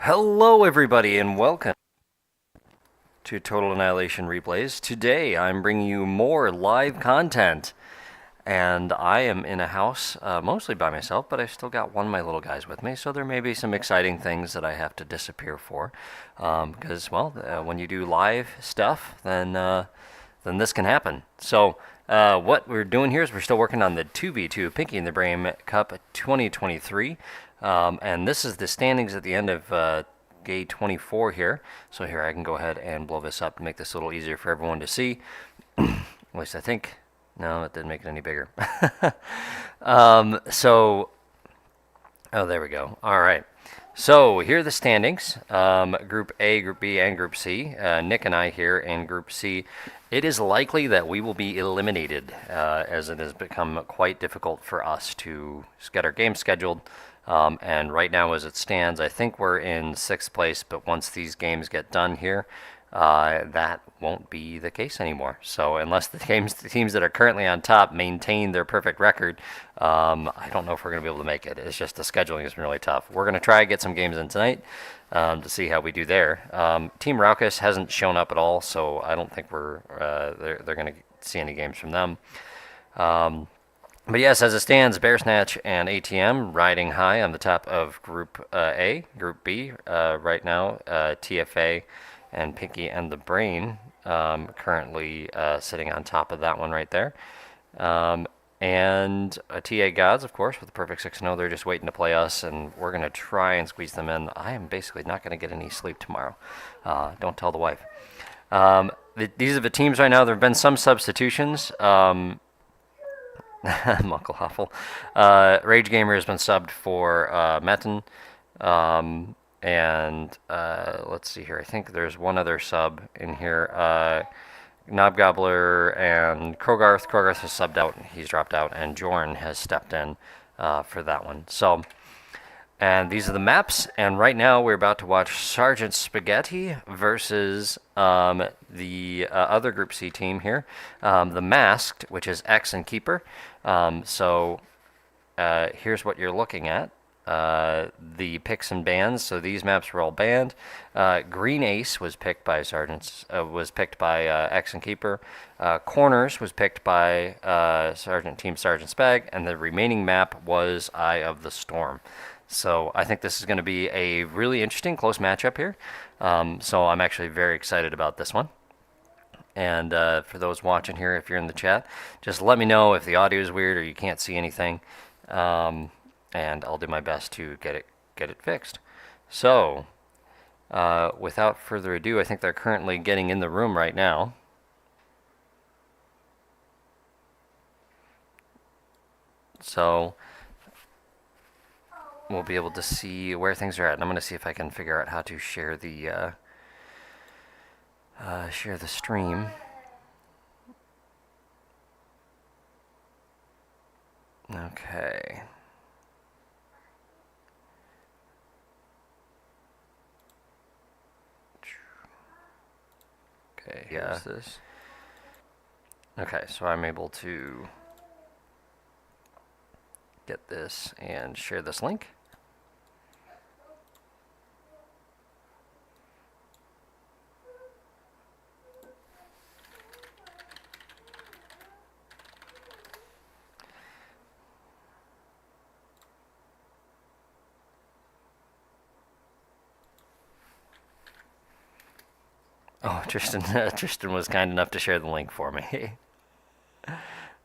Hello, everybody, and welcome to Total Annihilation Replays. Today, I'm bringing you more live content, and I am in a house mostly by myself, but I've still got one of my little guys with me, so there may be some exciting things that I have to disappear for. Because, when you do live stuff, then this can happen. So, what we're doing here is we're still working on the 2v2 Pinky and the Brain Cup 2023. And this is the standings at the end of Gay 24 here. So here I can go ahead and blow this up to make this a little easier for everyone to see. At least I think. No, it didn't make it any bigger. Oh, there we go. All right. So here are the standings. Group A, Group B, and Group C. Nick and I here in Group C. It is likely that we will be eliminated as it has become quite difficult for us to get our game scheduled. And right now, as it stands, I think we're in 6th place, but once these games get done here, that won't be the case anymore. So unless the teams that are currently on top maintain their perfect record, I don't know if we're going to be able to make it. It's just the scheduling has been really tough. We're going to try to get some games in tonight to see how we do there. Team Raucus hasn't shown up at all, so I don't think they're going to see any games from them. But yes, as it stands, Bear Snatch and ATM riding high on the top of Group A. Group B right now, TFA and Pinky and the Brain currently sitting on top of that one right there. And TA Gods, of course, with the perfect 6-0. They're just waiting to play us, and we're going to try and squeeze them in. I am basically not going to get any sleep tomorrow. Don't tell the wife. These are the teams right now. There have been some substitutions. Muckle Huffle. Rage Gamer has been subbed for Metin. Let's see here. I think there's one other sub in here. Knobgobbler and Krogarth. Krogarth has subbed out. He's dropped out. And Jorn has stepped in for that one. And these are the maps. And right now we're about to watch Sergeant Spaghetti versus the other Group C team here. The Masked, which is X and Keeper. Here's what you're looking at. The picks and bans. So these maps were all banned. Green Ace was picked by X and Keeper. Corners was picked by Team Sergeant Spag, and the remaining map was Eye of the Storm. So I think this is going to be a really interesting close matchup here. So I'm actually very excited about this one. And for those watching here, if you're in the chat, just let me know if the audio is weird or you can't see anything. And I'll do my best to get it fixed. So, without further ado, I think they're currently getting in the room right now. So, we'll be able to see where things are at. And I'm going to see if I can figure out how to share the stream. Okay. Okay, here's this. Okay, so I'm able to get this and share this link. Oh, Tristan was kind enough to share the link for me.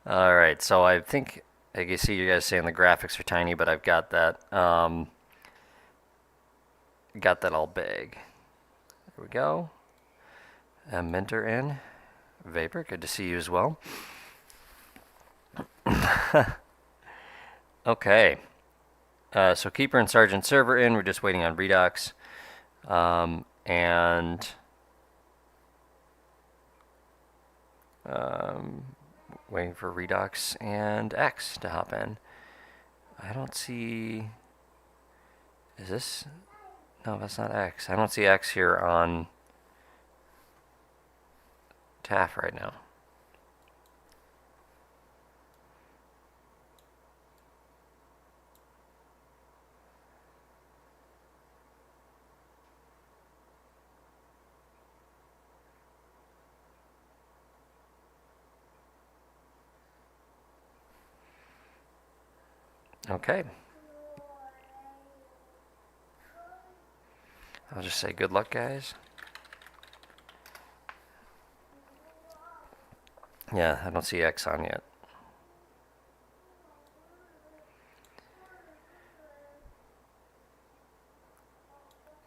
All right, so I think I can see you guys saying the graphics are tiny, but I've got that all big. There we go. Mentor in. Vapor, good to see you as well. Okay. So Keeper and Sergeant Server in. We're just waiting on Redox. Waiting for Redox and X to hop in. I don't see... Is this... No, that's not X. I don't see X here on TAF right now. Okay. I'll just say good luck, guys. Yeah, I don't see X on yet.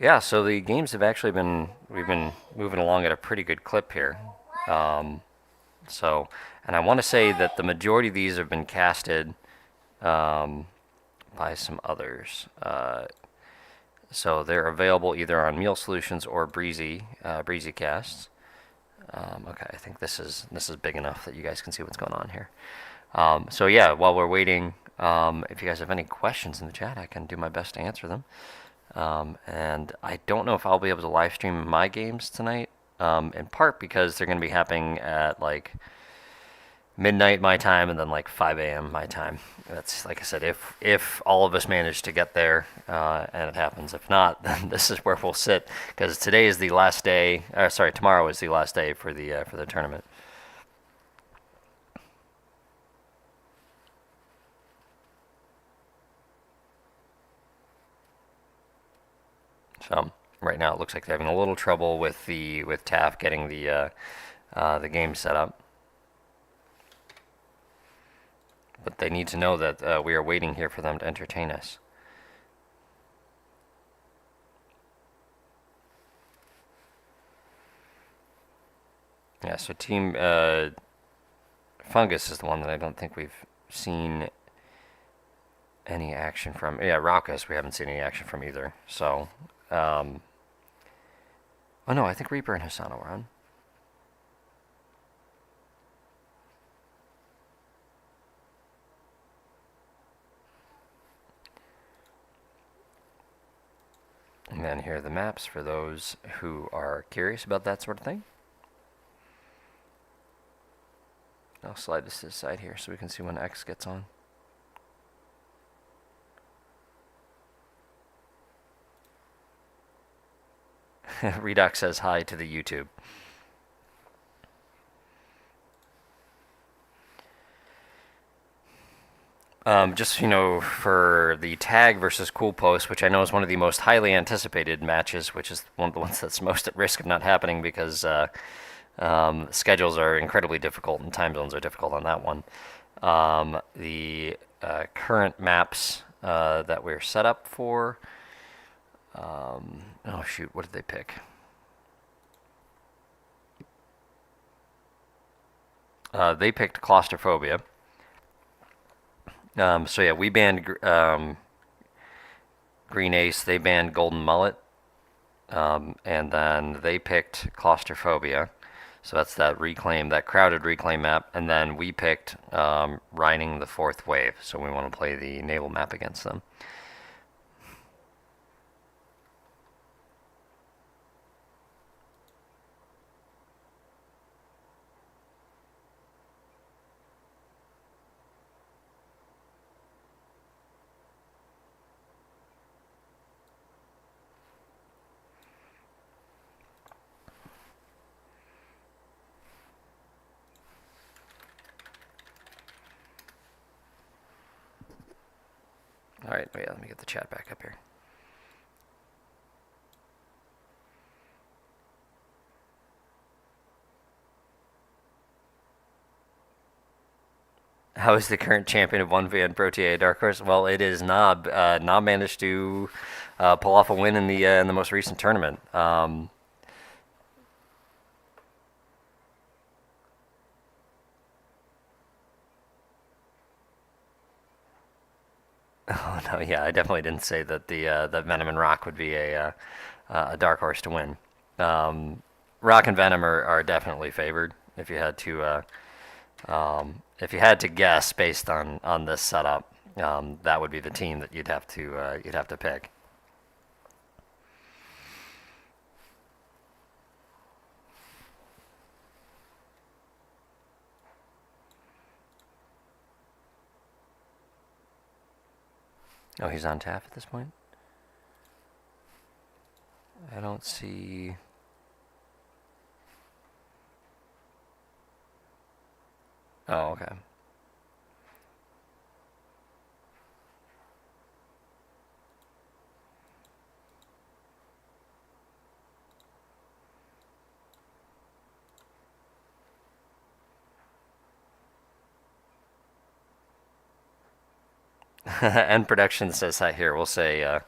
Yeah, so the games have actually we've been moving along at a pretty good clip here. Um, so, and I want to say that the majority of these have been casted by some others. So they're available either on Meal Solutions or Breezy Casts. Okay, I think this is big enough that you guys can see what's going on here. So yeah, while we're waiting, if you guys have any questions in the chat, I can do my best to answer them. And I don't know if I'll be able to live stream my games tonight, in part because they're going to be happening at like midnight my time and then like 5 a.m. my time. That's like I said, if all of us manage to get there and it happens. If not, then this is where we'll sit because today is the last day. Sorry, tomorrow is the last day for the tournament. So right now it looks like they're having a little trouble with TAF getting the game set up. But they need to know that we are waiting here for them to entertain us. Yeah, so Team Fungus is the one that I don't think we've seen any action from. Yeah, Raucous we haven't seen any action from either. So, oh no, I think Reaper and Hisano were on. And then here are the maps for those who are curious about that sort of thing. I'll slide this to the side here so we can see when X gets on. Redux says hi to the YouTube. Just for the tag versus Cool Post, which I know is one of the most highly anticipated matches, which is one of the ones that's most at risk of not happening because schedules are incredibly difficult and time zones are difficult on that one. The current maps that we're set up for. Oh shoot, what did they pick? They picked Claustrophobia. So yeah, we banned Green Ace. They banned Golden Mullet, and then they picked Claustrophobia. So that's that crowded reclaim map, and then we picked Riding the Fourth Wave. So we want to play the naval map against them. All right, wait, let me get the chat back up here. How is the current champion of 1v Pro TA Dark Horse? Well, it is Knob. Knob managed to pull off a win in the most recent tournament. Oh no, yeah, I definitely didn't say that that Venom and Rock would be a dark horse to win. Rock and Venom are definitely favored. If you had to guess based on this setup, that would be the team that you'd have to pick. Oh, he's on TAF at this point? I don't see. Oh, okay. End Production says hi here. We'll say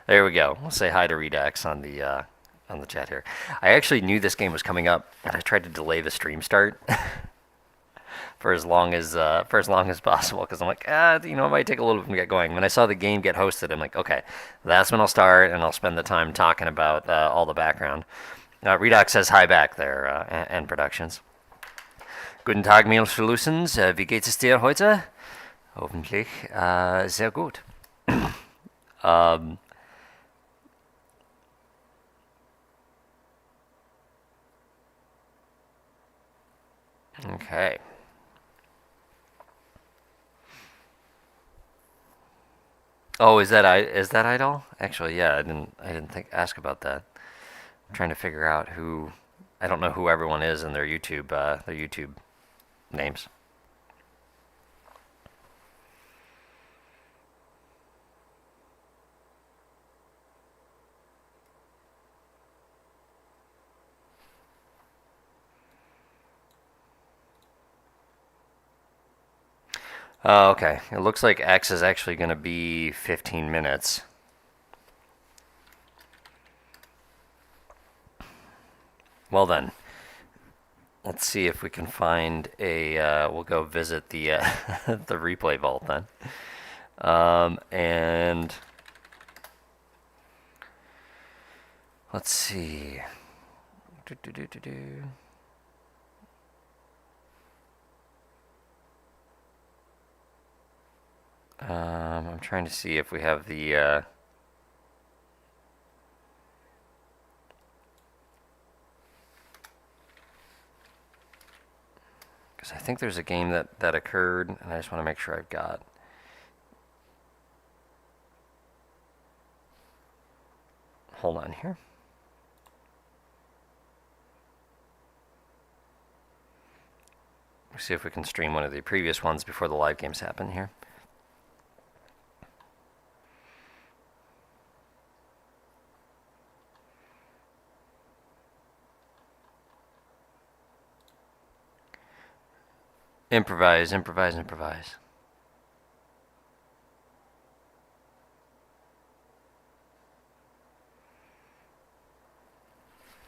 there we go. We'll say hi to Redux on the chat here. I actually knew this game was coming up, and I tried to delay the stream start for as long as possible because I'm like, it might take a little bit to get going. When I saw the game get hosted, I'm like, okay, that's when I'll start, and I'll spend the time talking about all the background. Redux says hi back there, End Productions. Guten Tag, Meals Solutions. Wie geht es dir heute? Hoffentlich sehr gut. Okay. Oh, is that Idol? Actually, yeah, I didn't ask about that. I'm trying to figure out who. I don't know who everyone is in their YouTube names. Oh, okay. It looks like X is actually going to be 15 minutes. Well then, let's see if we can find a. We'll go visit the the replay vault then, and let's see. I'm trying to see if we have the. Because I think there's a game that occurred, and I just want to make sure I've got. Hold on here. See if we can stream one of the previous ones before the live games happen here. Improvise, improvise, improvise.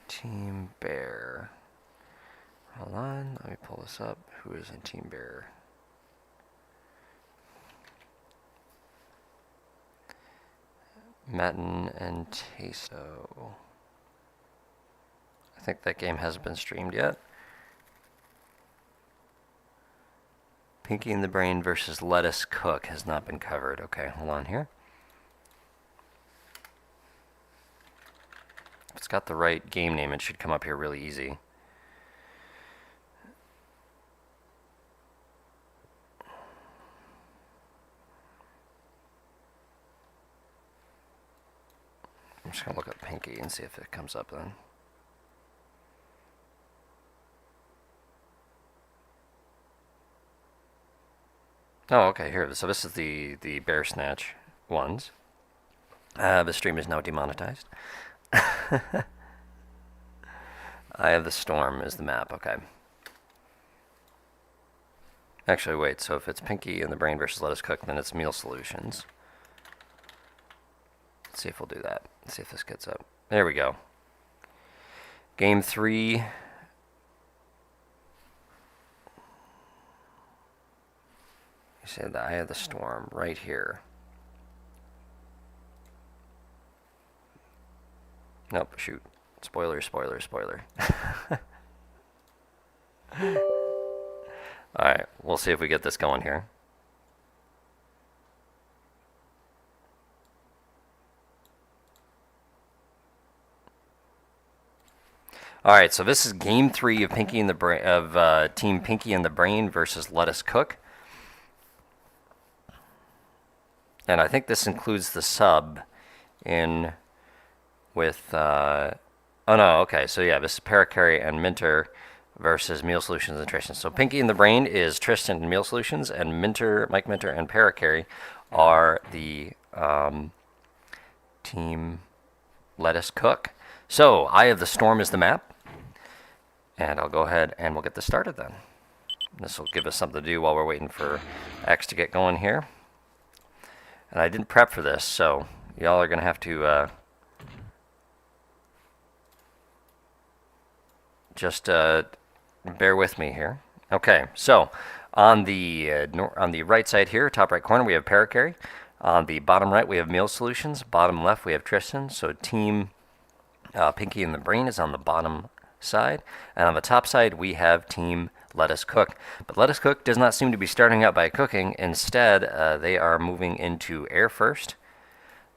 Team Bear. Hold on, let me pull this up. Who is in Team Bear? Metin and Tasto. I think that game hasn't been streamed yet. Pinky and the Brain versus Lettuce Cook has not been covered. Okay, hold on here. If it's got the right game name, it should come up here really easy. I'm just going to look up Pinky and see if it comes up then. Oh, okay, here. So this is the Bear Snatch ones. The stream is now demonetized. Eye of the Storm is the map, okay. Actually, wait, so if it's Pinky and the Brain versus Lettuce Cook, then it's Meal Solutions. Let's see if we'll do that. Let's see if this gets up. There we go. Game 3. You said the Eye of the Storm right here. Nope, shoot. Spoiler, spoiler, spoiler. Alright, we'll see if we get this going here. Alright, so this is game 3 of Pinky and the Team Pinky and the Brain versus Lettuce Cook. And I think this includes the sub in with, oh no, okay, so yeah, this is Parakarry and Minter versus Meal Solutions and Tristan. So Pinky and the Brain is Tristan and Meal Solutions, and Mike Minter and Parakarry are the Team Lettuce Cook. So, Eye of the Storm is the map. And I'll go ahead and we'll get this started then. This will give us something to do while we're waiting for X to get going here. And I didn't prep for this, so y'all are going to have to just bear with me here. Okay, so on the right side here, top right corner, we have Parakarry. On the bottom right, we have Meal Solutions. Bottom left, we have Tristan. So Team Pinky and the Brain is on the bottom side. And on the top side, we have Team Let Us Cook. But Let Us Cook does not seem to be starting out by cooking. Instead, they are moving into air first.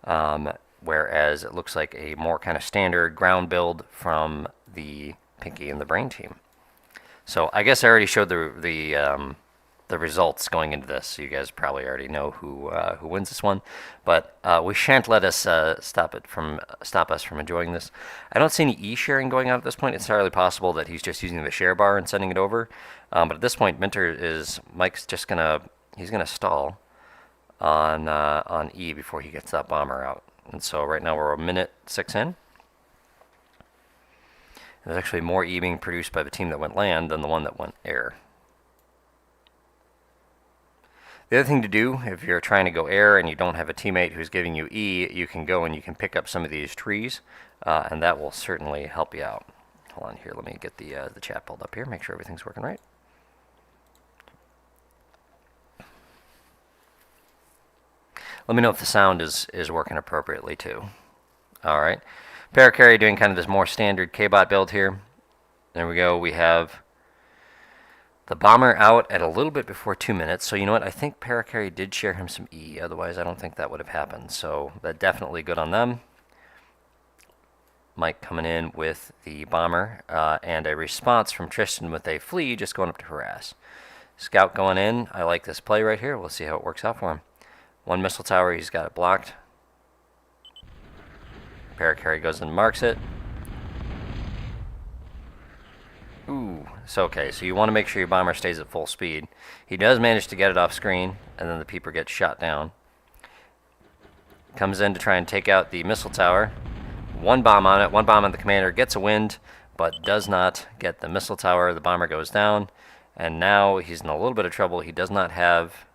Whereas it looks like a more kind of standard ground build from the Pinky and the Brain team. So I guess I already showed the results going into this, so you guys probably already know who wins this one. But we shan't let us stop us from enjoying this. I don't see any e-sharing going on at this point. It's entirely possible that he's just using the share bar and sending it over. But at this point, Mike's just gonna stall on E before he gets that bomber out. And so right now we're a minute 6 in. There's actually more E being produced by the team that went land than the one that went air. The other thing to do, if you're trying to go air and you don't have a teammate who's giving you E, you can go and you can pick up some of these trees, and that will certainly help you out. Hold on here, let me get the chat pulled up here, make sure everything's working right. Let me know if the sound is working appropriately too. All right. Parakarry doing kind of this more standard K-Bot build here. There we go. We have the bomber out at a little bit before 2 minutes. So you know what? I think Parakarry did share him some E. Otherwise, I don't think that would have happened. So that definitely good on them. Mike coming in with the bomber and a response from Tristan with a flea just going up to harass. Scout going in. I like this play right here. We'll see how it works out for him. One missile tower. He's got it blocked. Parakarry goes and marks it. Ooh, so okay, so you want to make sure your bomber stays at full speed. He does manage to get it off screen, and then the peeper gets shot down. Comes in to try and take out the missile tower. One bomb on it, one bomb on the commander, gets a wind, but does not get the missile tower. The bomber goes down, and now he's in a little bit of trouble. He does not have...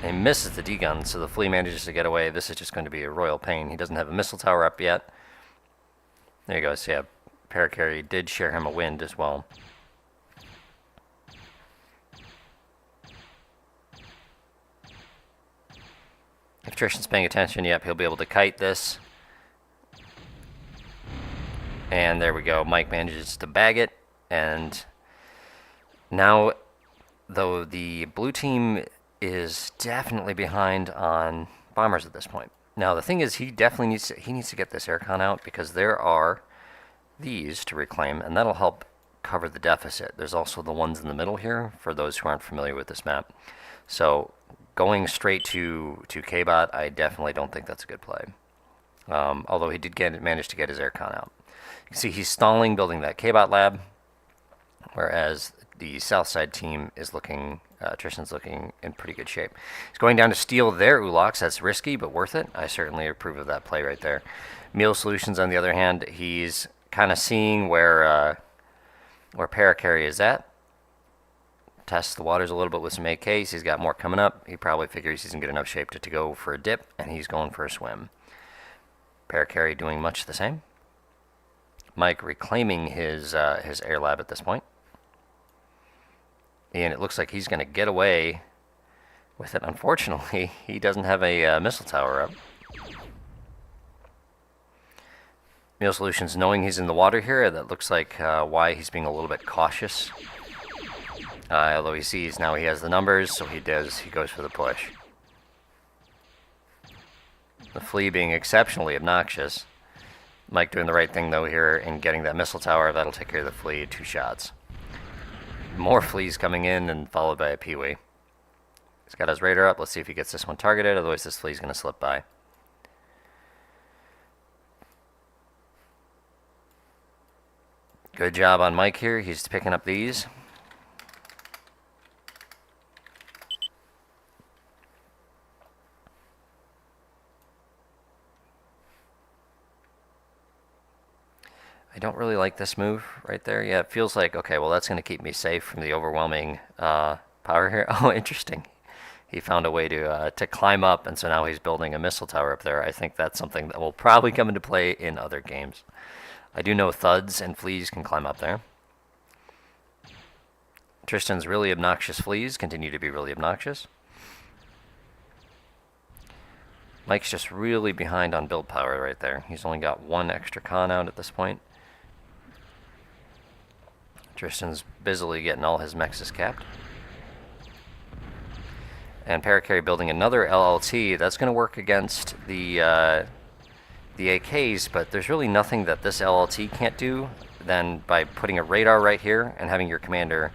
He misses the D-gun, so the flea manages to get away. This is just going to be a royal pain. He doesn't have a missile tower up yet. There you go. So yeah, Parakarry did share him a wind as well. If Tristan's paying attention, yep, he'll be able to kite this. And there we go. Mike manages to bag it. And now, though, the blue team is definitely behind on bombers at this point. Now the thing is, he definitely needs to get this aircon out because there are these to reclaim, and that'll help cover the deficit. There's also the ones in the middle here for those who aren't familiar with this map. So going straight to K-Bot, I definitely don't think that's a good play. Although he did manage to get his aircon out. You can see he's stalling building that K-Bot lab, whereas the south side team is looking, Tristan's looking in pretty good shape. He's going down to steal their Ulox. That's risky, but worth it. I certainly approve of that play right there. Meal Solutions, on the other hand, he's kind of seeing where Parakarry is at. Tests the waters a little bit with some AKs. He's got more coming up. He probably figures he's in good enough shape to go for a dip, and he's going for a swim. Parakarry doing much the same. Mike reclaiming his air lab at this point. And it looks like he's going to get away with it. Unfortunately, he doesn't have a missile tower up. Meal Solutions knowing he's in the water here, that looks like why he's being a little bit cautious. Although he sees now he has the numbers, so he goes for the push. The flea being exceptionally obnoxious. Mike doing the right thing though here in getting that missile tower. That'll take care of the flea. 2 shots. More fleas coming in and followed by a peewee. He's got his radar up. Let's see if he gets this one targeted. Otherwise this flea's going to slip by. Good job on Mike here. He's picking up these. I don't really like this move right there. Yeah, it feels like, okay, well, that's going to keep me safe from the overwhelming power here. Oh, interesting. He found a way to climb up, and so now he's building a missile tower up there. I think that's something that will probably come into play in other games. I do know thuds and fleas can climb up there. Tristan's really obnoxious fleas continue to be really obnoxious. Mike's just really behind on build power right there. He's only got one extra con out at this point. Tristan's busily getting all his mexes capped. And Parakarry building another LLT. That's going to work against the AKs, but there's really nothing that this LLT can't do than by putting a radar right here and having your commander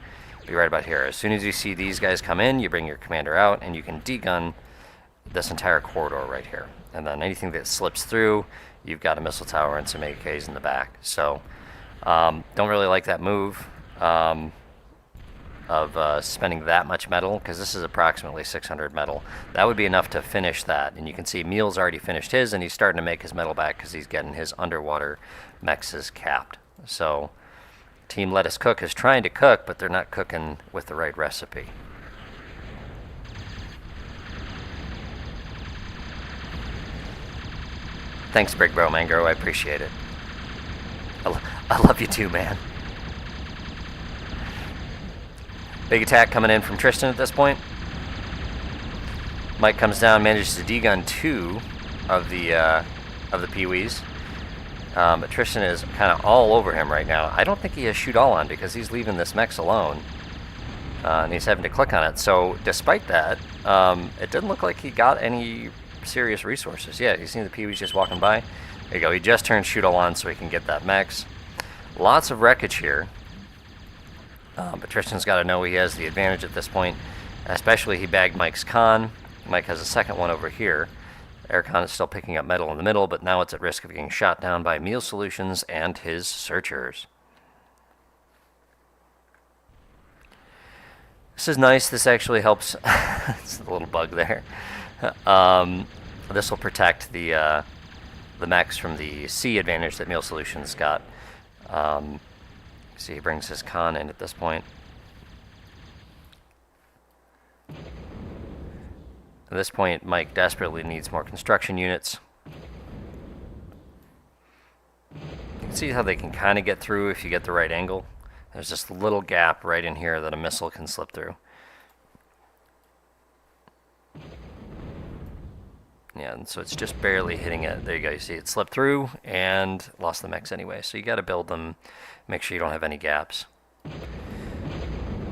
be right about here. As soon as you see these guys come in, you bring your commander out, and you can degun this entire corridor right here. And then anything that slips through, you've got a missile tower and some AKs in the back. So don't really like that move of spending that much metal, because this is approximately 600 metal. That would be enough to finish that. And you can see Meal's already finished his, and he's starting to make his metal back because he's getting his underwater mexes capped. So Team Let Us Cook is trying to cook, but they're not cooking with the right recipe. Thanks, Big Bro Mango. I appreciate it. I love you too, man. Big attack coming in from Tristan at this point. Mike comes down, manages to degun 2 of the Pee-wees. But Tristan is kind of all over him right now. I don't think he has shoot all on because he's leaving this Mex alone. And he's having to click on it. So despite that, it didn't look like he got any serious resources. Yeah, you see the Pee-wees just walking by. There you go. He just turned shoot all on so he can get that Mex. Lots of wreckage here. But Tristan's got to know he has the advantage at this point. Especially he bagged Mike's con. Mike has a second one over here. Aircon is still picking up metal in the middle, but now it's at risk of getting shot down by Meal Solutions and his searchers. This is nice. This actually helps. It's a little bug there. This will protect the mechs from the C advantage that Meal Solutions got. See, he brings his con in at this point. At this point, Mike desperately needs more construction units. You can see how they can kind of get through if you get the right angle. There's this little gap right in here that a missile can slip through. Yeah, and so it's just barely hitting it. There you go. You see it slipped through and lost the mechs anyway. So you got to build them, make sure you don't have any gaps.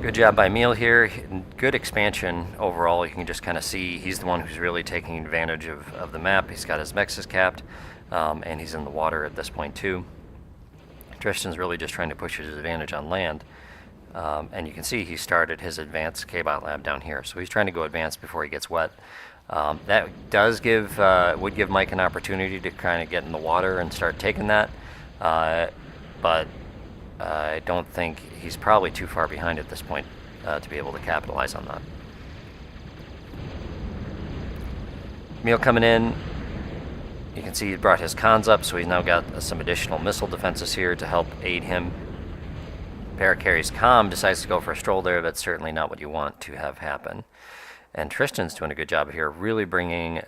Good job by Meal here. Good expansion overall. You can just kind of see he's the one who's really taking advantage of the map. He's got his mexes capped, and he's in the water at this point too. Tristan's really just trying to push his advantage on land. And you can see he started his advanced K-Bot lab down here. So he's trying to go advanced before he gets wet. That does would give Mike an opportunity to kind of get in the water and start taking that. But I don't think he's probably too far behind at this point to be able to capitalize on that. Meal coming in. You can see he brought his cons up, so he's now got some additional missile defenses here to help aid him. Parakarry's Calm decides to go for a stroll there. That's certainly not what you want to have happen. And Tristan's doing a good job here, really bringing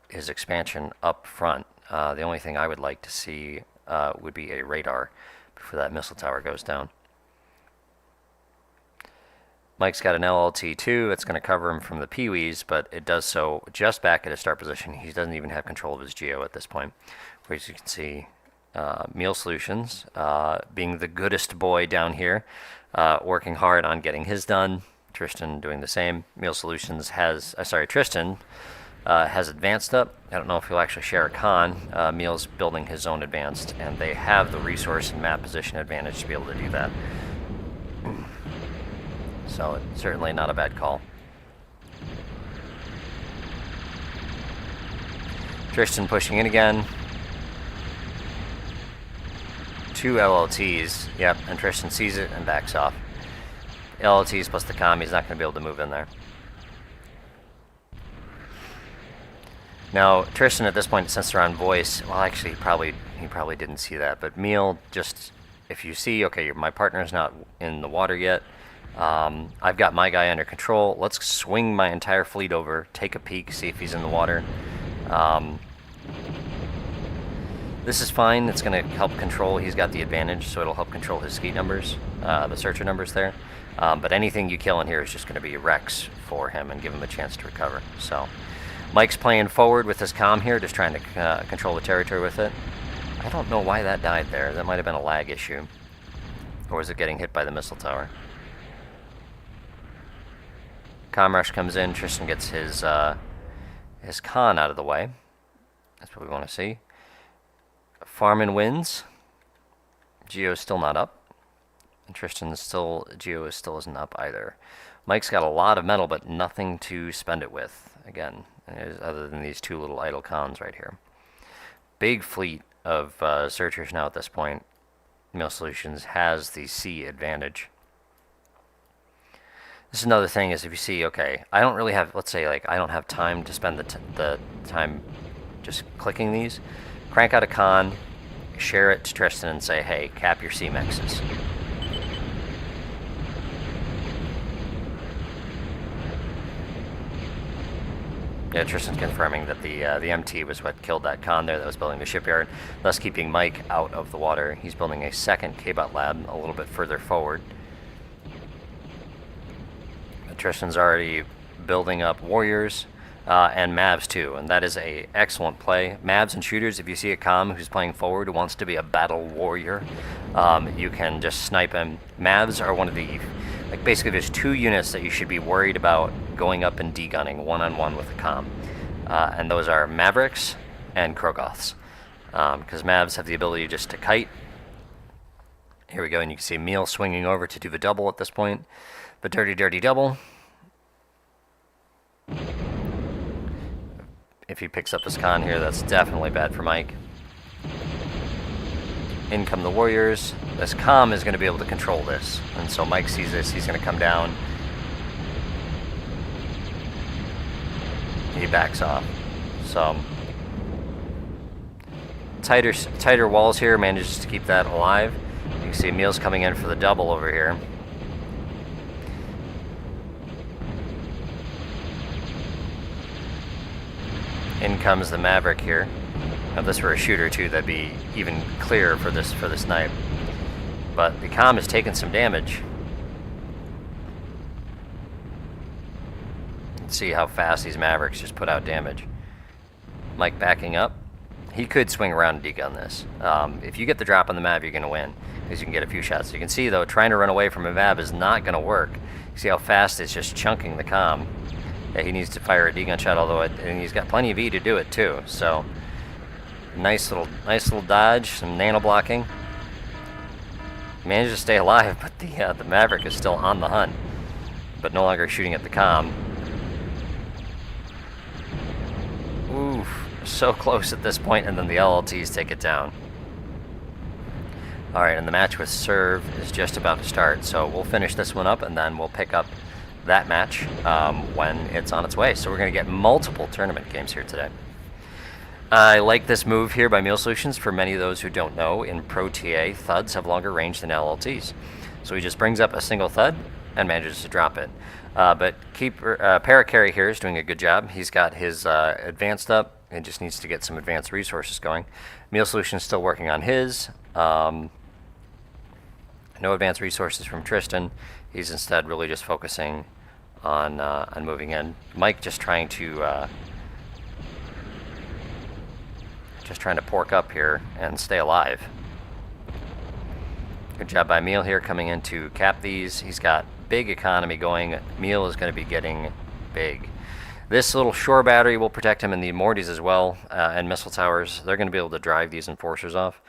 his expansion up front. The only thing I would like to see would be a radar before that missile tower goes down. Mike's got an LLT-2. It's going to cover him from the Pee-wees, but it does so just back at his start position. He doesn't even have control of his geo at this point. Where as you can see, Meal Solutions being the goodest boy down here, working hard on getting his done. Tristan doing the same. Meal Solutions has, Tristan has advanced up. I don't know if he'll actually share a con. Meal's building his own advanced, and they have the resource and map position advantage to be able to do that. So it's certainly not a bad call. Tristan pushing in again. 2 LLTs. Yep, and Tristan sees it and backs off. LLTs plus the comm, he's not going to be able to move in there. Now, Tristan at this point, since they're on voice, well, actually, he probably didn't see that, but Meal, just, if you see, okay, my partner's not in the water yet, I've got my guy under control, let's swing my entire fleet over, take a peek, see if he's in the water. This is fine, it's going to help control, he's got the advantage, so it'll help control his skeet numbers, the searcher numbers there. But anything you kill in here is just going to be wrecks for him and give him a chance to recover, so... Mike's playing forward with his comm here, just trying to control the territory with it. I don't know why that died there. That might have been a lag issue. Or was it getting hit by the missile tower? Comm rush comes in. Tristan gets his con out of the way. That's what we want to see. Farmin wins. Geo is still not up. And Geo still isn't up either. Mike's got a lot of metal, but nothing to spend it with. Again, other than these two little idle cons right here. Big fleet of searchers now at this point. Meal Solutions has the C advantage. This is another thing is if you see, okay, I don't really have, let's say, like, I don't have time to spend the time just clicking these. Crank out a con, share it to Tristan and say, hey, cap your C-mexes. Yeah, Tristan's confirming that the MT was what killed that con there that was building the shipyard, thus keeping Mike out of the water. He's building a second K-Bot lab a little bit further forward. But Tristan's already building up warriors and Mavs too, and that is a excellent play. Mavs and shooters, if you see a comm who's playing forward who wants to be a battle warrior, you can just snipe him. Mavs are one of the... Like, basically, there's two units that you should be worried about going up and degunning one-on-one with a comm. And those are Mavericks and Krogoths. Because Mavs have the ability just to kite. Here we go, and you can see Meal swinging over to do the double at this point. The dirty, dirty double. If he picks up this con here, that's definitely bad for Mike. In come the warriors. This comm is going to be able to control this. And so Mike sees this, he's going to come down. He backs off. So tighter walls here, manages to keep that alive. You can see Meal's coming in for the double over here. In comes the Maverick here. Now, if this were a shooter too, that'd be even clearer for this snipe. But the comm is taking some damage. Let's see how fast these Mavericks just put out damage. Mike backing up. He could swing around and degun this. If you get the drop on the Mav, you're going to win, because you can get a few shots. You can see, though, trying to run away from a Mav is not going to work. You see how fast it's just chunking the comm. Yeah, he needs to fire a degun shot, although and he's got plenty of E to do it too. So nice little dodge, some nano blocking. Managed to stay alive, but the Maverick is still on the hunt, but no longer shooting at the comm. Oof, so close at this point, and then the LLTs take it down. Alright, and the match with Serve is just about to start, so we'll finish this one up, and then we'll pick up that match when it's on its way. So we're going to get multiple tournament games here today. I like this move here by Meal Solutions. For many of those who don't know, in Pro TA, thuds have longer range than LLTs. So he just brings up a single thud and manages to drop it. But Paracarry here is doing a good job. He's got his advanced up. He just needs to get some advanced resources going. Meal Solutions still working on his. No advanced resources from Tristan. He's instead really just focusing on moving in. Mike just trying to pork up here and stay alive. Good job by Meal here coming in to cap these. He's got big economy going. Meal is going to be getting big. This little shore battery will protect him in the Mortys as well, and missile towers. They're going to be able to drive these enforcers off.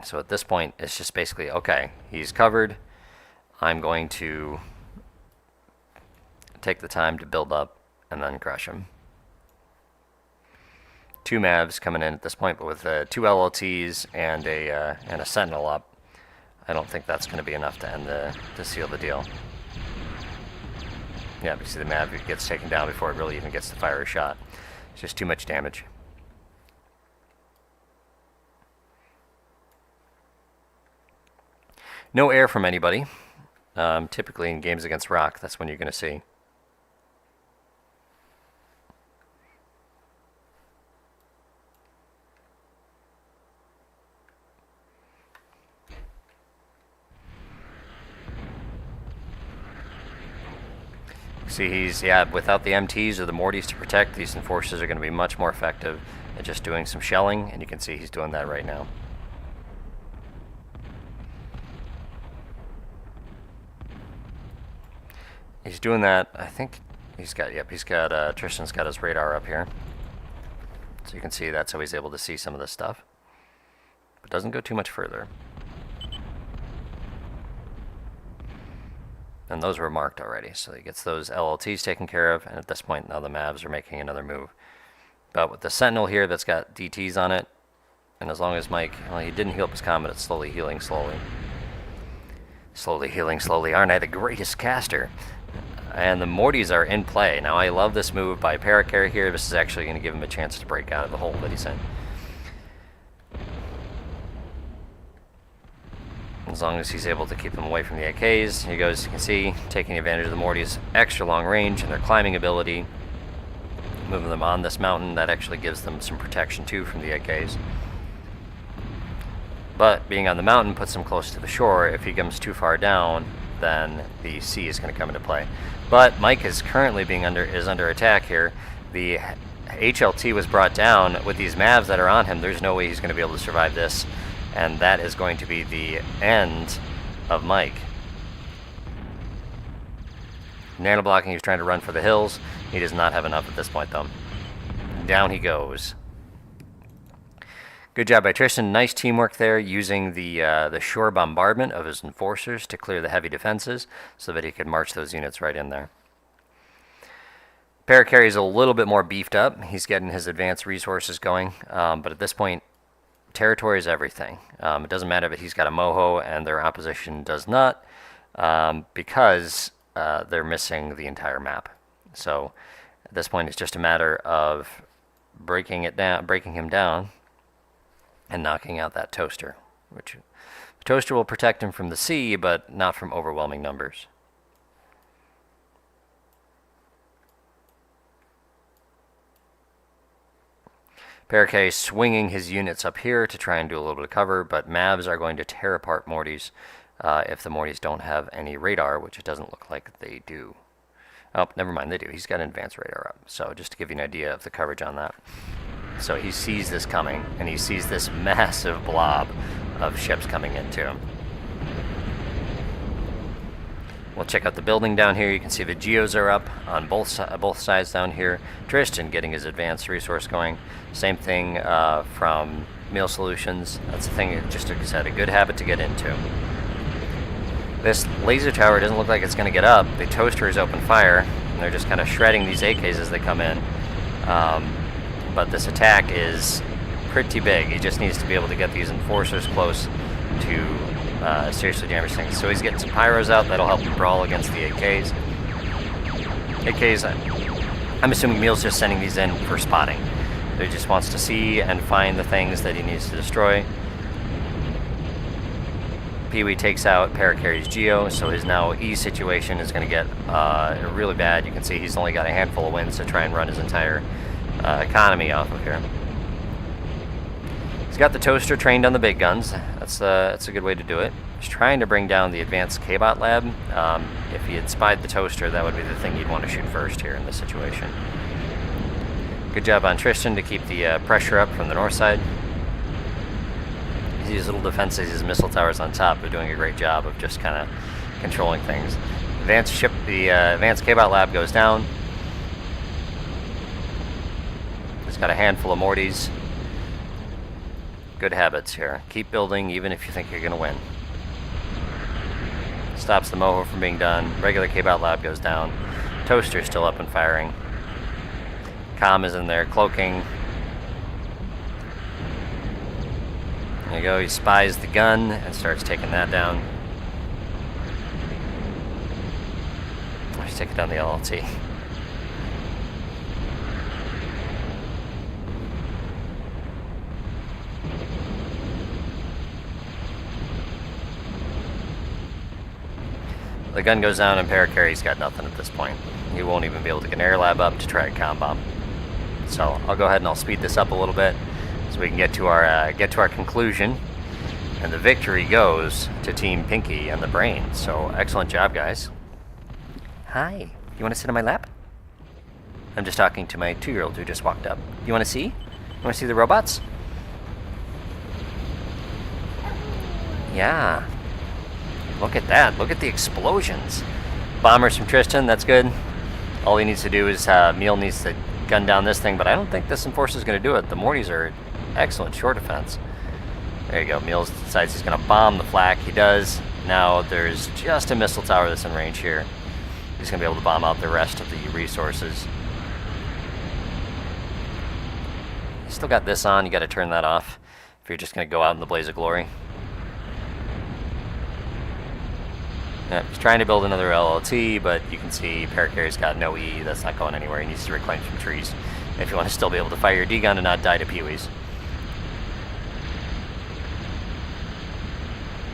So at this point, it's just basically, okay, he's covered. I'm going to take the time to build up and then crush him. 2 Mavs coming in at this point, but with 2 LLTs and a Sentinel up, I don't think that's going to be enough to end to seal the deal. Yeah, you see the Mav gets taken down before it really even gets to fire a shot. It's just too much damage. No air from anybody. Typically in games against rock, that's when you're going to see. See, he's, yeah, without the MTs or the Mortys to protect, these Enforcers are going to be much more effective at just doing some shelling, and you can see he's doing that right now. He's doing that, I think he's got, yep, he's got, Tristan's got his radar up here. So you can see that's how he's able to see some of this stuff. But doesn't go too much further. And those were marked already, so he gets those LLTs taken care of, and at this point now the Mavs are making another move. But with the Sentinel here that's got DTs on it, and as long as Mike, well, he didn't heal up his Comet, it's slowly healing slowly. Slowly healing slowly. Aren't I the greatest caster? And the Mortys are in play. Now I love this move by Parakarry here. This is actually going to give him a chance to break out of the hole that he's in. As long as he's able to keep them away from the AKs. Here he goes, you can see, taking advantage of the Morty's extra long range and their climbing ability. Moving them on this mountain, that actually gives them some protection too from the AKs. But being on the mountain puts him close to the shore. If he comes too far down, then the sea is going to come into play. But Mike is currently is under attack here. The HLT was brought down with these Mavs that are on him. There's no way he's going to be able to survive this. And that is going to be the end of Mike. Nano blocking, he's trying to run for the hills. He does not have enough at this point, though. Down he goes. Good job by Tristan. Nice teamwork there, using the shore bombardment of his Enforcers to clear the heavy defenses so that he could march those units right in there. Parakarry is a little bit more beefed up. He's getting his advanced resources going, but at this point, territory is everything. It doesn't matter that he's got a Moho and their opposition does not, because they're missing the entire map. So at this point, it's just a matter of breaking him down, and knocking out that Toaster. Which the Toaster will protect him from the sea, but not from overwhelming numbers. Parakarry swinging his units up here to try and do a little bit of cover, but Mavs are going to tear apart Mortys if the Mortys don't have any radar, which it doesn't look like they do. Oh, never mind, they do. He's got an advanced radar up. So just to give you an idea of the coverage on that. So he sees this coming, and he sees this massive blob of ships coming into him. We'll check out the building down here. You can see the geos are up on both sides down here. Tristan getting his advanced resource going. Same thing from Meal Solutions. That's the thing, just like I said, a good habit to get into. This laser tower doesn't look like it's going to get up. The Toaster is open fire, and they're just kind of shredding these AKs as they come in. But this attack is pretty big. He just needs to be able to get these Enforcers close to seriously damage things. So he's getting some Pyros out. That'll help him brawl against the AKs. I'm assuming Meal's just sending these in for spotting. He just wants to see and find the things that he needs to destroy. Pee-wee takes out Parakarry's Geo, so his now E situation is going to get really bad. You can see he's only got a handful of wins to try and run his entire economy off of here. He's got the Toaster trained on the big guns. That's a good way to do it. He's trying to bring down the advanced K-Bot lab. If he had spied the Toaster, that would be the thing you'd want to shoot first here in this situation. Good job on Tristan to keep the pressure up from the north side. These little defenses, his missile towers on top, are doing a great job of just kind of controlling things. The advanced K-Bot lab goes down. He's got a handful of Mortys. Good habits here. Keep building even if you think you're going to win. Stops the Moho from being done. Regular K-Bot lab goes down. Toaster's still up and firing. Com is in there cloaking. There you go, he spies the gun and starts taking that down. he's taking down the LLT. The gun goes down and Paracarry's got nothing at this point. He won't even be able to get an air lab up to try a comm bomb. So I'll go ahead and I'll speed this up a little bit so we can get to our conclusion. And the victory goes to Team Pinky and the Brain. So excellent job, guys. Hi, you want to sit on my lap? I'm just talking to my 2-year-old who just walked up. You want to see? You want to see the robots? Yeah. Look at that. Look at the explosions. Bombers from Tristan, that's good. All he needs to do is, Meal needs to gun down this thing, but I don't think this Enforcer is going to do it. The Mortys are excellent shore defense. There you go. Meals decides he's going to bomb the flak. He does. Now there's just a missile tower that's in range here. He's going to be able to bomb out the rest of the resources. You still got this on. You got to turn that off if you're just going to go out in the blaze of glory. Yeah, he's trying to build another LLT, but you can see Paracarry's got no E. That's not going anywhere. He needs to reclaim some trees if you want to still be able to fire your D-gun and not die to Pee-wees.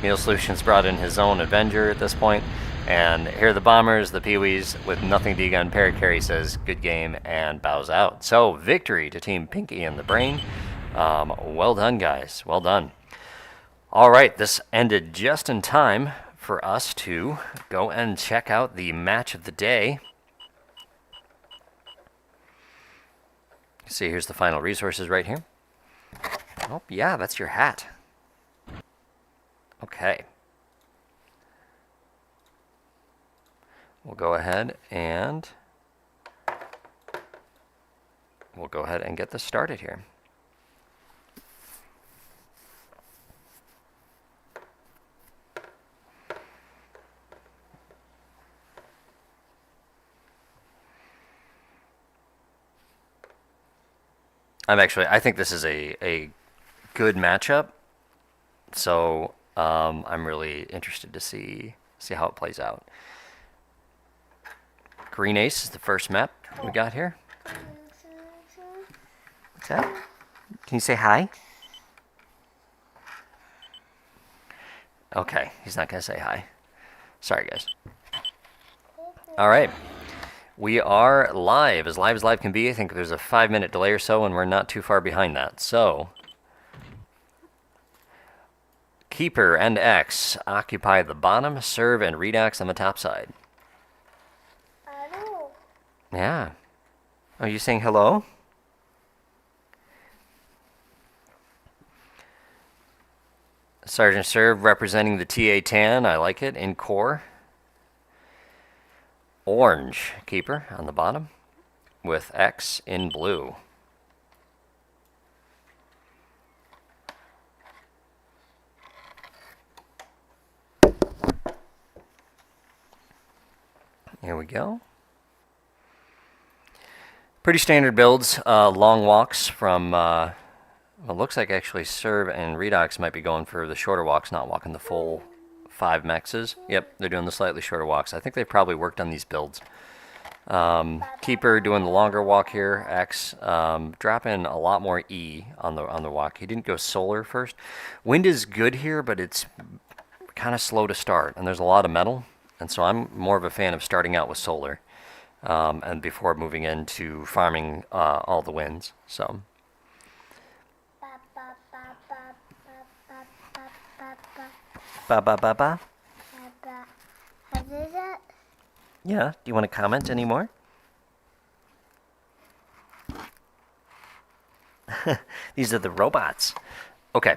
Meal Solutions brought in his own Avenger at this point, and here are the bombers, the Pee-wees with nothing D-gun. Paracarry says good game and bows out. So victory to Team Pinky and the Brain. Well done, guys. Well done. All right, this ended just in time for us to go and check out the match of the day. See, here's the final resources right here. Oh, yeah, that's your hat. Okay. We'll go ahead and get this started here. I think this is a good matchup, so I'm really interested to see how it plays out. Green Ace is the first map we got here. What's that? Can you say hi? Okay, he's not gonna say hi. Sorry, guys. All right. We are live as live can be. I think there's a 5-minute delay or so, and we're not too far behind that. So, Keeper and X occupy the bottom, Serve and Redox on the top side. Hello. Yeah. Are you saying hello? Sergeant Serve representing the TA-10. I like it. In core. Orange Keeper on the bottom with X in blue. Here we go. Pretty standard builds, long walks from, well, it looks like actually Serve and Redox might be going for the shorter walks, not walking the full 5 mexes. Yep, they're doing the slightly shorter walks. I think they've probably worked on these builds. Keeper doing the longer walk here. X dropping a lot more E on the walk. He didn't go solar first. Wind is good here, but it's kind of slow to start, and there's a lot of metal, and so I'm more of a fan of starting out with solar, and before moving into farming all the winds. So. Ba ba ba ba. What is it? Yeah. Do you want to comment anymore? These are the robots. Okay.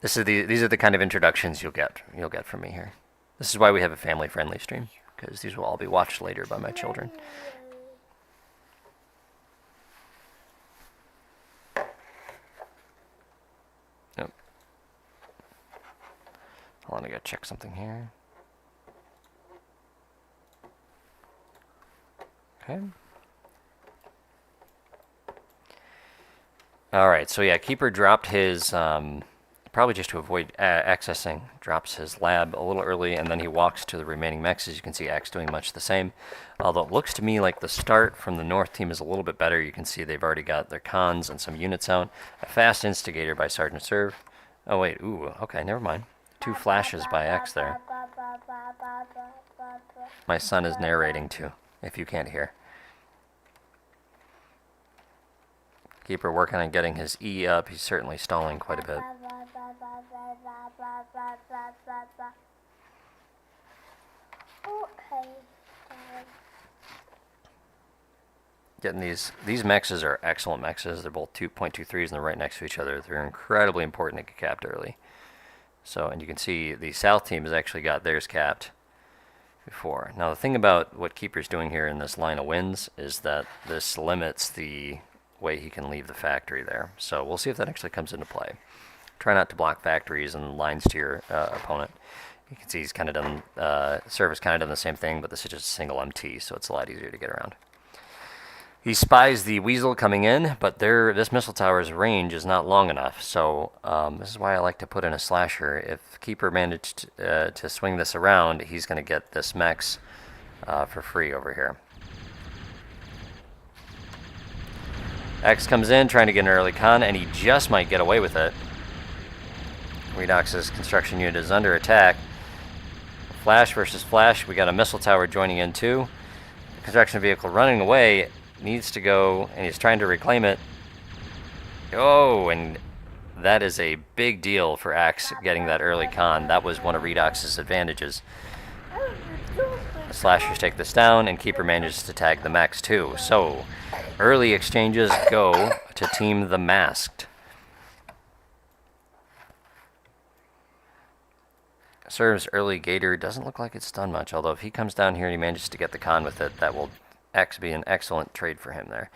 These are the kind of introductions you'll get from me here. This is why we have a family-friendly stream, because these will all be watched later by my children. Yep. Hold on, I gotta check something here. Okay. All right, so yeah, Keeper dropped his probably just to avoid accessing, drops his lab a little early, and then he walks to the remaining mechs. As you can see, X doing much the same. Although it looks to me like the start from the North team is a little bit better. You can see they've already got their cons and some units out. A fast instigator by Sergeant Serve. Oh wait, ooh, okay, never mind. 2 flashes by X there. My son is narrating too, if you can't hear. Keeper working on getting his E up. He's certainly stalling quite a bit. Okay. Getting these mexes are excellent mexes. They're both 2.23s and they're right next to each other. They're incredibly important to get capped early. So, and you can see the South team has actually got theirs capped before. Now the thing about what Keeper's doing here in this line of wins is that this limits the way he can leave the factory there. So we'll see if that actually comes into play. Try not to block factories and lines to your opponent. You can see he's kind of done, Serve has kind of done the same thing, but this is just a single MT, so it's a lot easier to get around. He spies the Weasel coming in, but this missile tower's range is not long enough, so this is why I like to put in a slasher. If Keeper managed to swing this around, he's going to get this Mex for free over here. X comes in, trying to get an early con, and he just might get away with it. Redox's construction unit is under attack. Flash versus Flash. We got a missile tower joining in too. The construction vehicle running away needs to go, and he's trying to reclaim it. Oh, and that is a big deal for Axe getting that early con. That was one of Redox's advantages. The slashers take this down, and Keeper manages to tag the Max too. So, early exchanges go to Team the Masked. Serves early Gator. Doesn't look like it's done much, although if he comes down here and he manages to get the con with it, that will be an excellent trade for him there.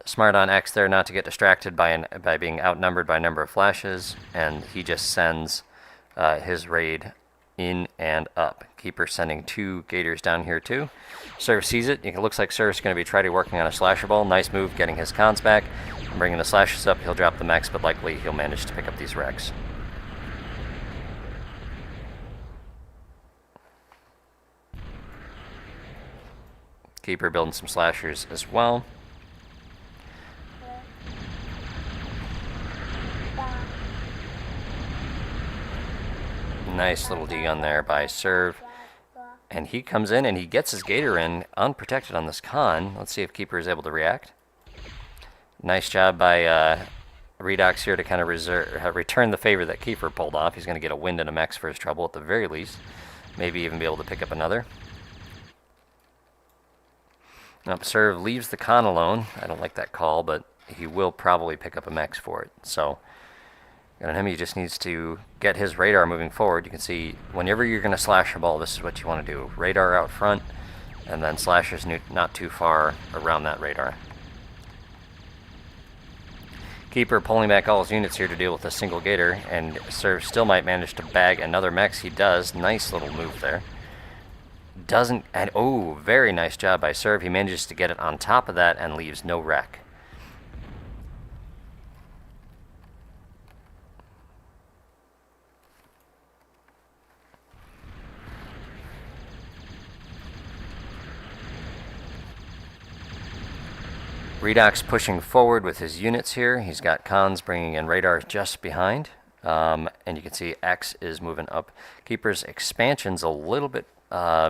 Smart on X there not to get distracted by being outnumbered by a number of flashes, and he just sends his raid in and up. Keeper sending 2 Gators down here too. Serve sees it. It looks like Serve's going to be trying to working on a slasher ball. Nice move getting his cons back. Bringing the slashes up, he'll drop the mechs, but likely he'll manage to pick up these wrecks. Keeper building some slashers as well. Nice little D-gun there by Serve. And he comes in and he gets his Gator in unprotected on this con. Let's see if Keeper is able to react. Nice job by Redox here to kind of return the favor that Keeper pulled off. He's going to get a wind and a Mex for his trouble at the very least. Maybe even be able to pick up another. Serve leaves the con alone. I don't like that call, but he will probably pick up a Mex for it. So, on him, he just needs to get his radar moving forward. You can see, whenever you're going to slash a ball, this is what you want to do. Radar out front, and then slashers not too far around that radar. Keeper pulling back all his units here to deal with a single Gator, and Serve still might manage to bag another Mex. He does. Nice little move there. Doesn't, and oh, very nice job by Serve. He manages to get it on top of that and leaves no wreck. Redox pushing forward with his units here. He's got cons bringing in radar just behind. And you can see X is moving up. Keeper's expansion's a little bit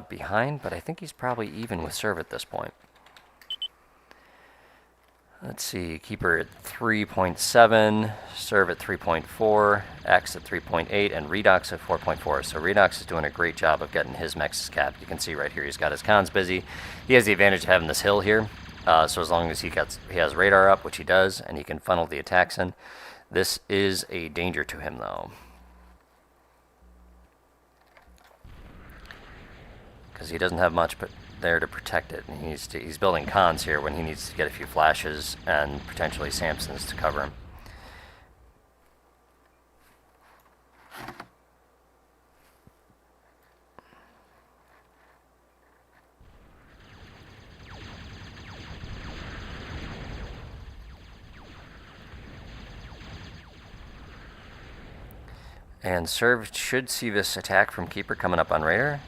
behind, but I think he's probably even with Serve at this point. Let's see, Keeper at 3.7, Serve at 3.4, X at 3.8, and Redox at 4.4. So Redox is doing a great job of getting his mexes capped. You can see right here he's got his cons busy. He has the advantage of having this hill here. So as long as he has radar up, which he does, and he can funnel the attacks in. This is a danger to him, though. Because he doesn't have much there to protect it. And he's building cons here when he needs to get a few flashes and potentially Samsons to cover him. And Serve should see this attack from Keeper coming up on radar.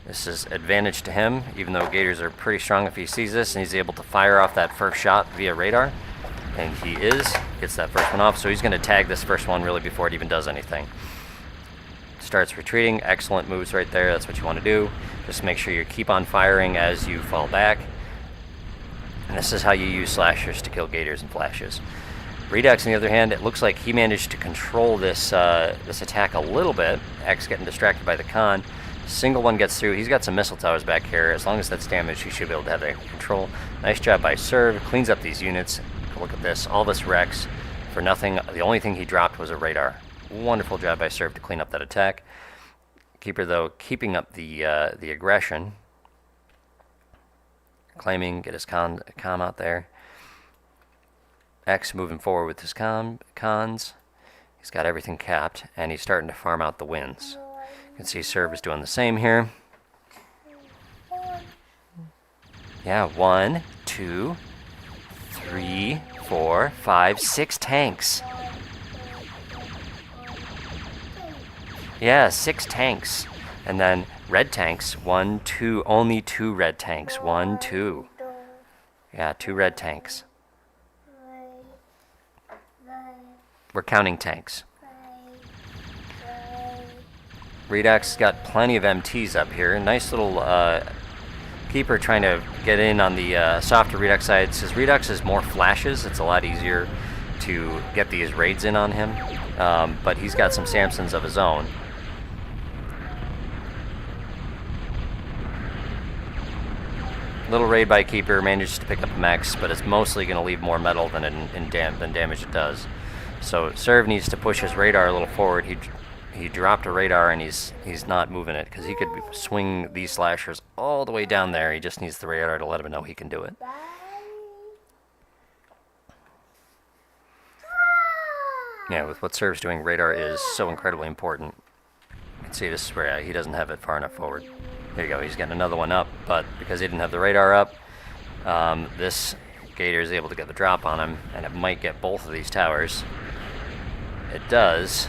This is advantage to him, even though Gators are pretty strong if he sees this, and he's able to fire off that first shot via radar. And he gets that first one off, so he's going to tag this first one really before it even does anything. Starts retreating, excellent moves right there, that's what you want to do. Just make sure you keep on firing as you fall back. And this is how you use slashers to kill Gators and flashes. Redux, on the other hand, it looks like he managed to control this this attack a little bit. X getting distracted by the con. Single one gets through. He's got some missile towers back here. As long as that's damaged, he should be able to have that control. Nice job by Serve. Cleans up these units. Look at this. All this wrecks for nothing. The only thing he dropped was a radar. Wonderful job by Serve to clean up that attack. Keeper, though, keeping up the aggression. Claiming, get his com out there. X moving forward with his cons. He's got everything capped, and he's starting to farm out the wins. You can see Serve is doing the same here. Yeah, 1, 2, 3, 4, 5, 6 tanks. Yeah, 6 tanks. And then red tanks, 1, 2, only 2 red tanks. 1, 2. Yeah, 2 red tanks. We're counting tanks. Redux got plenty of MTs up here. Nice little Keeper trying to get in on the softer Redux side. Since Redux is more flashes, it's a lot easier to get these raids in on him. But he's got some Samsons of his own. Little raid by Keeper, manages to pick up a mechs, but it's mostly going to leave more metal than damage it does. So Serve needs to push his radar a little forward. He dropped a radar and he's not moving it because he could swing these slashers all the way down there. He just needs the radar to let him know he can do it. Yeah, with what Serve's doing, radar is so incredibly important. You can see this is where he doesn't have it far enough forward. There you go, he's getting another one up, but because he didn't have the radar up, this Gator is able to get the drop on him, and it might get both of these towers. It does.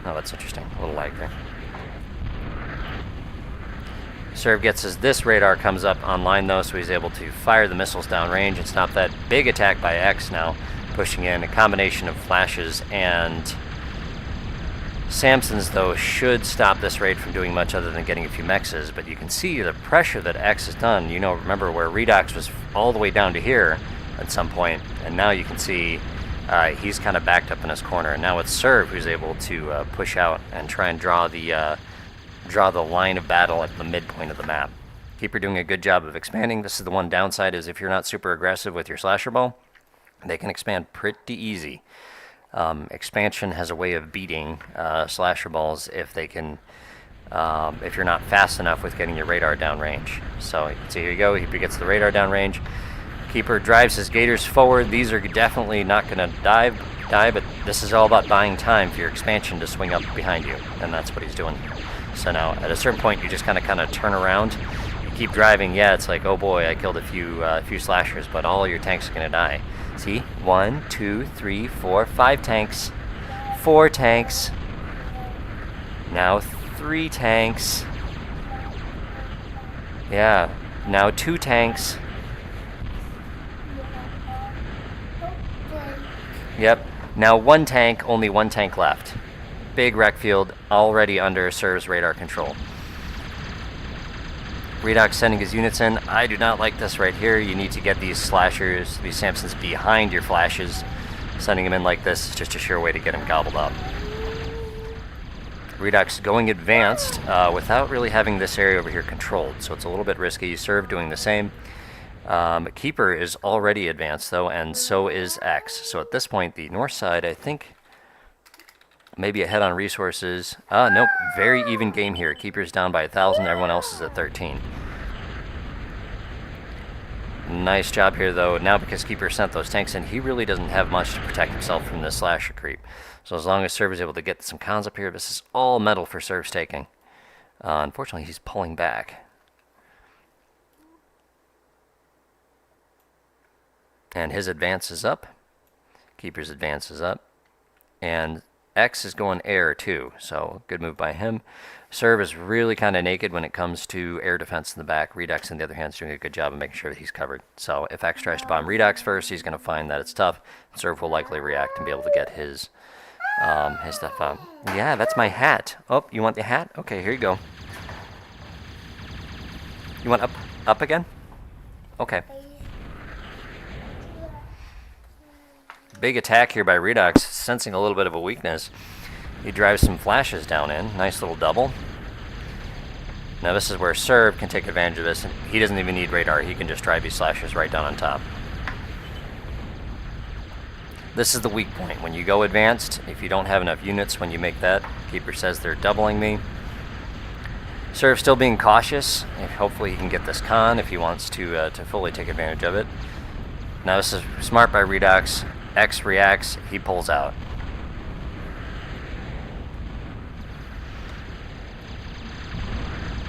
Oh, that's interesting. A little lag there. Serve gets as this radar comes up online, though, so he's able to fire the missiles downrange and stop that big attack by X now, pushing in a combination of flashes and Samsons, though, should stop this raid from doing much other than getting a few mexes, but you can see the pressure that X has done. You know, remember where Redux was all the way down to here at some point, and now you can see he's kind of backed up in his corner, and now it's Serve who's able to push out and try and draw the line of battle at the midpoint of the map. Keeper doing a good job of expanding. This is the one downside, is if you're not super aggressive with your slasher ball, they can expand pretty easy. Expansion has a way of beating slasher balls if they can, if you're not fast enough with getting your radar downrange. So you can see, here you go, he gets the radar downrange. Keeper drives his Gators forward. These are definitely not going to die, but this is all about buying time for your expansion to swing up behind you, and that's what he's doing here. So now, at a certain point, you just kind of turn around. You keep driving. Yeah, it's like, oh boy, I killed a few slashers, but all your tanks are going to die. See? 1, 2, 3, 4, 5 tanks. 4 tanks. Now 3 tanks. Yeah. Now 2 tanks. Yep. Now 1 tank, only 1 tank left. Big wreck field already under Serve's radar control. Redux sending his units in. I do not like this right here. You need to get these slashers, these Samsons behind your flashes. Sending them in like this is just a sure way to get him gobbled up. Redux going advanced without really having this area over here controlled, so it's a little bit risky. Serve doing the same. Keeper is already advanced though, and so is X. So at this point, the north side, I think, maybe ahead on resources. Nope, very even game here. Keeper's down by 1,000, everyone else is at 13. Nice job here though. Now because Keeper sent those tanks in, he really doesn't have much to protect himself from this slasher creep. So as long as Serve is able to get some cons up here, this is all metal for Serve's taking. Unfortunately, he's pulling back. And his advance is up. Keeper's advance is up. And X is going air too, so good move by him. Serve is really kind of naked when it comes to air defense in the back. Redux, on the other hand, is doing a good job of making sure that he's covered. So if X tries to bomb Redux first, he's going to find that it's tough. Serve will likely react and be able to get his stuff out. Yeah, that's my hat. Oh, you want the hat? Okay, here you go. You want up again? Okay. Big attack here by Redux, sensing a little bit of a weakness. He drives some flashes down in. Nice little double. Now this is where Serve can take advantage of this. He doesn't even need radar. He can just drive these slashes right down on top. This is the weak point. When you go advanced, if you don't have enough units when you make that, Keeper says they're doubling me. Serve still being cautious. Hopefully he can get this con if he wants to fully take advantage of it. Now this is smart by Redux. X reacts. He pulls out.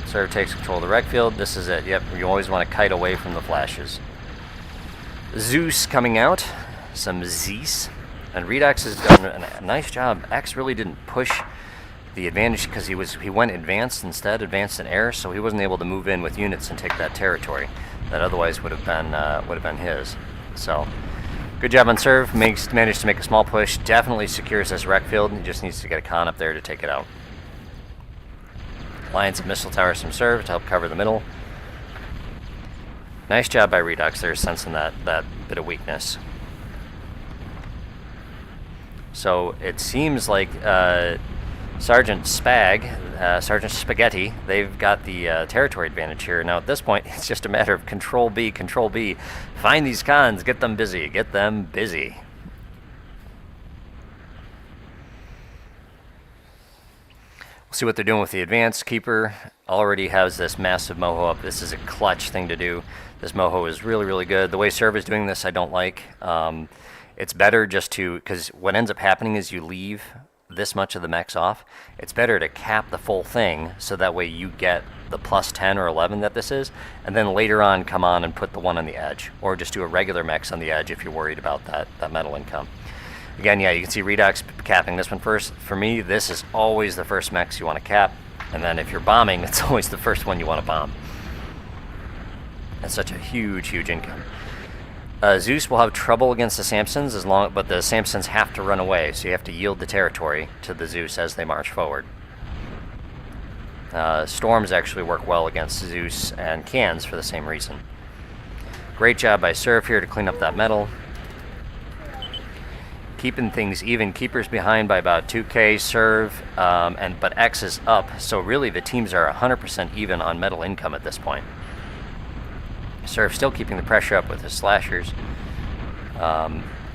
Serve takes control of the rec field. This is it. Yep, you always want to kite away from the flashes. Zeus coming out. Some Zeus. And Redux has done a nice job. X really didn't push the advantage because he went advanced instead, advanced in air, so he wasn't able to move in with units and take that territory that otherwise would have been his. So good job on Serve. Managed to make a small push. Definitely secures this rec field. He just needs to get a con up there to take it out. Lines of missile towers from Serve to help cover the middle. Nice job by Redux there, sensing that bit of weakness. So it seems like Sergeant Spaghetti, they've got the territory advantage here. Now at this point, it's just a matter of Control B, Control B. Find these cons, get them busy, get them busy. See what they're doing with the advanced. Keeper already has this massive Moho up. This is a clutch thing to do. This Moho is really, really good. The way Serve is doing this, I don't like. It's better just to, because what ends up happening is you leave this much of the mechs off. It's better to cap the full thing so that way you get the plus 10 or 11 that this is, and then later on come on and put the one on the edge, or just do a regular mechs on the edge if you're worried about that metal income. Again, yeah, you can see Redux capping this one first. For me, this is always the first mechs you want to cap, and then if you're bombing, it's always the first one you want to bomb. That's such a huge, huge income. Zeus will have trouble against the Samsons but the Samsons have to run away, so you have to yield the territory to the Zeus as they march forward. Storms actually work well against Zeus and cans for the same reason. Great job by Serve here to clean up that metal. Keeping things even. Keeper's behind by about 2k. Serve, but X is up, so really the teams are 100% even on metal income at this point. Serve still keeping the pressure up with his slashers.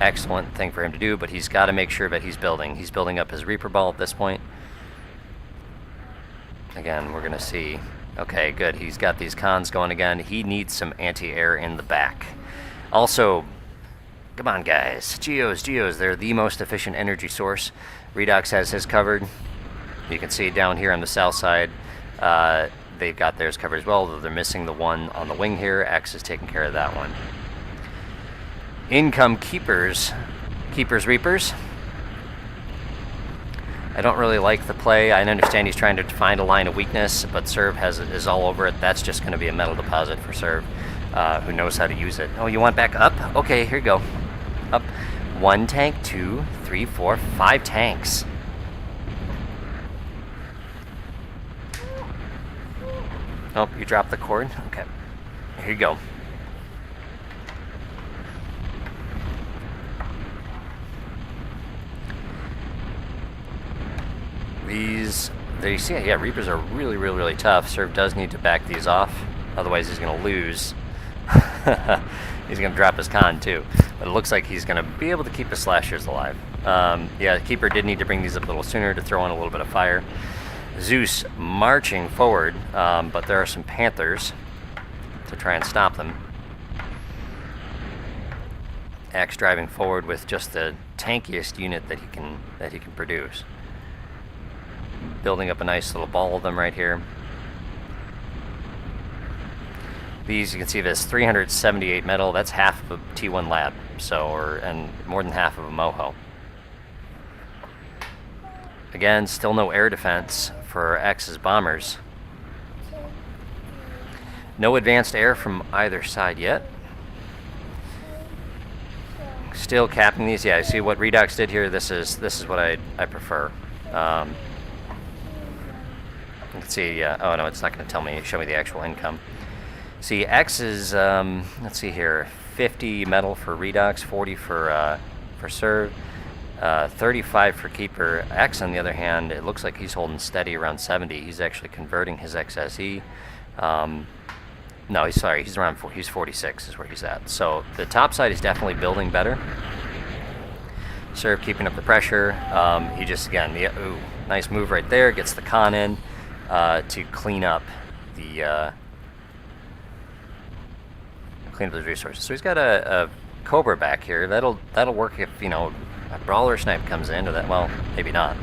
Excellent thing for him to do, but he's got to make sure that he's building. He's building up his Reaper Ball at this point. Again, we're going to see. Okay, good. He's got these cons going again. He needs some anti-air in the back. Also, come on, guys. Geos, they're the most efficient energy source. Redux has his covered. You can see down here on the south side, they've got theirs covered as well, though they're missing the one on the wing here. X is taking care of that one. Income Keepers. Reapers. I don't really like the play. I understand he's trying to find a line of weakness, but Serve is all over it. That's just going to be a metal deposit for Serve, who knows how to use it. Oh, you want back up? Okay, here you go. Up. 1 tank, 2, 3, 4, 5 tanks. Oh, you dropped the cord? Okay. Here you go. These, there you see it, yeah, Reapers are really, really, really tough. Serve does need to back these off, otherwise he's going to lose. He's going to drop his con too, but it looks like he's going to be able to keep his slashers alive. Yeah, Keeper did need to bring these up a little sooner to throw in a little bit of fire. Zeus marching forward, but there are some Panthers to try and stop them. X driving forward with just the tankiest unit that he can produce. Building up a nice little ball of them right here. These, you can see this 378 metal. That's half of a T1 lab, and more than half of a Moho. Again, still no air defense for X's bombers. No advanced air from either side yet. Still capping these. Yeah, see what Redox did here. This is what I prefer. You can see. Oh no, it's not going to tell me. Show me the actual income. See, X is. Let's see here. 50 metal for Redox, 40 for Serve, 35 for Keeper. X, on the other hand, it looks like he's holding steady around 70. He's actually converting his XSE. No, he's sorry. He's around. He's 46 is where he's at. So the top side is definitely building better. Serve keeping up the pressure. He just again, ooh, nice move right there. Gets the con in to clean up the those resources. So he's got a Cobra back here. That'll work if a Brawler Snipe comes in. Or that, well, maybe not,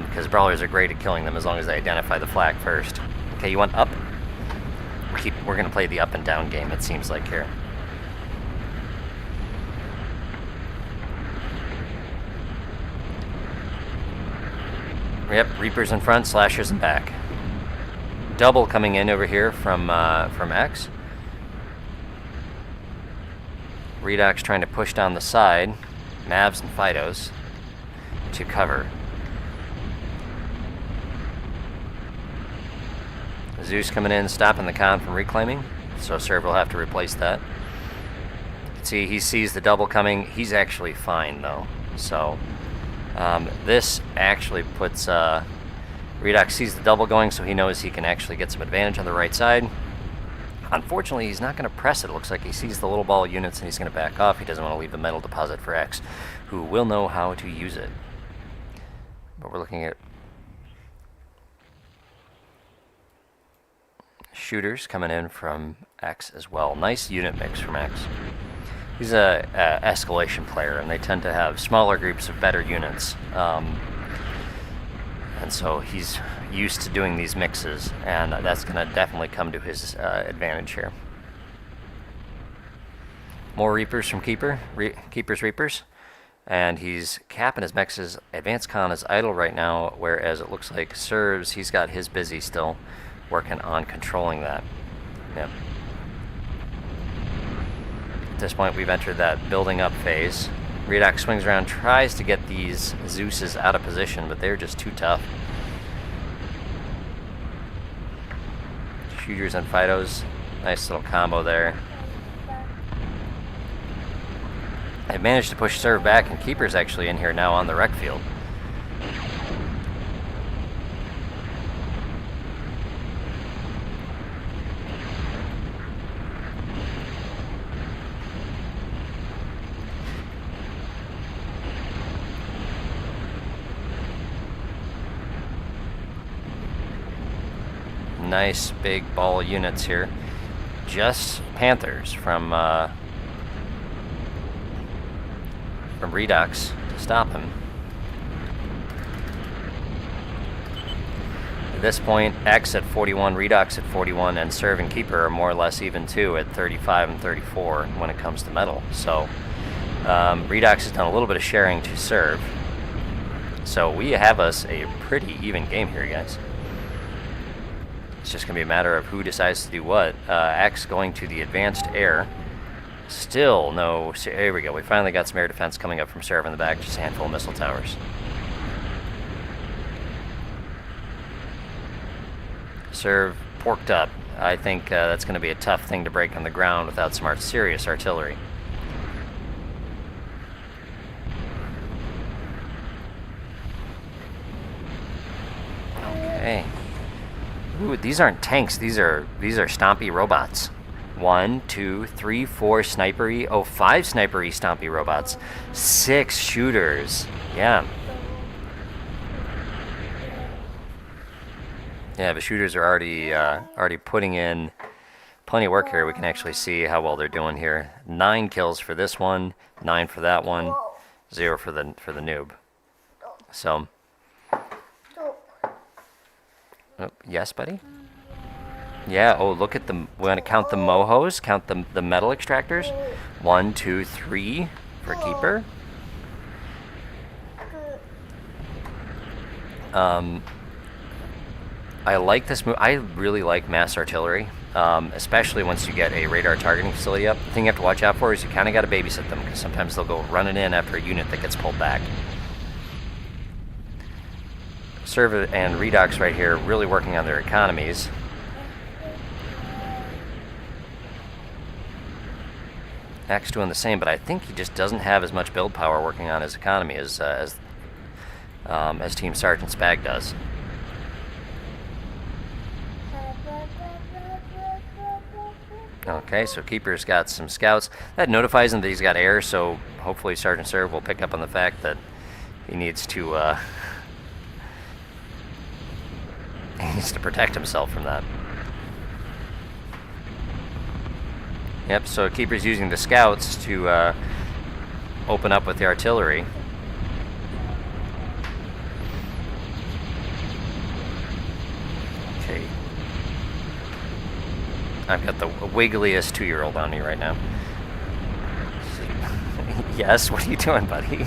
because Brawlers are great at killing them as long as they identify the flag first. Okay, you want up? We're gonna play the up and down game, it seems like here. Yep, Reapers in front, Slashers in back. Double coming in over here from X. Redox trying to push down the side. Mavs and Fidos to cover. Zeus coming in, stopping the con from reclaiming, so Serve will have to replace that. See, he sees the double coming. He's actually fine, though. So, this actually puts... Redox sees the double going, so he knows he can actually get some advantage on the right side. Unfortunately, he's not going to press it. It looks like he sees the little ball units, and he's going to back off. He doesn't want to leave the metal deposit for X, who will know how to use it. But we're looking at shooters coming in from X as well. Nice unit mix from X. He's a escalation player, and they tend to have smaller groups of better units. And so he's used to doing these mixes, and that's going to definitely come to his advantage here. More Reapers from Keeper. Keeper's Reapers. And he's capping his mixes. Advanced Con is idle right now, whereas it looks like Serves, he's got his busy still, working on controlling that. Yep. At this point, we've entered that building up phase. Redox swings around, tries to get these Zeuses out of position, but they're just too tough. Shooters and Fidos, nice little combo there. They managed to push Serve back, and Keeper's actually in here now on the rec field. Nice big ball units here. Just Panthers from Redox to stop him. At this point, X at 41, Redox at 41, and Serve and Keeper are more or less even too at 35 and 34 when it comes to metal. So Redox has done a little bit of sharing to Serve. So we have us a pretty even game here, guys. It's just going to be a matter of who decides to do what. X going to the advanced air. Still no... Here we go. We finally got some air defense coming up from Serve in the back. Just a handful of missile towers. Serve porked up. I think that's going to be a tough thing to break on the ground without some serious artillery. Okay. Ooh, these aren't tanks. These are stompy robots. 1, 2, 3, 4 snipery. Oh, 5 snipery stompy robots. 6 shooters. Yeah. Yeah, the shooters are already putting in plenty of work here. We can actually see how well they're doing here. 9 kills for this one, 9 for that one, 0 for the noob. So. Oh, yes, buddy? Yeah, oh, look at the... We want to count the mohos, count the metal extractors. 1, 2, 3 for Keeper. I like this move. I really like mass artillery, especially once you get a radar targeting facility up. The thing you have to watch out for is you kind of got to babysit them, because sometimes they'll go running in after a unit that gets pulled back. Serv and Redox right here really working on their economies. X doing the same, but I think he just doesn't have as much build power working on his economy as Team Sergeant Spag does. Okay, so Keeper's got some scouts. That notifies him that he's got air, so hopefully Sergeant Serv will pick up on the fact that he needs to protect himself from that. Yep, so Keeper's using the scouts to open up with the artillery. Okay. I've got the wiggliest 2-year-old on me right now. Yes, what are you doing, buddy?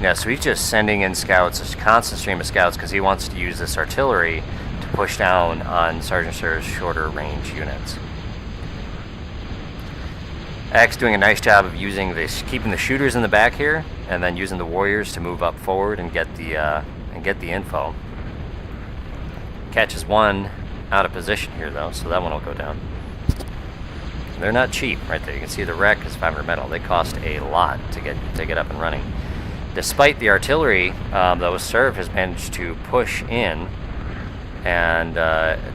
Yeah, so he's just sending in scouts, a constant stream of scouts, because he wants to use this artillery to push down on Sergeant Serv's shorter range units. X doing a nice job of using this, keeping the shooters in the back here, and then using the warriors to move up forward and get the info. Catches one out of position here though, so that one will go down. They're not cheap, right there. You can see the wreck is 500 metal. They cost a lot to get up and running. Despite the artillery, though, Serv has managed to push in and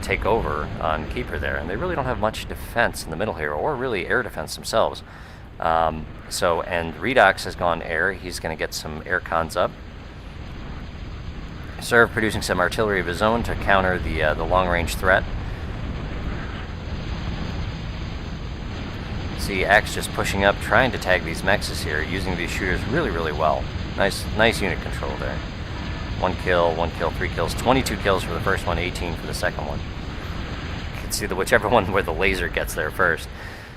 take over on Keeper there. And they really don't have much defense in the middle here, or really air defense themselves. And Redox has gone air. He's going to get some air cons up. Serv producing some artillery of his own to counter the long-range threat. See X just pushing up, trying to tag these mexes here, using these shooters really, really well. Nice unit control there. 1 kill, 3 kills, 22 kills for the first one, 18 for the second one. You can see whichever one where the laser gets there first.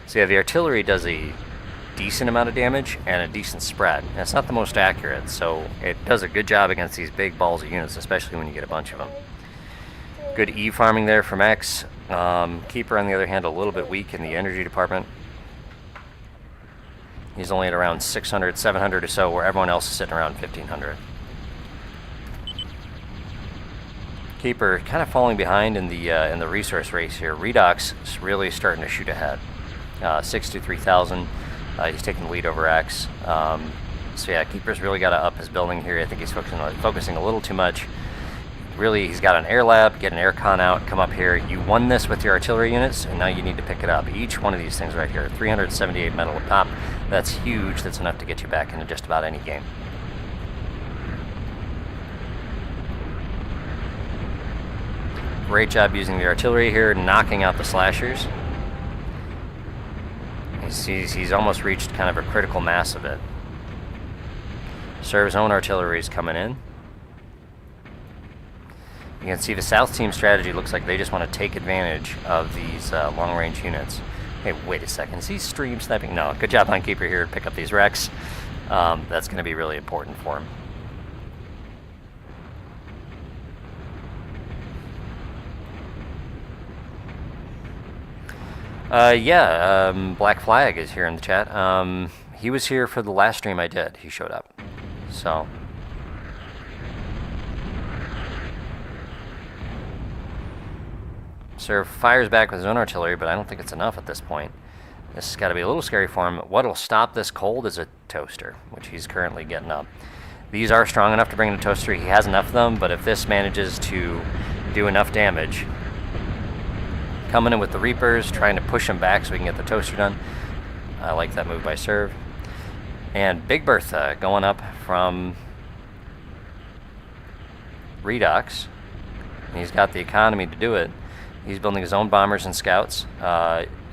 So yeah, the artillery does a decent amount of damage and a decent spread. And it's not the most accurate, so it does a good job against these big balls of units, especially when you get a bunch of them. Good E farming there from X. Keeper, on the other hand, a little bit weak in the energy department. He's only at around 600, 700 or so, where everyone else is sitting around 1,500. Keeper kind of falling behind in the resource race here. Redox is really starting to shoot ahead. 63,000. He's taking the lead over X. So yeah, Keeper's really got to up his building here. I think he's focusing a little too much. Really, he's got an air lab, get an air con out, come up here. You won this with your artillery units, and now you need to pick it up. Each one of these things right here, 378 metal a pop. That's huge. That's enough to get you back into just about any game. Great job using the artillery here, knocking out the slashers. He's almost reached kind of a critical mass of it. Serv's own artillery is coming in. You can see the South team strategy looks like they just want to take advantage of these long-range units. Hey, wait a second. Is he stream sniping? No. Good job on Keeper here to pick up these wrecks. That's going to be really important for him. Black Flag is here in the chat. He was here for the last stream I did. He showed up. So... Serv fires back with his own artillery, but I don't think it's enough at this point. This has got to be a little scary for him. What'll stop this cold is a toaster, which he's currently getting up. These are strong enough to bring the toaster. He has enough of them, but if this manages to do enough damage, coming in with the Reapers, trying to push him back so we can get the toaster done. I like that move by Serv. And Big Bertha going up from Redox. He's got the economy to do it. He's building his own bombers and scouts.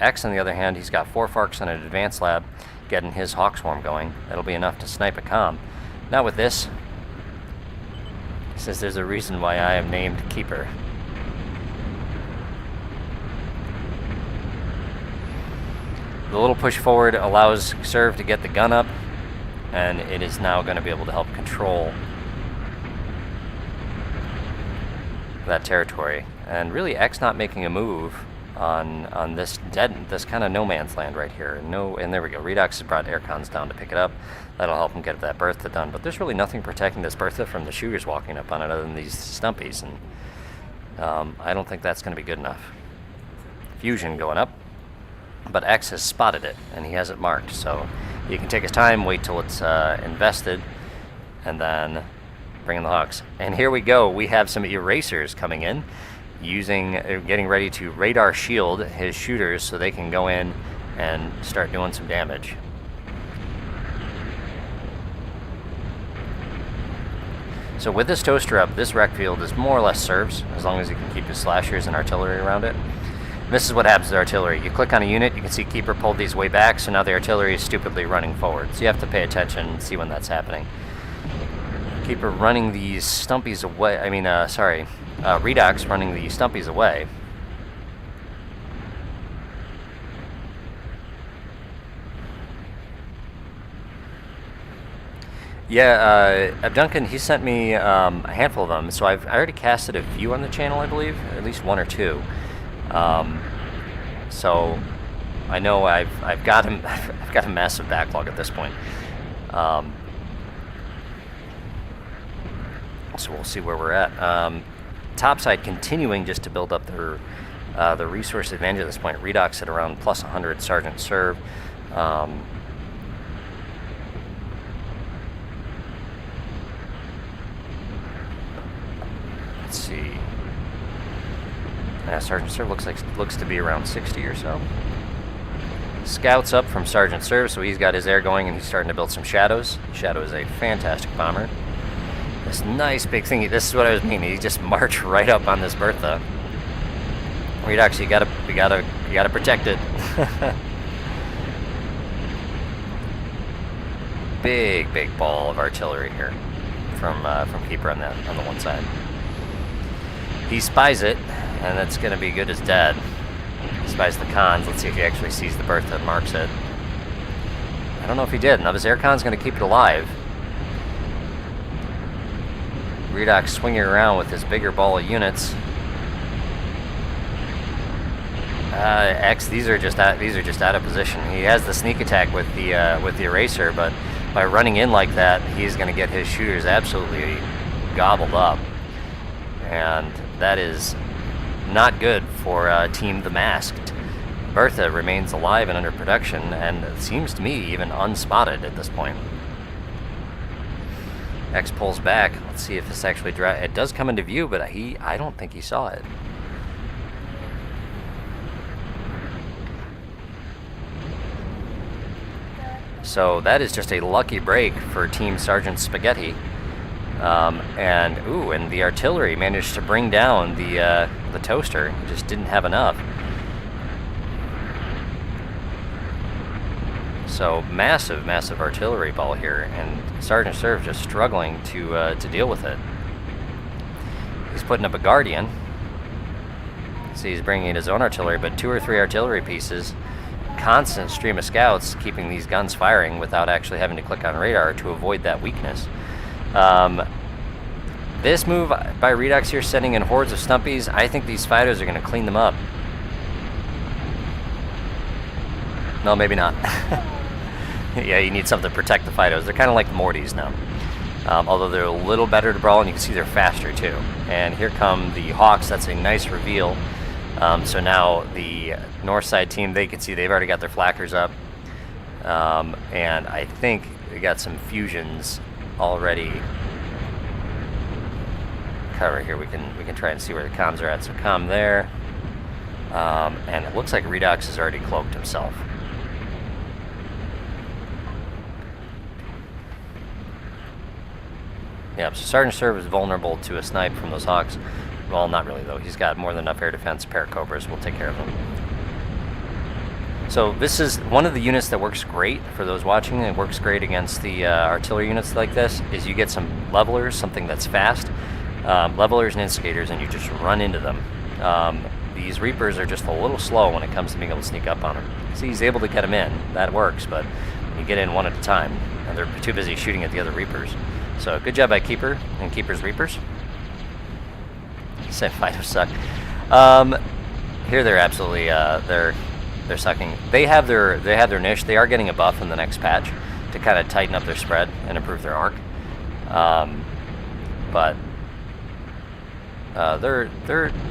X, on the other hand, he's got 4 Farks and an advanced lab getting his Hawk Swarm going. That'll be enough to snipe a comm. Not with this. He says there's a reason why I am named Keeper. the little push forward allows Serve to get the gun up, and it is now going to be able to help control that territory. And really, X not making a move on this kind of no man's land right here. And there we go. Redox has brought aircons down to pick it up. That'll help him get that Bertha done. But there's really nothing protecting this Bertha from the shooters walking up on it other than these stumpies, and I don't think that's going to be good enough. Fusion going up, but X has spotted it and he has it marked. So he can take his time, wait till it's invested, and then bring in the Hawks. And here we go. We have some erasers coming in, getting ready to radar shield his shooters so they can go in and start doing some damage. So with this toaster up, this wreck field is more or less serves, as long as you can keep his slashers and artillery around it. This is what happens to artillery. You click on a unit, you can see Keeper pulled these way back, so now the artillery is stupidly running forward. So you have to pay attention and see when that's happening. Keeper running these stumpies away, Redox running the stumpies away. Yeah, Duncan, he sent me a handful of them, so I already casted a few on the channel, I believe, at least one or two. So I know I've got him. I've got a massive backlog at this point. So we'll see where we're at. Topside continuing just to build up the resource advantage at this point. Redox at around plus 100. Sergeant Serve. Let's see. Sergeant Serve looks to be around 60 or so. Scouts up from Sergeant Serve, so he's got his air going and he's starting to build some Shadows. Shadow is a fantastic bomber. This nice big thing. This is what I was meaning. He just marched right up on this Bertha. Redox, you gotta protect it. big ball of artillery here from Keeper on the one side. He spies it, and that's going to be good as dead. He spies the cons. Let's see if he actually sees the Bertha and marks it. I don't know if he did. Now this air con's going to keep it alive. Redox swinging around with his bigger ball of units. X, these are just out of position. He has the sneak attack with the eraser, but by running in like that, he's going to get his shooters absolutely gobbled up, and that is not good for Team the Masked. Bertha remains alive and under production, and it seems to me even unspotted at this point. X pulls back. Let's see if this actually it does come into view, but I don't think he saw it. So that is just a lucky break for Team Sergeant Spaghetti. And the artillery managed to bring down the toaster. It just didn't have enough. So massive artillery ball here, and Sergeant Serve just struggling to deal with it. He's putting up a Guardian. See, he's bringing in his own artillery, but 2 or 3 artillery pieces. Constant stream of scouts keeping these guns firing without actually having to click on radar to avoid that weakness. This move by Redox here, sending in hordes of stumpies, I think these fighters are going to clean them up. No, maybe not. Yeah, you need something to protect the Fidos. They're kind of like the Mortys now. Although they're a little better to brawl, and you can see they're faster too. And here come the Hawks. That's a nice reveal. So now the north side team, they can see they've already got their flackers up. And I think they got some fusions already covered here. We can try and see where the comms are at. So comm there. And it looks like Redox has already cloaked himself. Yeah, so Sergeant Serve is vulnerable to a snipe from those Hawks. Well, not really, though. He's got more than enough air defense. Paracobras will take care of him. So this is one of the units that works great for those watching. It works great against the artillery units like this, is you get some levelers, something that's fast. Levelers and instigators, and you just run into them. these Reapers are just a little slow when it comes to being able to sneak up on him. See, he's able to get him in. That works, but when you get in one at a time, and they're too busy shooting at the other Reapers. So good job by Keeper and Keeper's Reapers. Say Fidos suck. Here they're absolutely they're sucking. They have their niche. They are getting a buff in the next patch to kind of tighten up their spread and improve their arc. But they're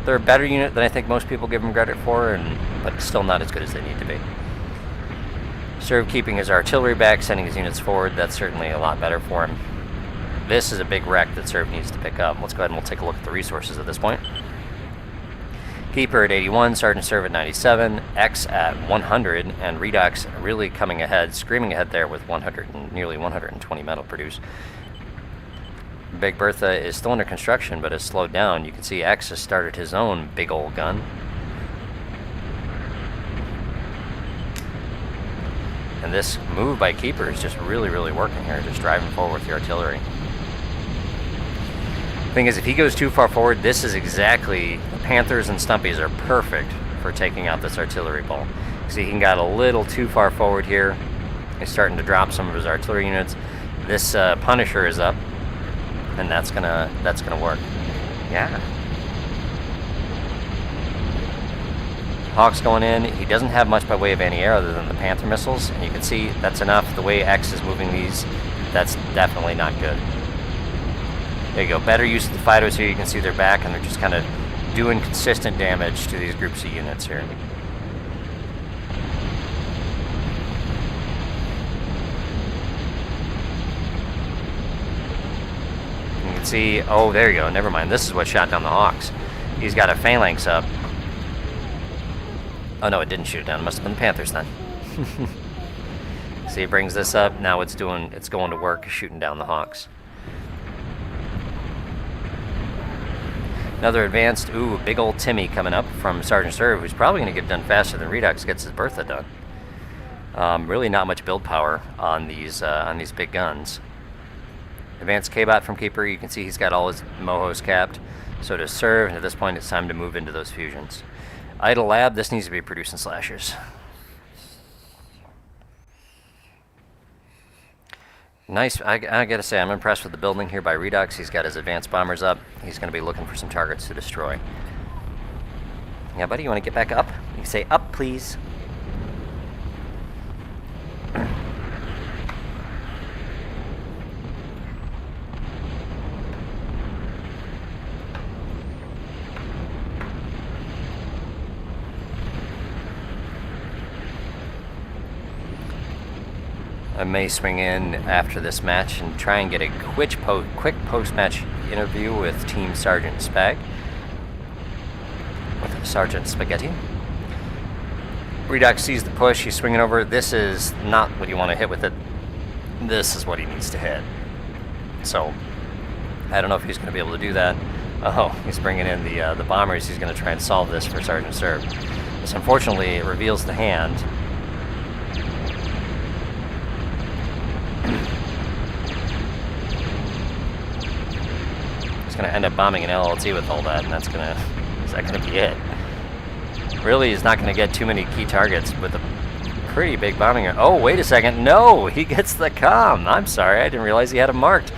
a better unit than I think most people give them credit for, but still not as good as they need to be. Serve keeping his artillery back, sending his units forward. That's certainly a lot better for him. This is a big wreck that Serve needs to pick up. Let's go ahead and we'll take a look at the resources at this point. Keeper at 81, Sergeant Serve at 97, X at 100, and Redox really coming ahead, screaming ahead there with nearly 120 metal produced. Big Bertha is still under construction, but has slowed down. You can see X has started his own big old gun. And this move by Keeper is just really, really working here, just driving forward with the artillery. Thing is, if he goes too far forward, this is exactly, the Panthers and Stumpies are perfect for taking out this artillery ball. See, he got a little too far forward here. He's starting to drop some of his artillery units. This Punisher is up, and that's gonna work. Yeah. Hawk's going in. He doesn't have much by way of anti-air other than the Panther missiles, and you can see that's enough. The way X is moving these, that's definitely not good. There you go. Better use of the Fidos here. You can see they're back, and they're just kind of doing consistent damage to these Group C units here. You can see, oh, there you go. Never mind. This is what shot down the Hawks. He's got a Phalanx up. Oh, no, it didn't shoot it down. It must have been the Panthers then. See, it brings this up. Now it's going to work, shooting down the Hawks. Another advanced, big old Timmy coming up from Sergeant Serve, who's probably going to get done faster than Redox gets his Bertha done. Really not much build power on these big guns. Advanced K-Bot from Keeper, you can see he's got all his Mohos capped. So does Serve, and at this point it's time to move into those fusions. Idle Lab, this needs to be producing slashers. Nice, I gotta say, I'm impressed with the building here by Redox. He's got his advanced bombers up. He's gonna be looking for some targets to destroy. Yeah, buddy, you wanna get back up? You can say up, please. I may swing in after this match and try and get a quick post-match interview with Team Sergeant Spag, with Sergeant Spaghetti. Redox sees the push, he's swinging over. This is not what you want to hit with it. This is what he needs to hit. So, I don't know if he's going to be able to do that. Oh, he's bringing in the bombers. He's going to try and solve this for Sergeant Serve. This, unfortunately, it reveals the hand. He's going to end up bombing an LLT with all that, and is that going to be it? Really, he's not going to get too many key targets with a pretty big bombing. Oh, wait a second. No, he gets the comm. I'm sorry, I didn't realize he had him marked.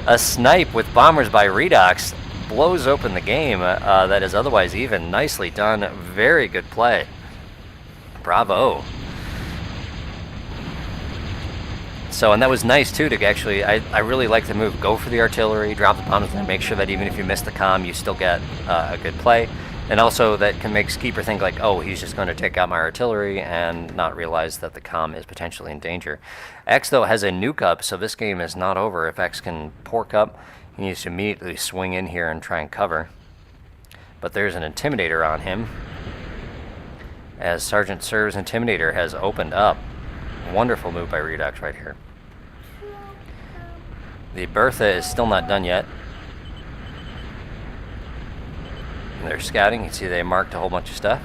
A snipe with bombers by Redox blows open the game that is otherwise even. Nicely done. Very good play. Bravo. So, and that was nice too to actually, I really like the move. Go for the artillery, drop the bombs, and make sure that even if you miss the comm, you still get a good play. And also that can make Keeper think like, oh, he's just going to take out my artillery and not realize that the comm is potentially in danger. X, though, has a nuke up, so this game is not over. If X can pork up, he needs to immediately swing in here and try and cover. But there's an Intimidator on him, as Sergeant Serve's Intimidator has opened up. Wonderful move by Redox right here. The Bertha is still not done yet. And they're scouting. You can see they marked a whole bunch of stuff.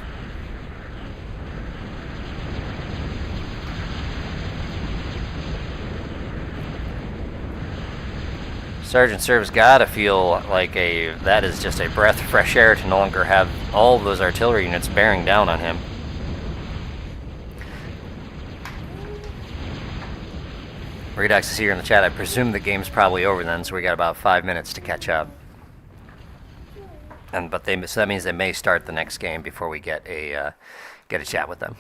Sergeant Serve's gotta feel like that is just a breath of fresh air to no longer have all of those artillery units bearing down on him. Redox is here in the chat. I presume the game's probably over then, so we got about 5 minutes to catch up. So that means they may start the next game before we get a chat with them.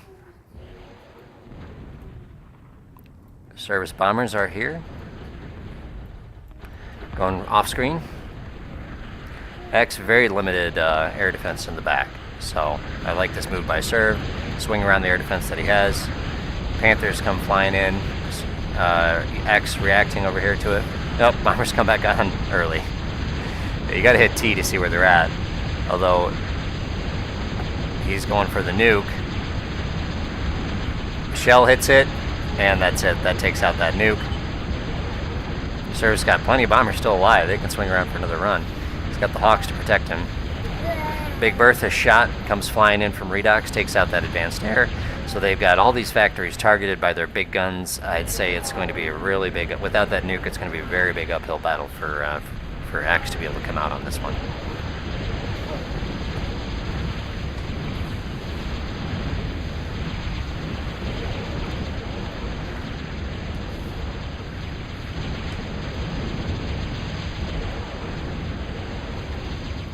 Service bombers are here. Going off screen. X, very limited air defense in the back. So I like this move by Serve. Swing around the air defense that he has. Panthers come flying in. X reacting over here to it. Nope, bombers come back on early. You gotta hit T to see where they're at. Although, he's going for the nuke. Shell hits it, and that's it. That takes out that nuke. Serve's got plenty of bombers still alive. They can swing around for another run. He's got the Hawks to protect him. Big Bertha shot comes flying in from Redox, takes out that advanced air. So they've got all these factories targeted by their big guns. I'd say it's going to be a really big, without that nuke, it's going to be a very big uphill battle for X to be able to come out on this one.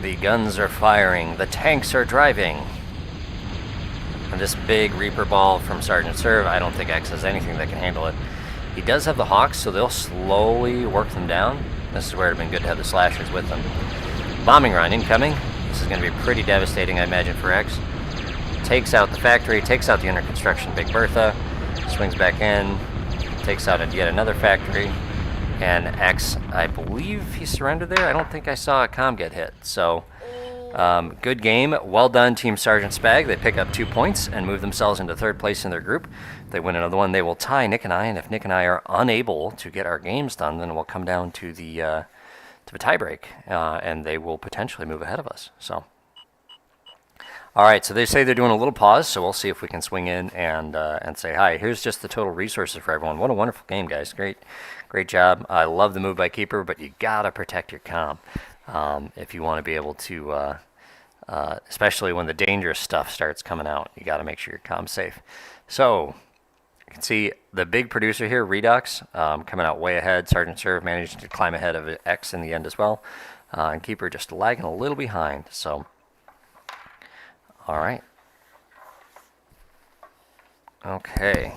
The guns are firing, the tanks are driving. And this big Reaper ball from Sergeant Serve, I don't think X has anything that can handle it. He does have the Hawks, so they'll slowly work them down. This is where it would have been good to have the Slashers with them. Bombing run incoming. This is going to be pretty devastating, I imagine, for X. Takes out the factory, takes out the under construction Big Bertha, swings back in, takes out yet another factory. And X, I believe he surrendered there. I don't think I saw a comm get hit. So, good game. Well done, Team Sergeant Spag. They pick up 2 points and move themselves into third place in their group. If they win another one, they will tie Nick and I. And if Nick and I are unable to get our games done, then we'll come down to the tiebreak, and they will potentially move ahead of us. So, all right. So they say they're doing a little pause. So we'll see if we can swing in and say hi. Here's just the total resources for everyone. What a wonderful game, guys. Great job. I love the move by Keeper, but you gotta protect your comm if you want to be able to, especially when the dangerous stuff starts coming out. You gotta make sure your comm's safe. So you can see the big producer here, Redox, coming out way ahead. Sergeant Serve managed to climb ahead of X in the end as well, and Keeper just lagging a little behind. So, all right. Okay.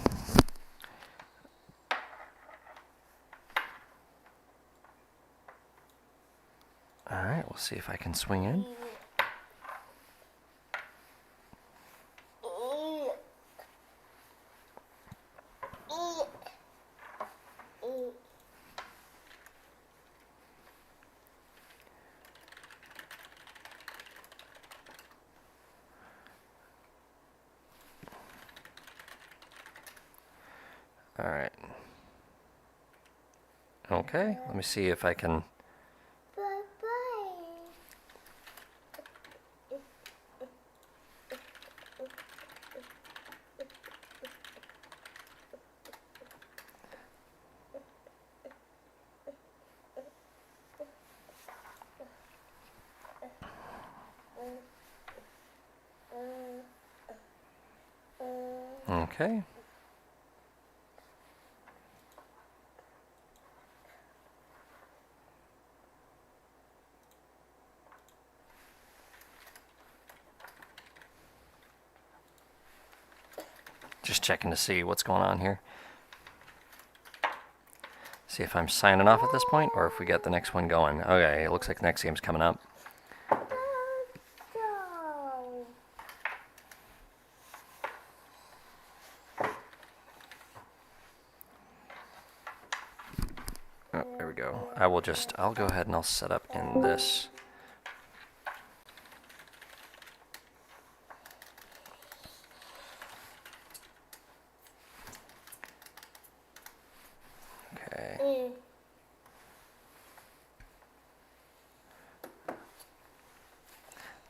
Alright, we'll see if I can swing in. Alright. Okay, let me see if I can... Okay. Just checking to see what's going on here. See if I'm signing off at this point or if we get the next one going. Okay, it looks like the next game's coming up. Oh, there we go. I'll go ahead and I'll set up in this. Okay.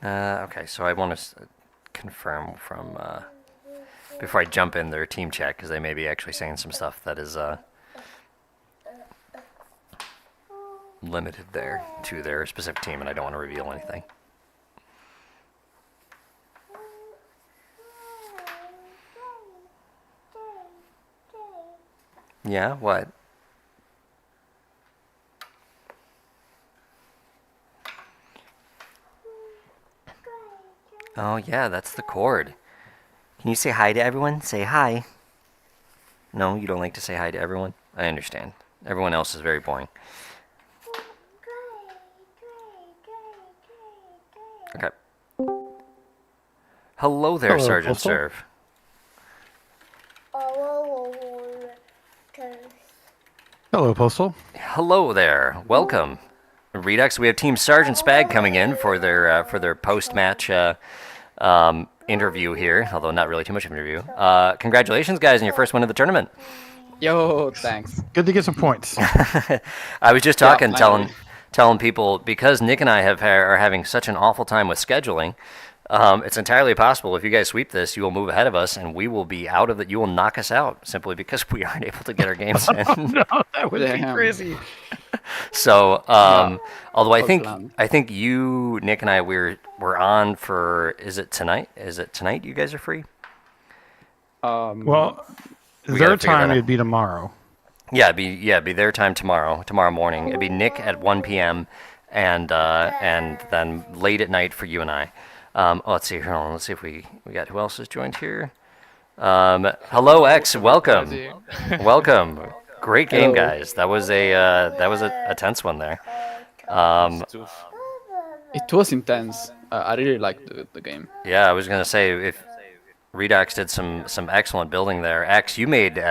Okay, so I want to confirm from, before I jump in their team chat, because they may be actually saying some stuff that is, limited there to their specific team, and I don't want to reveal anything. Yeah, what? Oh, yeah, that's the chord. Can you say hi to everyone? Say hi. No, you don't like to say hi to everyone? I understand. Everyone else is very boring. Okay. Hello there, Hello, Sergeant Postal. Serve. Hello, Postal. Hello there. Welcome. Redux, we have Team Sergeant Spag coming in for their post-match interview here, although not really too much of an interview. Congratulations, guys, on your first win of the tournament. Yo, thanks. Good to get some points. I was just Yeah, talking, finally. telling people, because Nick and I are having such an awful time with scheduling. It's entirely possible if you guys sweep this, you will move ahead of us, and we will be out of it. You will knock us out simply because we aren't able to get our games in. No, that would be Damn. crazy. So, although I think plan. you, Nick, and I we're on for. Is it tonight? You guys are free? Well, We gotta their figure that time out. would be tomorrow. Yeah, it'd be their time tomorrow morning. It'd be Nick at 1 p.m. and then late at night for you and I. Let's see. Hold on. Let's see if we got who else has joined here. Hello, X. Welcome. Welcome. Great game, Hello. guys. That was a tense one there. It was intense. I really liked the game. Yeah, I was gonna say if Redux did some excellent building there. X, you made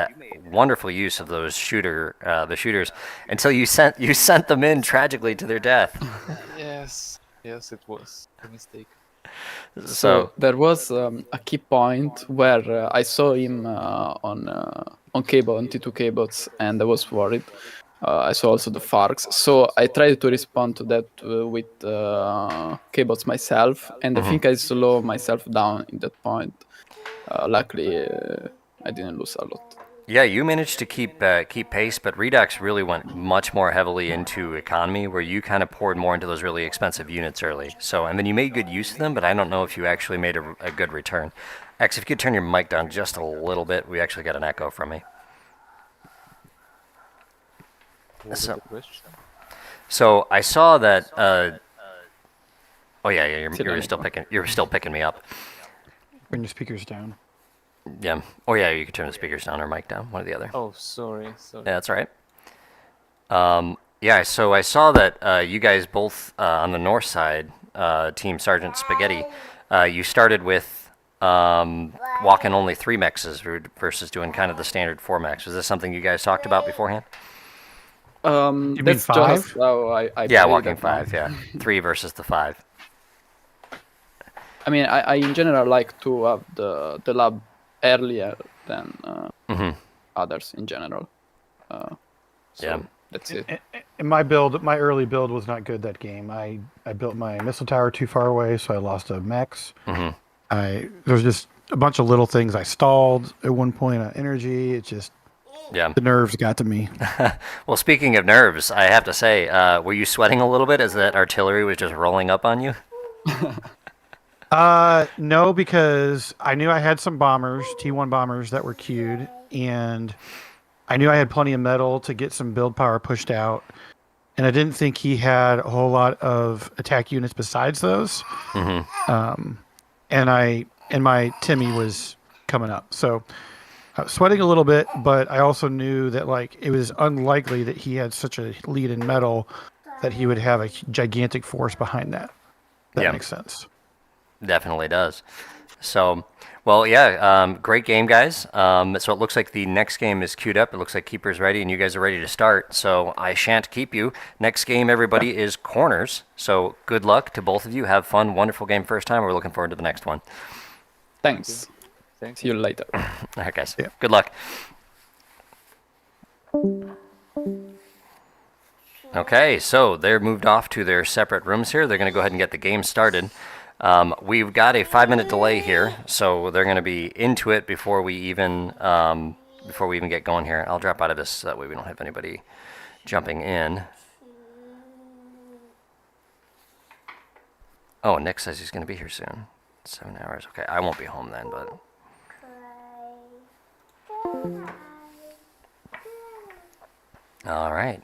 wonderful use of those the shooters until you sent them in tragically to their death. Yes, it was a mistake. So there was a key point where I saw him on cable, on T2 cables, and I was worried. I saw also the Farks, so I tried to respond to that with cables myself, and I think I slowed myself down in that point. Luckily, I didn't lose a lot. yeah, you managed to keep pace, but Redux really went much more heavily into economy, where you kind of poured more into those really expensive units early. So, and then you made good use of them, but I don't know if you actually made a good return. X, if you could turn your mic down just a little bit, we actually got an echo from me. What was So- the question? So I saw that. Oh yeah, you Sit were down, still Nico. picking me up. Bring your speakers down. Yeah. Oh yeah, you could turn the speakers down or mic down, one or the other. Oh, sorry. Yeah, that's all right. Yeah, so I saw that you guys both on the north side, Team Sergeant Spaghetti, you started with walking only 3 mexes versus doing kind of the standard 4 mex. Was this something you guys talked about beforehand? mean That's 5? just how I Yeah, played walking that one. 5. Yeah, 3 versus the 5. I mean, I in general like to have the lab earlier than others in general. So Yeah. that's it. And my early build was not good that game. I built my missile tower too far away, so I lost a mech. There's just a bunch of little things. I stalled at one point on energy. It just, Yeah. the nerves got to me. Well, speaking of nerves, I have to say, were you sweating a little bit as that artillery was just rolling up on you? No, because I knew I had some bombers, T1 bombers that were queued, and I knew I had plenty of metal to get some build power pushed out. And I didn't think he had a whole lot of attack units besides those. And my Timmy was coming up, so I was sweating a little bit. But I also knew that like it was unlikely that he had such a lead in metal that he would have a gigantic force behind that. That Yeah. makes sense. Definitely does. So, well, yeah, great game, guys. So it looks like the next game is queued up. It looks like Keeper's ready, and you guys are ready to start. So I shan't keep you. Next game, everybody, is Corners. So good luck to both of you. Have fun. Wonderful game first time. We're looking forward to the next one. Thanks. Thanks. See you later. All right, guys. Yeah. Good luck. Okay, so they're moved off to their separate rooms here. They're going to go ahead and get the game started. We've got a 5-minute delay here, so they're going to be into it before we even get going here. I'll drop out of this so that way we don't have anybody jumping in. Oh, Nick says he's going to be here soon. 7 hours. Okay, I won't be home then, but all right.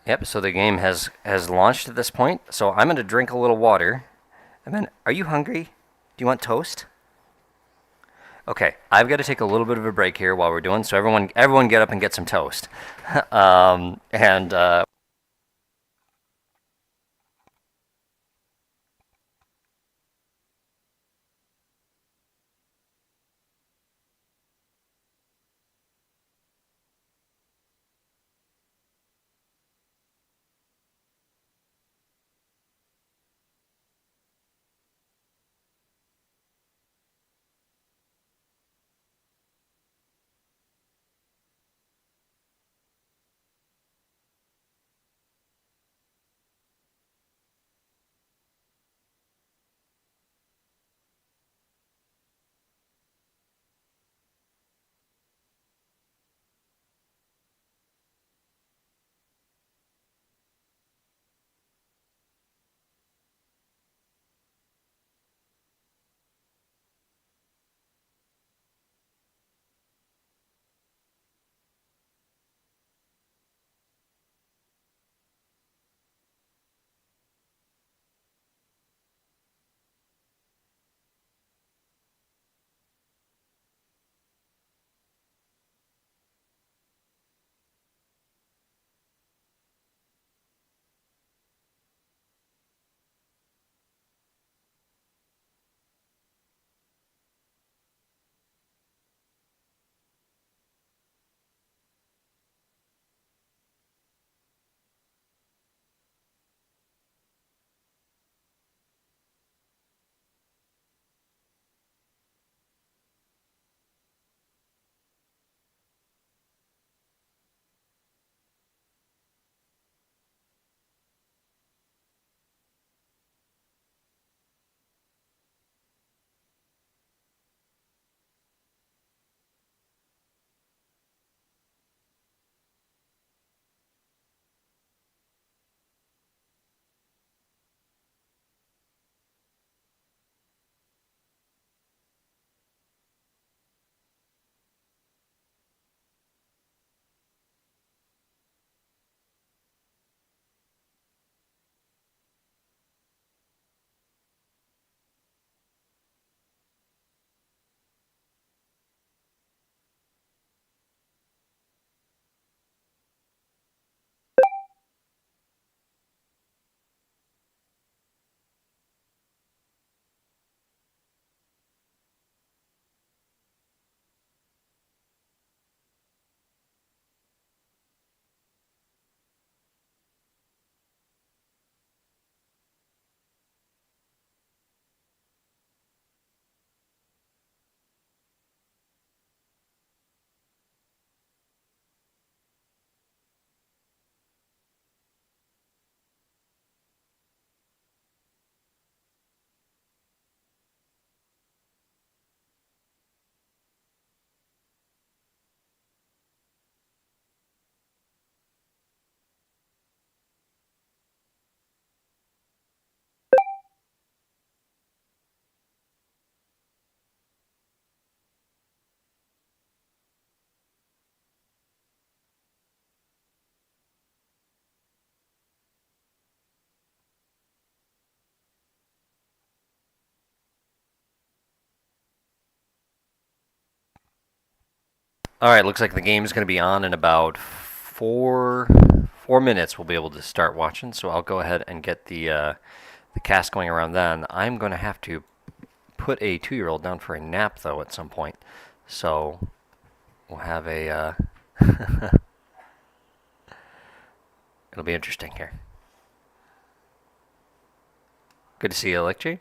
Yep. So the game has launched at this point. So I'm going to drink a little water, and then, are you hungry? Do you want toast? Okay, I've got to take a little bit of a break here while we're doing. So everyone get up and get some toast. And all right, looks like the game is going to be on in about 4 minutes. We'll be able to start watching. So I'll go ahead and get the cast going around then. I'm going to have to put a 2-year-old down for a nap though at some point. So we'll have a. It'll be interesting here. Good to see you, Electri.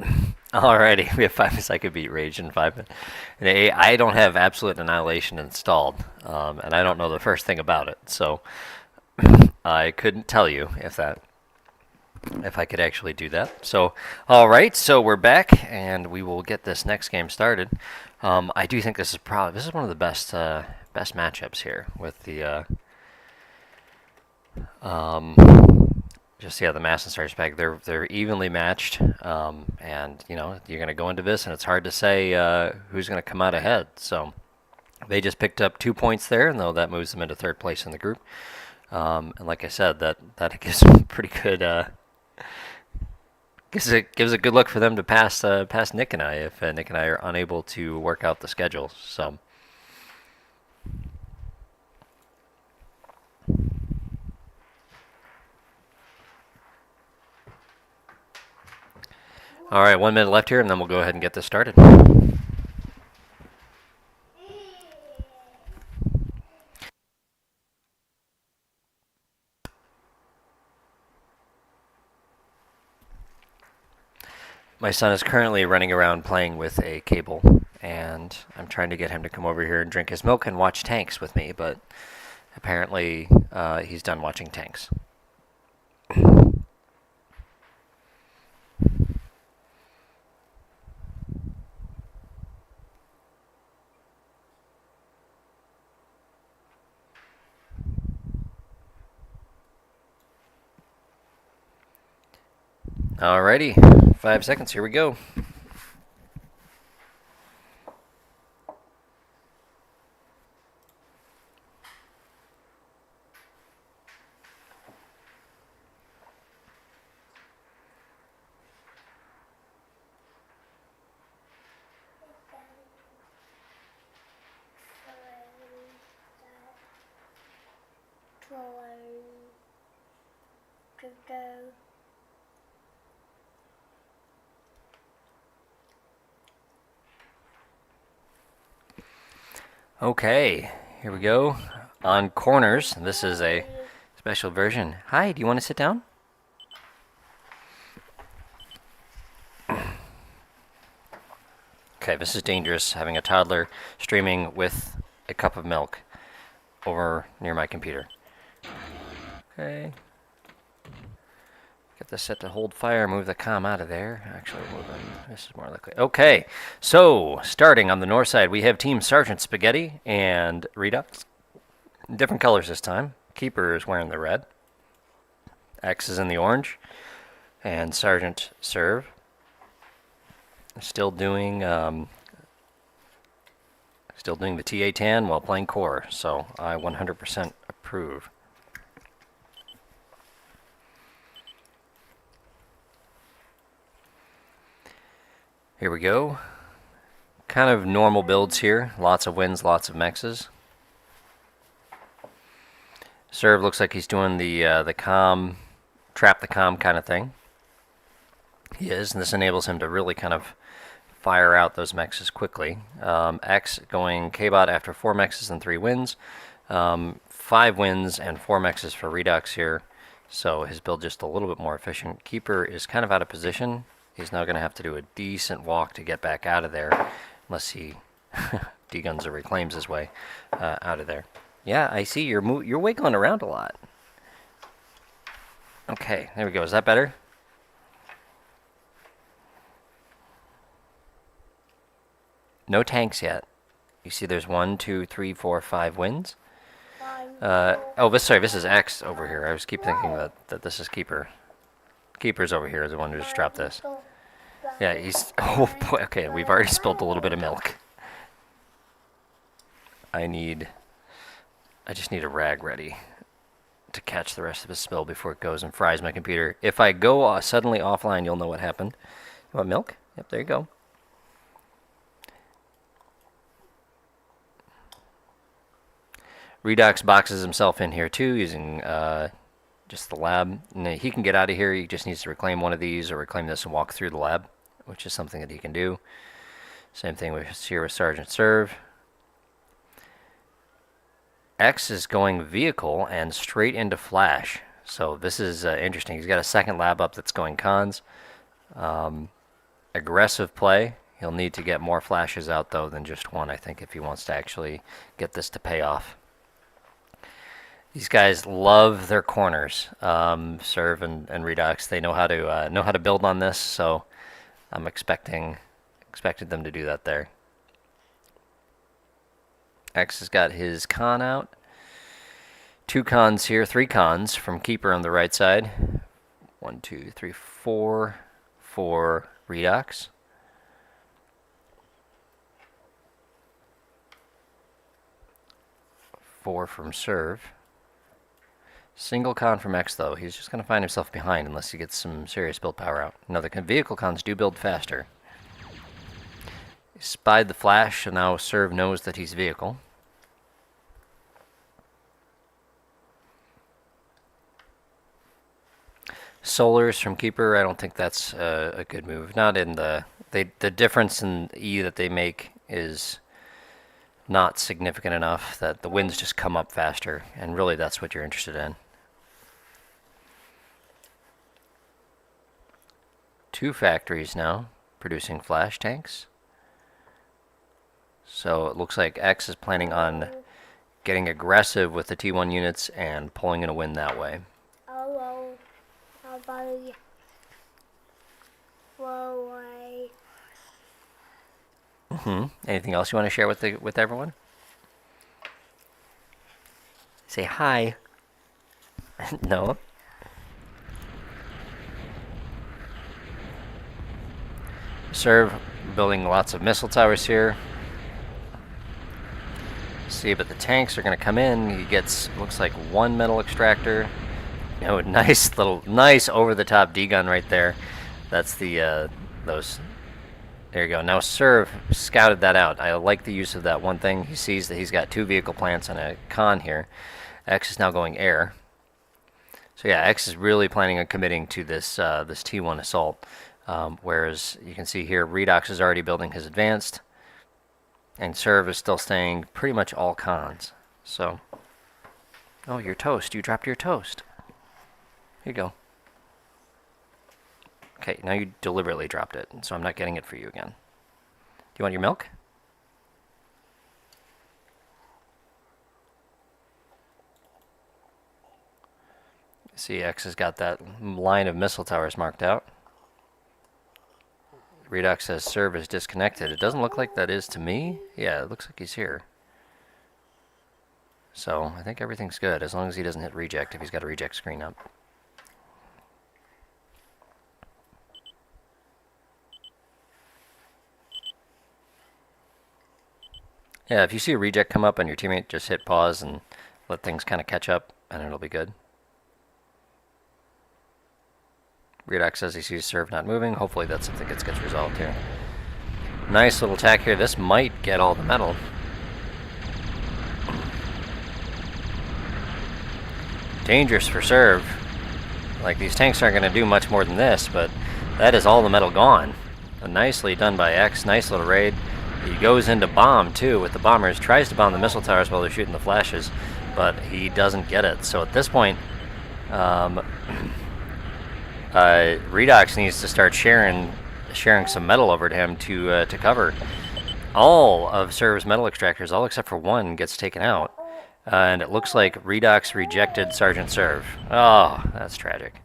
Alrighty, we have 5 second beat rage in 5 minutes. I don't have Absolute Annihilation installed, and I don't know the first thing about it, so I couldn't tell you if I could actually do that. So, all right, so we're back, and we will get this next game started. I do think this is one of the best matchups here with the the Mass and Stars pack. They're evenly matched, and you're gonna go into this, and it's hard to say who's gonna come out ahead. So they just picked up 2 points there, and though that moves them into third place in the group. And like I said, that gives them pretty good. Gives a good look for them to pass Nick and I if Nick and I are unable to work out the schedules. So. All right, 1 minute left here, and then we'll go ahead and get this started. My son is currently running around playing with a cable, and I'm trying to get him to come over here and drink his milk and watch Tanks with me, but apparently he's done watching Tanks. Alrighty, 5 seconds, here we go. Okay, here we go. On corners, this is a special version. Hi, do you want to sit down? Okay, this is dangerous, having a toddler streaming with a cup of milk over near my computer. Okay. Get this set to hold fire, move the comm out of there. Actually, this is more likely. Okay, so starting on the north side, we have Team Sergeant Spaghetti and Redux. Different colors this time. Keeper is wearing the red. X is in the orange. And Sergeant Serve. Still doing the TA tan while playing core, so I 100% approve. Here we go. Kind of normal builds here. Lots of wins, lots of mexes. Serve looks like he's doing the comm, trap the comm kind of thing. He is, and this enables him to really kind of fire out those mexes quickly. X going K-Bot after 4 mexes and 3 wins. 5 wins and 4 mexes for Redux here. So his build just a little bit more efficient. Keeper is kind of out of position. He's now going to have to do a decent walk to get back out of there, unless he deguns or reclaims his way out of there. Yeah, I see you're wiggling around a lot. Okay, there we go. Is that better? No tanks yet. You see there's 1, 2, 3, 4, 5 wins. This is X over here. I was keep thinking that this is Keeper. Keeper's over here is the one who just dropped this. Yeah, he's... Oh, boy. Okay, we've already spilled a little bit of milk. I just need a rag ready to catch the rest of his spill before it goes and fries my computer. If I go suddenly offline, you'll know what happened. You want milk? Yep, there you go. Redux boxes himself in here too, using just the lab. And he can get out of here. He just needs to reclaim one of these or reclaim this and walk through the lab, which is something that he can do. Same thing here with Sergeant Serve. X is going vehicle and straight into flash. So this is interesting. He's got a second lab up that's going cons. aggressive play. He'll need to get more flashes out, though, than just one, I think, if he wants to actually get this to pay off. These guys love their corners, Serve and Redux. They know how to build on this, so I'm expecting them to do that there. X has got his con out. 2 cons here, 3 cons from Keeper on the right side. 1, 2, 3, 4 for Redux. Four from Serve. Single con from X, though. He's just going to find himself behind unless he gets some serious build power out. No, the vehicle cons do build faster. He spied the flash, and now Serve knows that he's vehicle. Solars from Keeper, I don't think that's a good move. Not in the difference in E that they make is not significant enough that the winds just come up faster, and really that's what you're interested in. 2 factories now producing flash tanks. So it looks like X is planning on getting aggressive with the T1 units and pulling in a win that way. Oh, how about you? Whoa, Anything else you want to share with everyone? Say hi. No. Serve building lots of missile towers here. See, but the tanks are going to come in. He gets, looks like 1 metal extractor. You know, nice over-the-top D-gun right there. That's the those. There you go. Now Serve scouted that out. I like the use of that one thing. He sees that he's got 2 vehicle plants and a con here. X is now going air. So yeah, X is really planning on committing to this this T1 assault. Whereas you can see here, Redux is already building his advanced, and Serve is still staying pretty much all cons. So, oh, your toast. You dropped your toast. Here you go. Okay, now you deliberately dropped it, so I'm not getting it for you again. Do you want your milk? See, X has got that line of missile towers marked out. Redux says Serve is disconnected. It doesn't look like that is to me. Yeah, it looks like he's here. So I think everything's good as long as he doesn't hit reject if he's got a reject screen up. Yeah, if you see a reject come up on your teammate, just hit pause and let things kind of catch up, and it'll be good. Redux says he sees Serve not moving. Hopefully that's something that gets resolved here. Nice little attack here. This might get all the metal. Dangerous for Serve. Like, these tanks aren't going to do much more than this, but that is all the metal gone. Nicely done by X. Nice little raid. He goes into bomb, too, with the bombers. Tries to bomb the missile towers while they're shooting the flashes, but he doesn't get it. So at this point, Redux needs to start sharing some metal over to him to cover. All of Serve's metal extractors, all except for 1, gets taken out. And it looks like Redux rejected Sergeant Serve. Oh, that's tragic.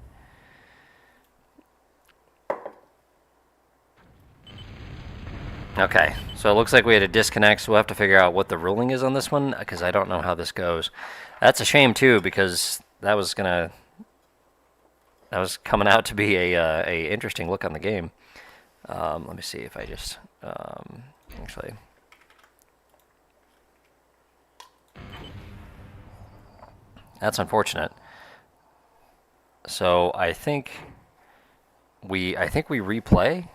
Okay, so it looks like we had a disconnect, so we'll have to figure out what the ruling is on this one, because I don't know how this goes. That's a shame, too, because that was coming out to be a interesting look on the game. Let me see if I just actually. That's unfortunate. So I think we replay.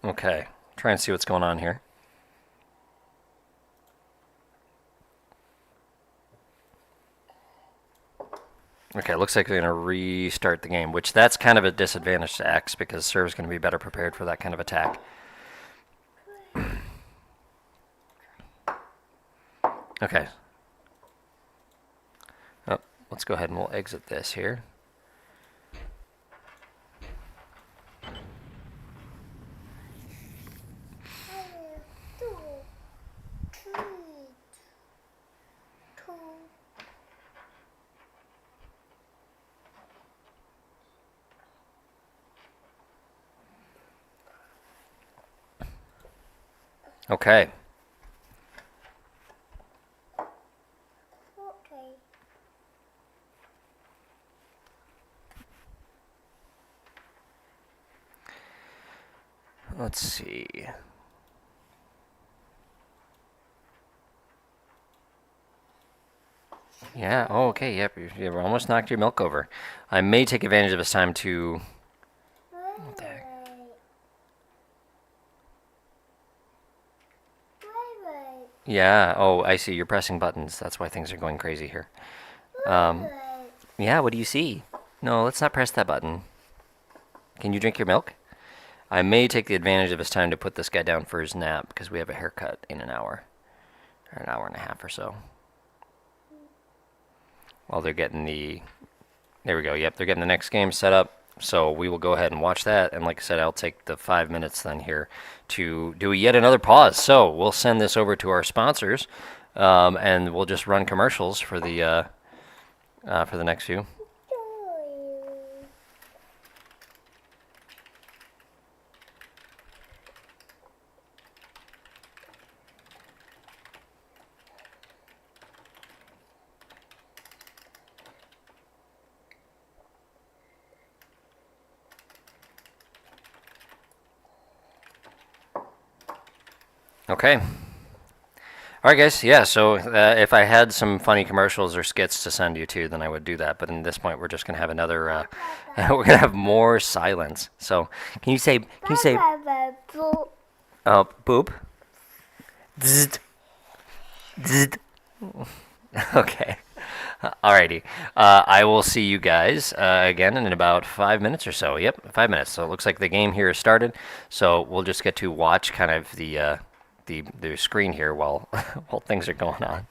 Okay. Try and see what's going on here. Okay, looks like they're going to restart the game, which that's kind of a disadvantage to X because Serve's going to be better prepared for that kind of attack. Okay. Oh, let's go ahead and we'll exit this here. Two, three, two. Okay. Okay. Let's see. Yeah, oh, okay, yep, you almost knocked your milk over. I may take advantage of this time to... What the heck? Wait. Yeah, oh, I see, you're pressing buttons. That's why things are going crazy here. Yeah, what do you see? No, let's not press that button. Can you drink your milk? I may take the advantage of this time to put this guy down for his nap because we have a haircut in an hour. Or an hour and a half or so. While they're getting the... There we go, yep, they're getting the next game set up. So we will go ahead and watch that. And like I said, I'll take the 5 minutes then here to do yet another pause. So we'll send this over to our sponsors. And we'll just run commercials for the next few. Okay. All right, guys. Yeah, so if I had some funny commercials or skits to send you to, then I would do that. But at this point, we're just gonna have another. We're gonna have more silence. So can you say? Boo. Boop. Zzzt. Zzzt. Okay. Alrighty. I will see you guys again in about 5 minutes or so. Yep, 5 minutes. So it looks like the game here has started. So we'll just get to watch kind of the screen here while while things are going on.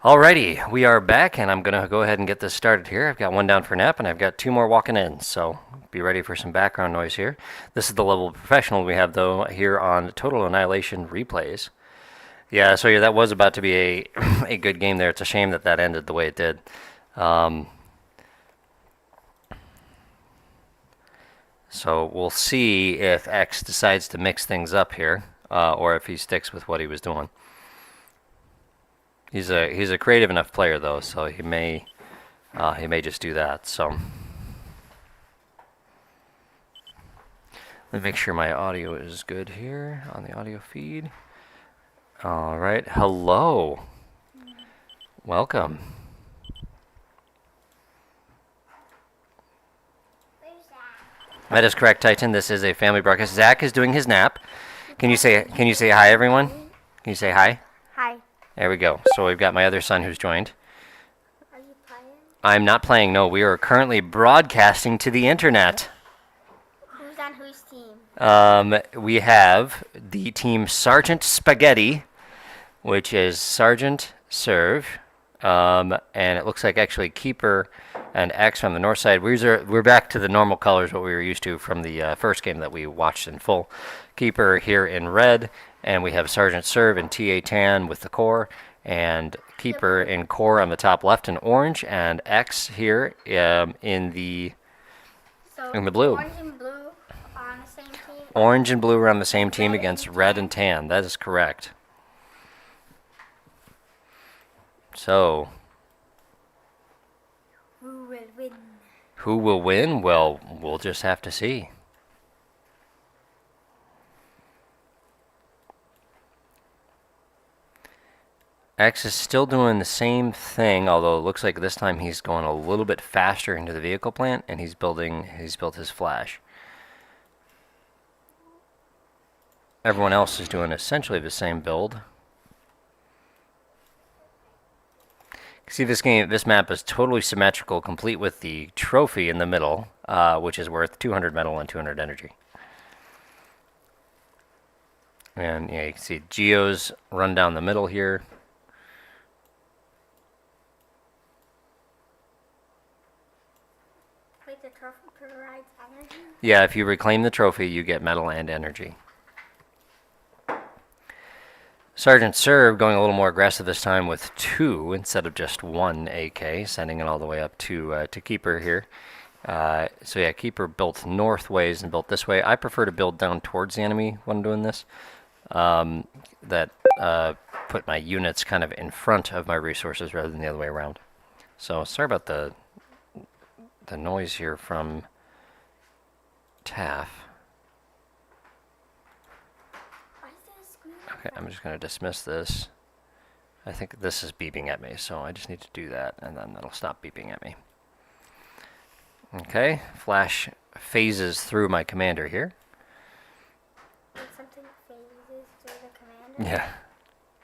Alrighty, we are back, and I'm going to go ahead and get this started here. I've got one down for nap, and I've got two more walking in, so be ready for some background noise here. This is the level of professional we have, though, here on Total Annihilation Replays. Yeah, so yeah, that was about to be a, a good game there. It's a shame that that ended the way it did. So we'll see if X decides to mix things up here, or if he sticks with what he was doing. He's a creative enough player though, so he may just do that. So let me make sure my audio is good here on the audio feed. All right, hello, welcome. Where's that? That is correct, Titan. This is a family broadcast. Zach is doing his nap. Can you say hi, everyone? Can you say hi? Hi. There we go. So we've got my other son who's joined. Are you playing? I'm not playing, no. We are currently broadcasting to the internet. Who's on whose team? We have the team Sergeant Spaghetti, which is Sergeant Serve, and it looks like actually Keeper and X on the north side. We're back to the normal colors, what we were used to from the first game that we watched in full. Keeper here in red, and we have Sergeant Serve in TA tan with the core, and Keeper in core on the top left in orange, and X here in the blue. Orange and blue are on the same team. Orange and blue are on the same team against red and tan. That is correct. So, Who will win? who will win? Well, we'll just have to see. X is still doing the same thing, although it looks like this time he's going a little bit faster into the vehicle plant, and he's built his flash. Everyone else is doing essentially the same build. See, this map is totally symmetrical, complete with the trophy in the middle, which is worth 200 metal and 200 energy. And yeah, you can see Geos run down the middle here. Wait, the trophy provides energy? Yeah, if you reclaim the trophy, you get metal and energy. Sergeant Serve going a little more aggressive this time with 2 instead of just 1 AK, sending it all the way up to Keeper here. So yeah, Keeper built northways and built this way. I prefer to build down towards the enemy when I'm doing this. That put my units kind of in front of my resources rather than the other way around. So sorry about the noise here from Taff. Why is there a screen? Okay, I'm just going to dismiss this. I think this is beeping at me, so I just need to do that, and then that'll stop beeping at me. Okay, flash phases through my commander here. When something phases through the commander? Yeah.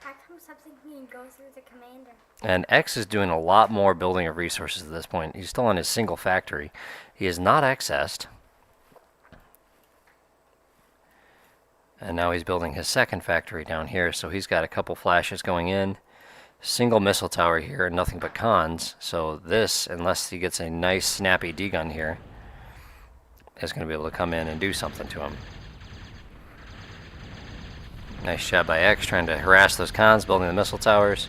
How come something green goes through the commander? And X is doing a lot more building of resources at this point. He's still on his single factory. He is not accessed. And now he's building his second factory down here, so he's got a couple flashes going in. Single missile tower here, and nothing but cons. So this, unless he gets a nice snappy D-gun here, is going to be able to come in and do something to him. Nice job by X trying to harass those cons, building the missile towers.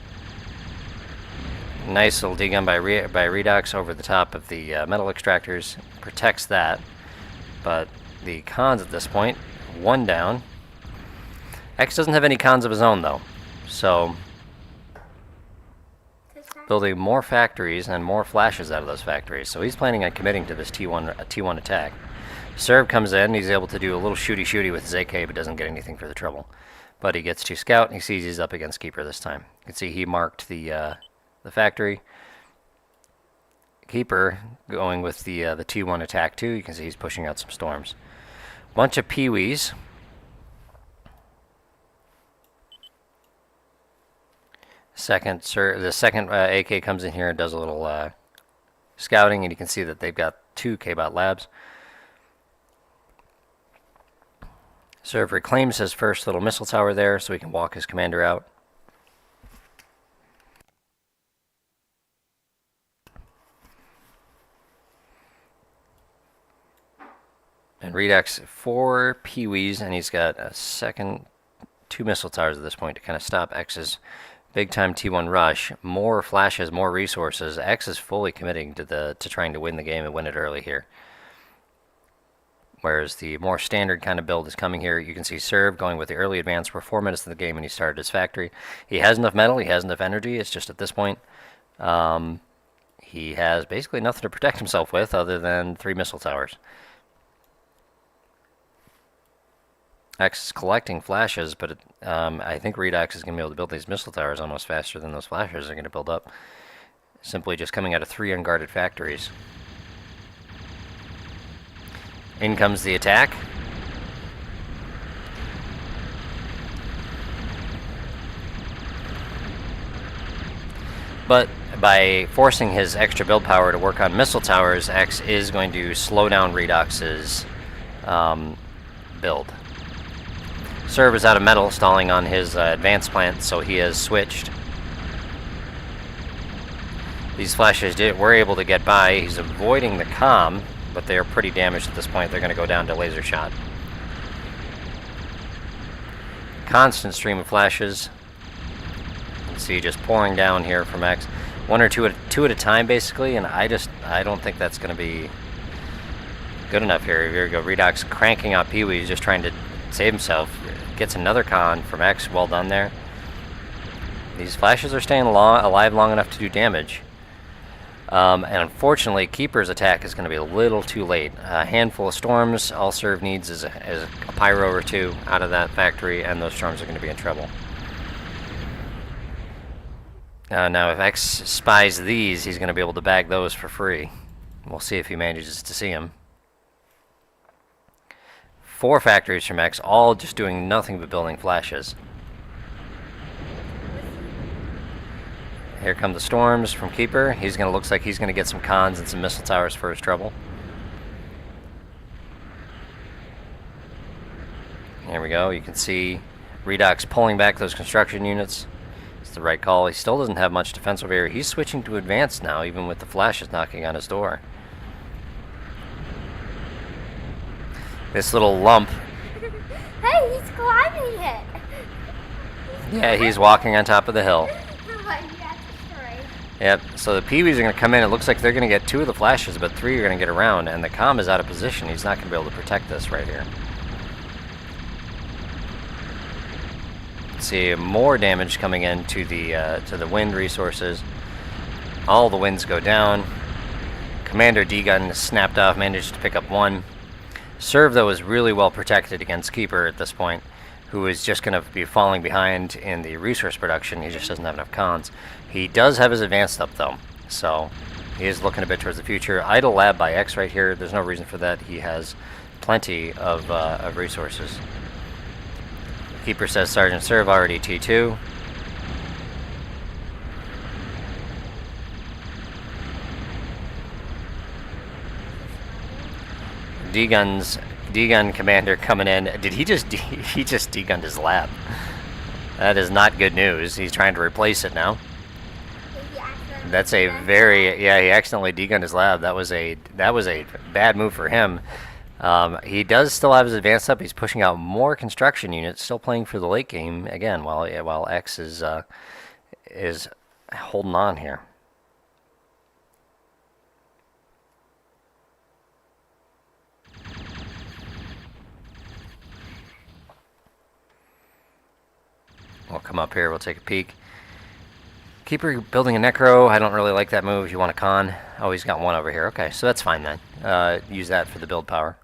Nice little D-gun by Redox over the top of the metal extractors. Protects that. But the cons at this point, 1 down. X doesn't have any cons of his own though. So building more factories and more flashes out of those factories. So he's planning on committing to this T1 attack. Serve comes in, he's able to do a little shooty with his AK, but doesn't get anything for the trouble. But he gets to scout, and he sees he's up against Keeper this time. You can see he marked the factory. Keeper going with the T1 attack too. You can see he's pushing out some storms. Bunch of peewees. The second AK comes in here and does a little scouting, and you can see that they've got 2 K-Bot labs. Serve reclaims his first little missile tower there, so he can walk his commander out. Redux 4 Pee-wees, and he's got a second 2 missile towers at this point to kind of stop X's big-time T1 rush. More flashes, more resources. X is fully committing to trying to win the game and win it early here. Whereas the more standard kind of build is coming here. You can see Serve going with the early advance. We're 4 minutes in the game and he started his factory. He has enough metal, he has enough energy. It's just at this point, he has basically nothing to protect himself with other than 3 missile towers. X is collecting flashes, but I think Redux is going to be able to build these missile towers almost faster than those flashes are going to build up. Simply just coming out of 3 unguarded factories. In comes the attack. But by forcing his extra build power to work on missile towers, X is going to slow down Redux's build. Serve is out of metal, stalling on his advanced plant, so he has switched. These flashes were able to get by. He's avoiding the comm, but they are pretty damaged at this point. They're going to go down to laser shot. Constant stream of flashes. You can see just pouring down here from X. 1 or 2 at a time, basically, and I don't think that's going to be good enough here. Here we go. Redux cranking out Pee-wee. He's just trying to save himself. Gets another con from X. Well done there. These flashes are staying alive long enough to do damage. And unfortunately, Keeper's attack is going to be a little too late. A handful of storms. All Serve needs is a pyro or 2 out of that factory, and those storms are going to be in trouble. Now, if X spies these, he's going to be able to bag those for free. We'll see if he manages to see them. 4 factories from X, all just doing nothing but building flashes. Here come the storms from Keeper. Looks like he's gonna get some cons and some missile towers for his trouble. Here we go. You can see Redux pulling back those construction units. It's the right call. He still doesn't have much defense over here. He's switching to advanced now, even with the flashes knocking on his door. This little lump. Hey, he's climbing it. Yeah, he's walking on top of the hill. Oh my God, that's great. Yep, so the Pee-wees are going to come in. It looks like they're going to get 2 of the flashes, but 3 are going to get around, and the comm is out of position. He's not going to be able to protect this right here. See, more damage coming in to the wind resources. All the winds go down. Commander D-Gun snapped off, managed to pick up 1. Serve, though, is really well protected against Keeper at this point, who is just going to be falling behind in the resource production. He just doesn't have enough cons. He does have his advanced up, though, so he is looking a bit towards the future. Idle lab by X right here. There's no reason for that. He has plenty of resources. Keeper says Sergeant Serve already T2. D-Gun commander coming in. Did he just D-gunned his lab? That is not good news. He's trying to replace it now. That's a very, yeah, he accidentally D-gunned his lab. That was a bad move for him. He does still have his advance up. He's pushing out more construction units, still playing for the late game again while X is holding on here. We'll come up here, we'll take a peek. Keeper building a Necro. I don't really like that move. If you want a con. Oh, he's got 1 over here. Okay, so that's fine then. Use that for the build power.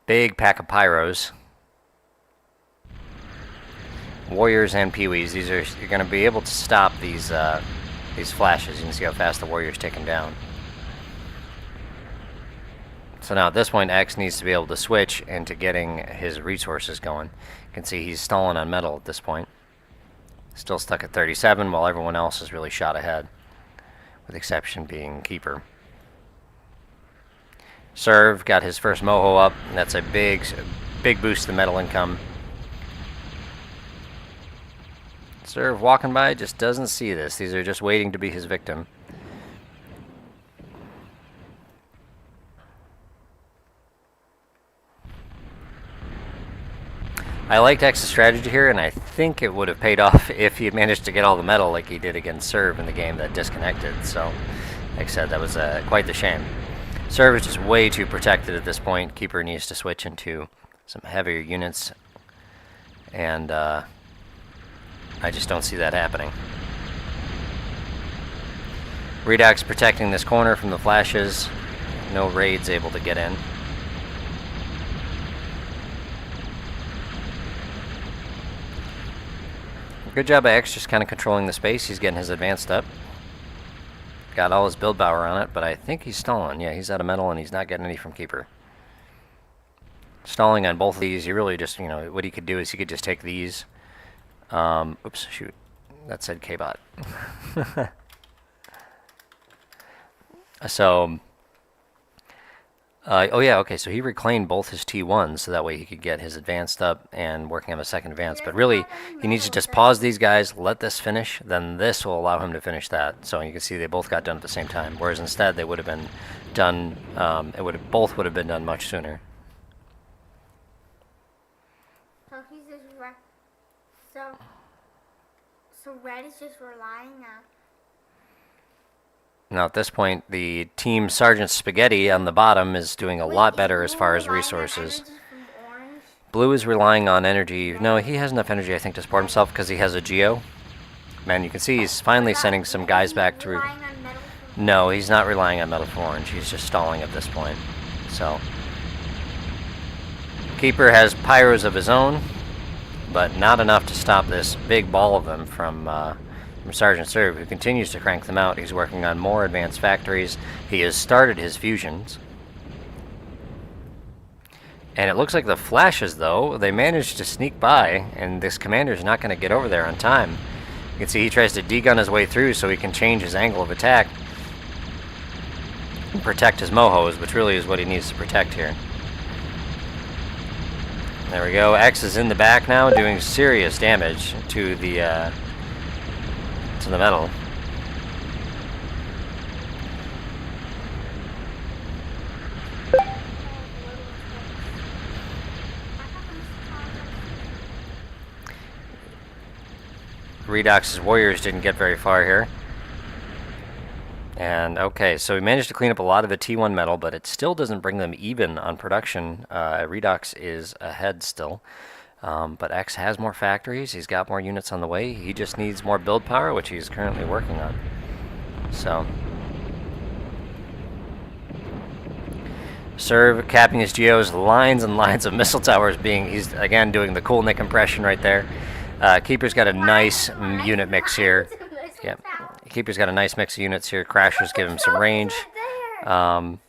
Big pack of pyros. Warriors and Pee-wees. You're going to be able to stop these flashes. You can see how fast the Warriors take them down. So now at this point, X needs to be able to switch into getting his resources going. You can see he's stalling on metal at this point. Still stuck at 37 while everyone else is really shot ahead, with the exception being Keeper. Serve got his first Moho up, and that's a big boost to metal income. Serve walking by just doesn't see this. These are just waiting to be his victim. I liked X's strategy here, and I think it would have paid off if he had managed to get all the metal like he did against Serve in the game that disconnected. So, like I said, that was quite the shame. Serve is just way too protected at this point. Keeper needs to switch into some heavier units, and I just don't see that happening. Redox protecting this corner from the flashes. No raids able to get in. Good job by X just kind of controlling the space. He's getting his advanced up. Got all his build power on it, but I think he's stalling. Yeah, he's out of metal and he's not getting any from Keeper. Stalling on both of these, you really just, what he could do is he could just take these. Oops, shoot. That said K-Bot. So, oh yeah, okay, so he reclaimed both his T1s so that way he could get his advanced up and working on a second advance. But really, he needs to just pause these guys, let this finish, then this will allow him to finish that. So you can see they both got done at the same time, whereas instead they would have been done, both would have been done much sooner. So he's just so red is just relying on. Now at this point, the Team Sergeant Spaghetti on the bottom is doing a lot better as far as resources. Blue is relying on energy. No, he has enough energy, I think, to support himself because he has a Geo. Man, you can see he's finally sending some guys back through. No, he's not relying on metal for orange. He's just stalling at this point. So, Keeper has pyros of his own, but not enough to stop this big ball of them from Sergeant Serve, who continues to crank them out. He's working on more advanced factories. He has started his fusions. And it looks like the flashes, though, they managed to sneak by, and this commander's not going to get over there on time. You can see he tries to degun his way through so he can change his angle of attack and protect his mohos, which really is what he needs to protect here. There we go. X is in the back now, doing serious damage to the metal. Redox's warriors didn't get very far here. And okay, so we managed to clean up a lot of the T1 metal, but it still doesn't bring them even on production. Redox is ahead still. But X has more factories, he's got more units on the way, he just needs more build power, which he's currently working on. So, Serve capping his geos, lines and lines of missile towers he's again doing the cool Nick impression right there. Keeper's got a nice unit mix here. Yep. Keeper's got a nice mix of units here. Crashers give him some range. And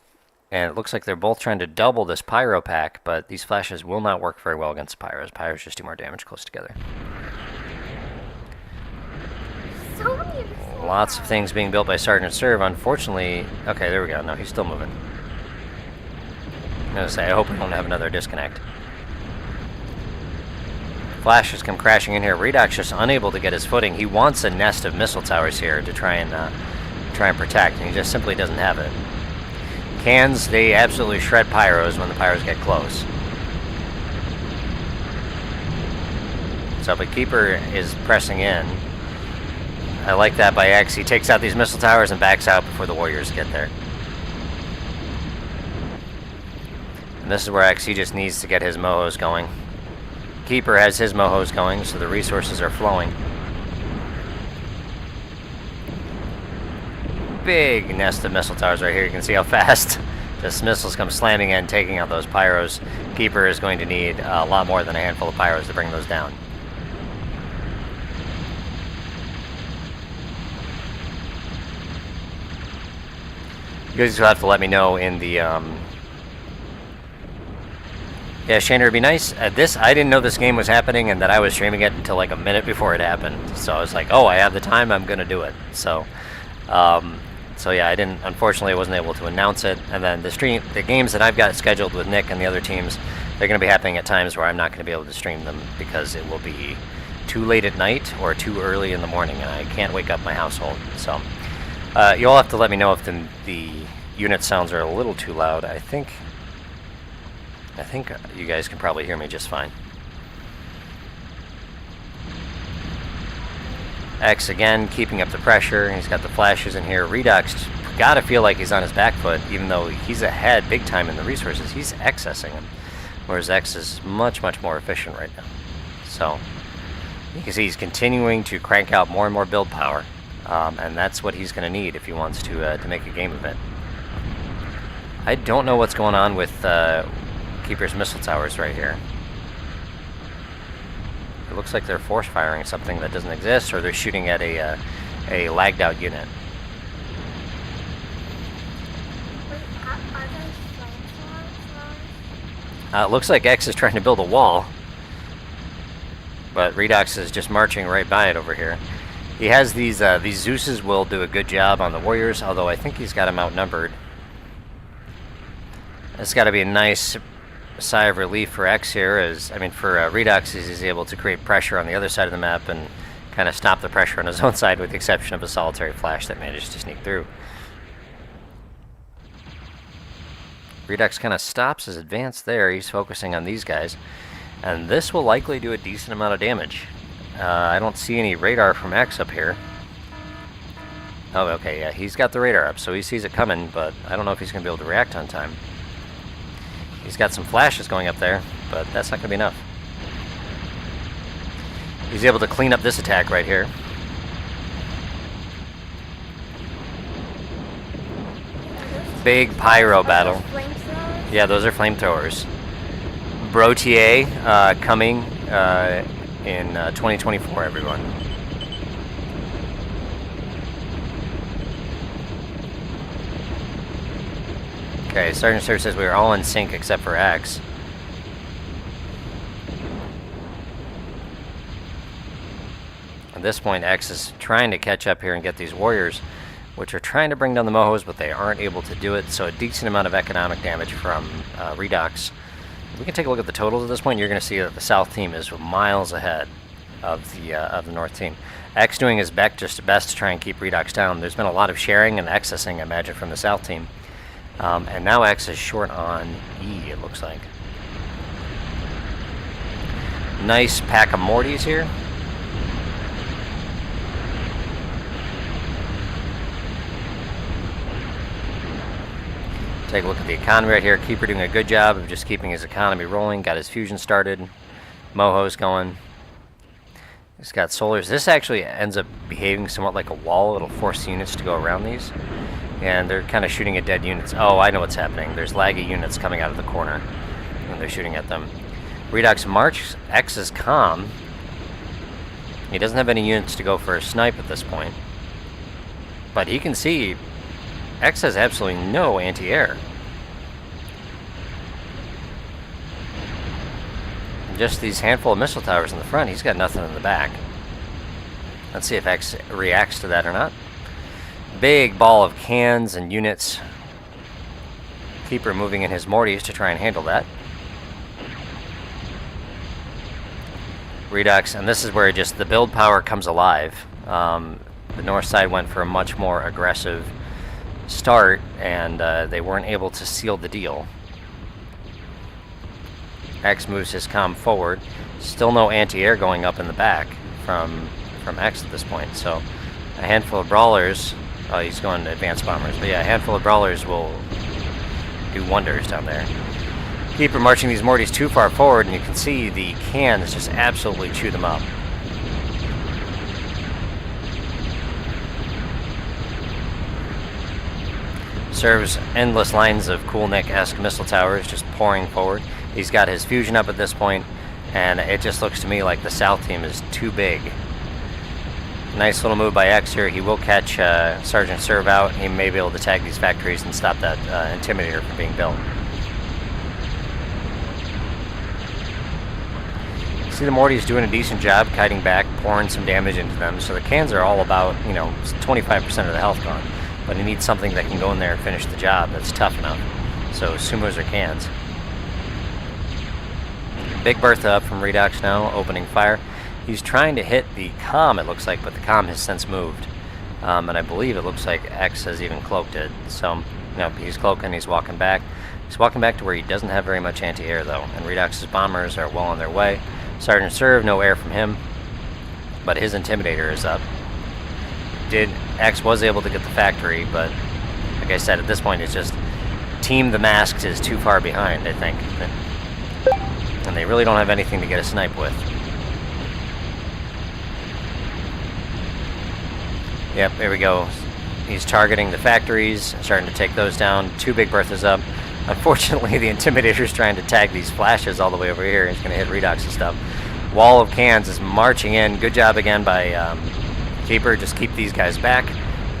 it looks like they're both trying to double this pyro pack, but these flashes will not work very well against pyros. Pyros just do more damage close together. Lots of things being built by Sergeant Serve. Unfortunately, okay, there we go. No, he's still moving. I'm gonna say, I hope we don't have another disconnect. Flashes come crashing in here. Redox just unable to get his footing. He wants a nest of missile towers here to try and protect, and he just simply doesn't have it. Cans, they absolutely shred pyros when the pyros get close. So, but Keeper is pressing in. I like that by X. He takes out these missile towers and backs out before the warriors get there. And this is where X, he just needs to get his mohos going. Keeper has his mohos going, so the resources are flowing. Big nest of missile towers right here. You can see how fast just missiles come slamming in, taking out those pyros. Keeper is going to need a lot more than a handful of pyros to bring those down. You guys will have to let me know in the yeah, Shaner, it'd be nice. I didn't know this game was happening and that I was streaming it until like a minute before it happened. So I was like, oh, I have the time, I'm gonna do it. So yeah, unfortunately I wasn't able to announce it. And then the games that I've got scheduled with Nick and the other teams, they're gonna be happening at times where I'm not gonna be able to stream them because it will be too late at night or too early in the morning and I can't wake up my household. So you'll have to let me know if the unit sounds are a little too loud. I think you guys can probably hear me just fine. X again keeping up the pressure. He's got the flashes in here. Redux gotta feel like he's on his back foot, even though he's ahead big time in the resources. He's accessing them, whereas X is much more efficient right now. So you can see he's continuing to crank out more and more build power, and that's what he's going to need if he wants to make a game of it. I don't know what's going on with Keeper's missile towers right here. It looks like they're force firing something that doesn't exist, or they're shooting at a lagged out unit. Wait, are those flamethrowers? It looks like X is trying to build a wall, but Redux is just marching right by it over here. He has these Zeuses will do a good job on the warriors, although I think he's got them outnumbered. It's got to be a nice sigh of relief for X here, for Redux, as he's able to create pressure on the other side of the map and kind of stop the pressure on his own side, with the exception of a solitary flash that managed to sneak through. Redux kind of stops his advance there. He's focusing on these guys, and this will likely do a decent amount of damage. I don't see any radar from X up here. Oh, okay, yeah, he's got the radar up, so he sees it coming, but I don't know if he's going to be able to react on time. He's got some flashes going up there, but that's not going to be enough. He's able to clean up this attack right here. Big pyro battle. Flamethrowers? Yeah, those are flamethrowers. Brotier coming in 2024, everyone. Okay, Sergeant Sir says we are all in sync except for X. At this point, X is trying to catch up here and get these warriors, which are trying to bring down the Mohos, but they aren't able to do it, so a decent amount of economic damage from Redux. We can take a look at the totals at this point. You're going to see that the South team is miles ahead of the North team. X doing his best to try and keep Redux down. There's been a lot of sharing and accessing, I imagine, from the South team. And now X is short on E, it looks like. Nice pack of Mortys here. Take a look at the economy right here. Keeper doing a good job of just keeping his economy rolling. Got his fusion started. Moho's going. He's got solars. This actually ends up behaving somewhat like a wall. It'll force units to go around these. And they're kind of shooting at dead units. Oh, I know what's happening. There's laggy units coming out of the corner, and they're shooting at them. Redux March. X is calm. He doesn't have any units to go for a snipe at this point. But he can see X has absolutely no anti-air. Just these handful of missile towers in the front. He's got nothing in the back. Let's see if X reacts to that or not. Big ball of cans and units. Keeper moving in his Mortys to try and handle that. Redux, and this is where just the build power comes alive. The north side went for a much more aggressive start, and they weren't able to seal the deal. X moves his comm forward. Still no anti-air going up in the back from X at this point, so a handful of brawlers. Oh, he's going to advanced bombers, but yeah, a handful of brawlers will do wonders down there. Keeper marching these Mortys too far forward, and you can see the cans just absolutely chew them up. Serves endless lines of Cool Nick-esque missile towers just pouring forward. He's got his fusion up at this point, and it just looks to me like the South team is too big. Nice little move by X here. He will catch Sergeant Serve out. He may be able to tag these factories and stop that Intimidator from being built. See the Morty's doing a decent job kiting back, pouring some damage into them. So the cans are all about, 25% of the health gone. But he needs something that can go in there and finish the job that's tough enough. So Sumos or cans. Big Bertha up from Redux now, opening fire. He's trying to hit the comm, it looks like, but the comm has since moved. And I believe it looks like X has even cloaked it. So, he's cloaking, he's walking back. He's walking back to where he doesn't have very much anti-air, though. And Redux's bombers are well on their way. Sergeant Serve, no air from him. But his Intimidator is up. X was able to get the factory, but like I said, at this point it's just Team the Masks is too far behind, I think. And they really don't have anything to get a snipe with. Yep, here we go. He's targeting the factories, starting to take those down. 2 Big Berthas up. Unfortunately, the Intimidator's trying to tag these flashes all the way over here. He's going to hit Redox and stuff. Wall of cans is marching in. Good job again by Keeper. Just keep these guys back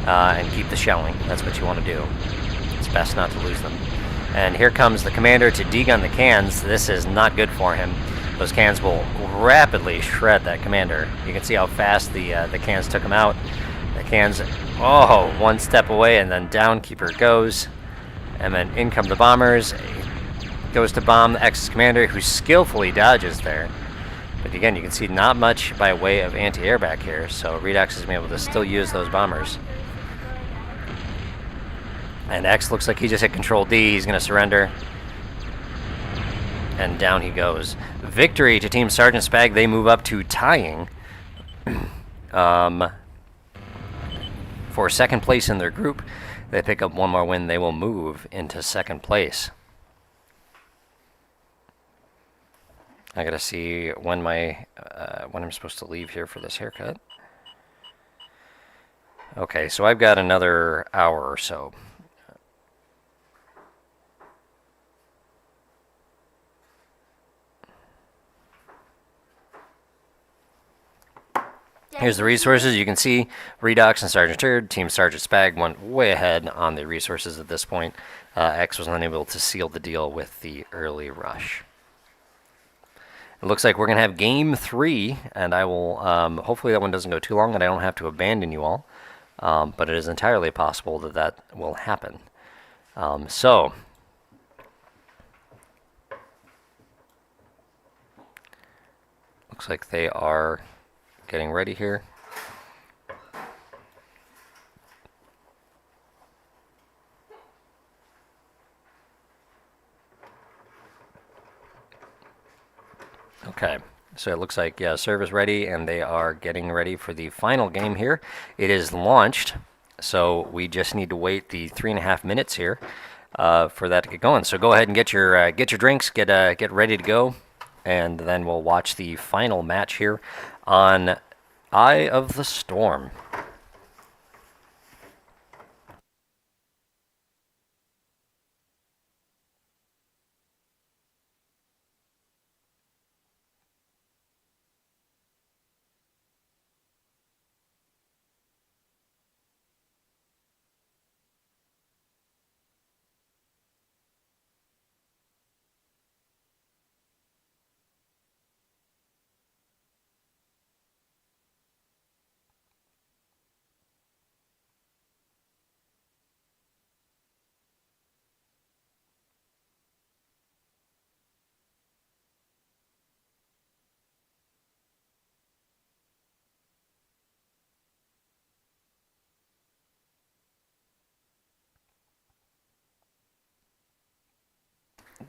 and keep the shelling. That's what you want to do. It's best not to lose them. And here comes the commander to degun the cans. This is not good for him. Those cans will rapidly shred that commander. You can see how fast the cans took him out. The cans, oh, 1 step away, and then down Keeper goes. And then in come the bombers. Goes to bomb the X's commander, who skillfully dodges there. But again, you can see not much by way of anti-air back here, so Redox is able to still use those bombers. And X looks like he just hit Control D. He's going to surrender. And down he goes. Victory to Team Sergeant Spag. They move up to tying for second place in their group. They pick up 1 more win. They will move into second place. I gotta see when when I'm supposed to leave here for this haircut. Okay, so I've got another hour or so. Here's the resources. You can see Redox and Sergeant Turd. Team Sergeant Spag went way ahead on the resources at this point. X was unable to seal the deal with the early rush. It looks like we're going to have Game 3, and I will, hopefully that one doesn't go too long and I don't have to abandon you all. But it is entirely possible that that will happen. So, looks like they are getting ready here. Okay, so it looks like, yeah, serve is ready, and they are getting ready for the final game here. It is launched, so we just need to wait the 3.5 minutes here for that to get going. So go ahead and get your drinks, get ready to go, and then we'll watch the final match here on Eye of the Storm.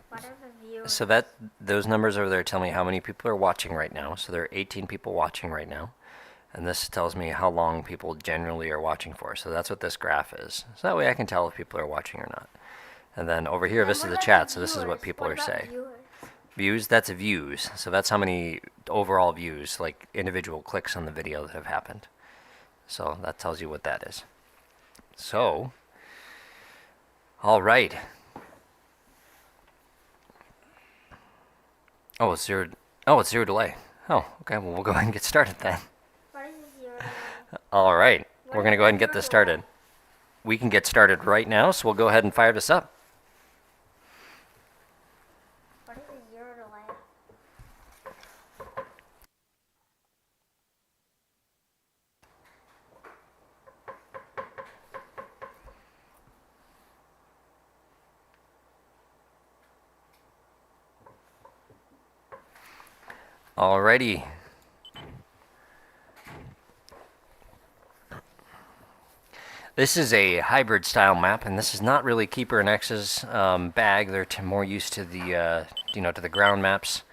Whatever viewers. So those numbers over there tell me how many people are watching right now. So there are 18 people watching right now. And this tells me how long people generally are watching for. So that's what this graph is. So that way I can tell if people are watching or not. And then over here, this is the chat. So this is what people are saying. Views, that's views. So that's how many overall views, like individual clicks on the video that have happened. So that tells you what that is. So, all right. Oh, it's zero delay. Oh, okay, well, we'll go ahead and get started then. What is a 0 delay? All right, we're going to go ahead and get this started. We can get started right now, so we'll go ahead and fire this up. What is a 0 delay? Alrighty. This is a hybrid style map, and this is not really Keeper and X's bag. They're more used to the to the ground maps.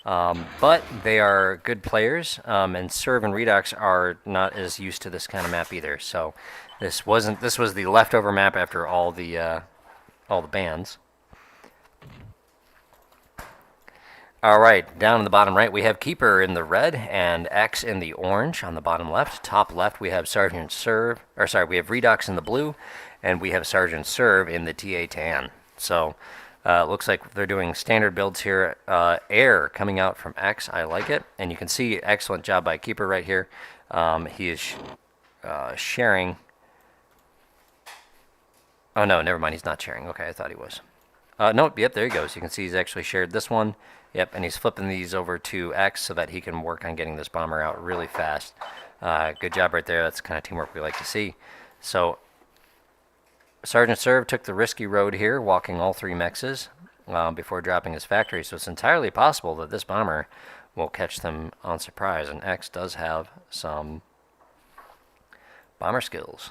But they are good players, and Serve and Redux are not as used to this kind of map either. So this was the leftover map after all the bans. All right, down in the bottom right we have Keeper in the red and X in the orange. On the bottom left, top left we have Sergeant Serve, or sorry, we have Redux in the blue, and we have Sergeant Serve in the TA tan. So looks like they're doing standard builds here. Air coming out from X, I like it, and you can see excellent job by Keeper right here. He is sharing. Oh no, never mind, he's not sharing. Okay, I thought he was. Nope, yep, there he goes. You can see he's actually shared this one. Yep, and he's flipping these over to X so that he can work on getting this bomber out really fast. Good job right there. That's the kind of teamwork we like to see. So Sergeant Serve took the risky road here, walking all 3 mexes before dropping his factory. So it's entirely possible that this bomber will catch them on surprise. And X does have some bomber skills.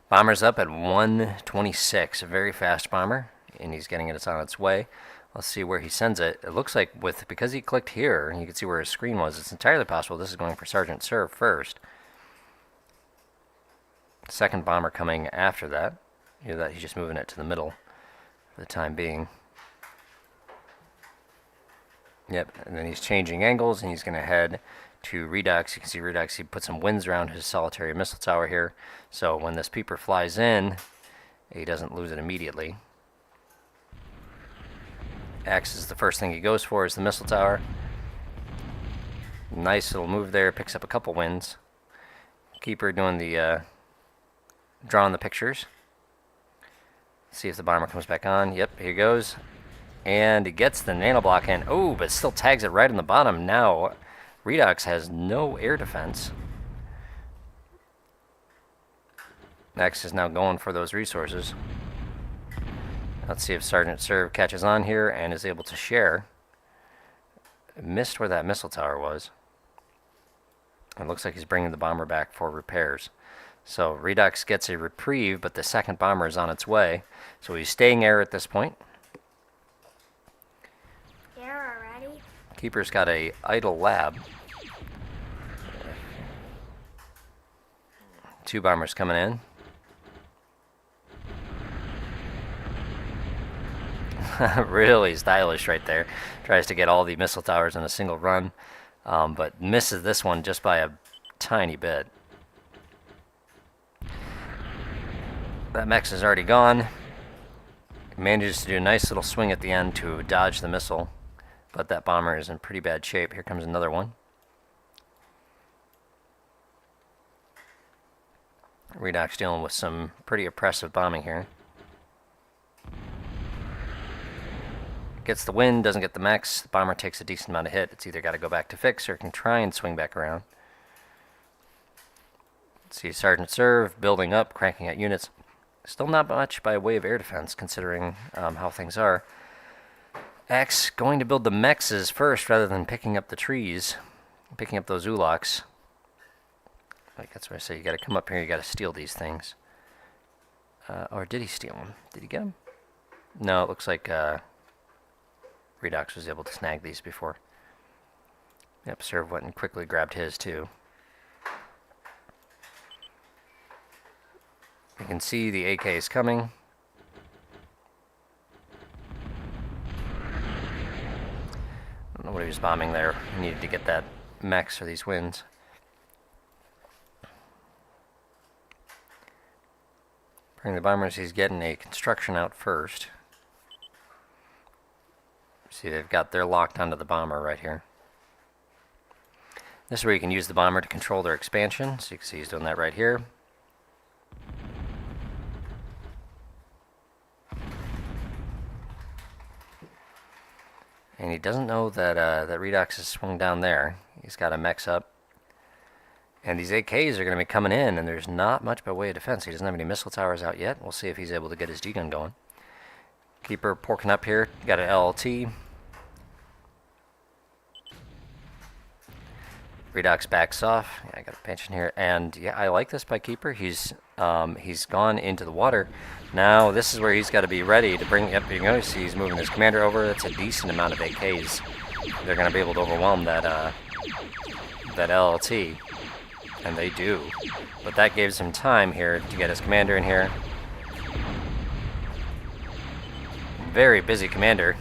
Bomber's up at 126, a very fast bomber, and he's getting it on its way. Let's see where he sends it. It looks like because he clicked here, you can see where his screen was. It's entirely possible this is going for Sergeant Serve first. Second bomber coming after that. That he's just moving it to the middle for the time being. Yep, and then he's changing angles, and he's going to head to Redux. You can see Redux, he put some winds around his solitary missile tower here. So when this peeper flies in, he doesn't lose it immediately. X is the first thing he goes for, is the missile tower. Nice little move there, picks up a couple wins. Keeper doing the, drawing the pictures. See if the bomber comes back on. Yep, here he goes. And he gets the nanoblock in. Oh, but still tags it right on the bottom. Now Redux has no air defense. X is now going for those resources. Let's see if Sergeant Serve catches on here and is able to share. Missed where that missile tower was. It looks like he's bringing the bomber back for repairs. So Redux gets a reprieve, but the second bomber is on its way. So he's staying air at this point. There already? Keeper's got a idle lab. 2 bombers coming in. Really stylish right there. Tries to get all the missile towers in a single run, but misses this one just by a tiny bit. That Mex is already gone. Manages to do a nice little swing at the end to dodge the missile, but that bomber is in pretty bad shape. Here comes another one. Redux dealing with some pretty oppressive bombing here. Gets the win, doesn't get the Mex. The bomber takes a decent amount of hit. It's either got to go back to fix or can try and swing back around. Let's see Sergeant Serve building up, cranking out units. Still not much by way of air defense considering how things are. X going to build the Mexes first rather than picking up the trees. Picking up those Ulaks. Like that's what I say, you got to come up here, you got to steal these things. Or did he steal them? Did he get them? No, it looks like Redux was able to snag these before. Yep, Serve went and quickly grabbed his too. You can see the AK is coming. I don't know what he was bombing there. He needed to get that Mex for these wins. Bring the bombers, he's getting a construction out first. See, they're locked onto the bomber right here. This is where you can use the bomber to control their expansion. So you can see he's doing that right here. And he doesn't know that that Redux is swung down there. He's got a Mex up. And these AKs are going to be coming in, and there's not much by way of defense. He doesn't have any missile towers out yet. We'll see if he's able to get his G-gun going. Keeper porking up here. Got an LLT. Redox backs off. Yeah, I got a pinch in here, and yeah, I like this by Keeper. He's gone into the water. Now this is where he's got to be ready to bring. Yep, you can see he's moving his commander over. That's a decent amount of AKs. They're going to be able to overwhelm that that LLT, and they do. But that gives him time here to get his commander in here. Very busy commander.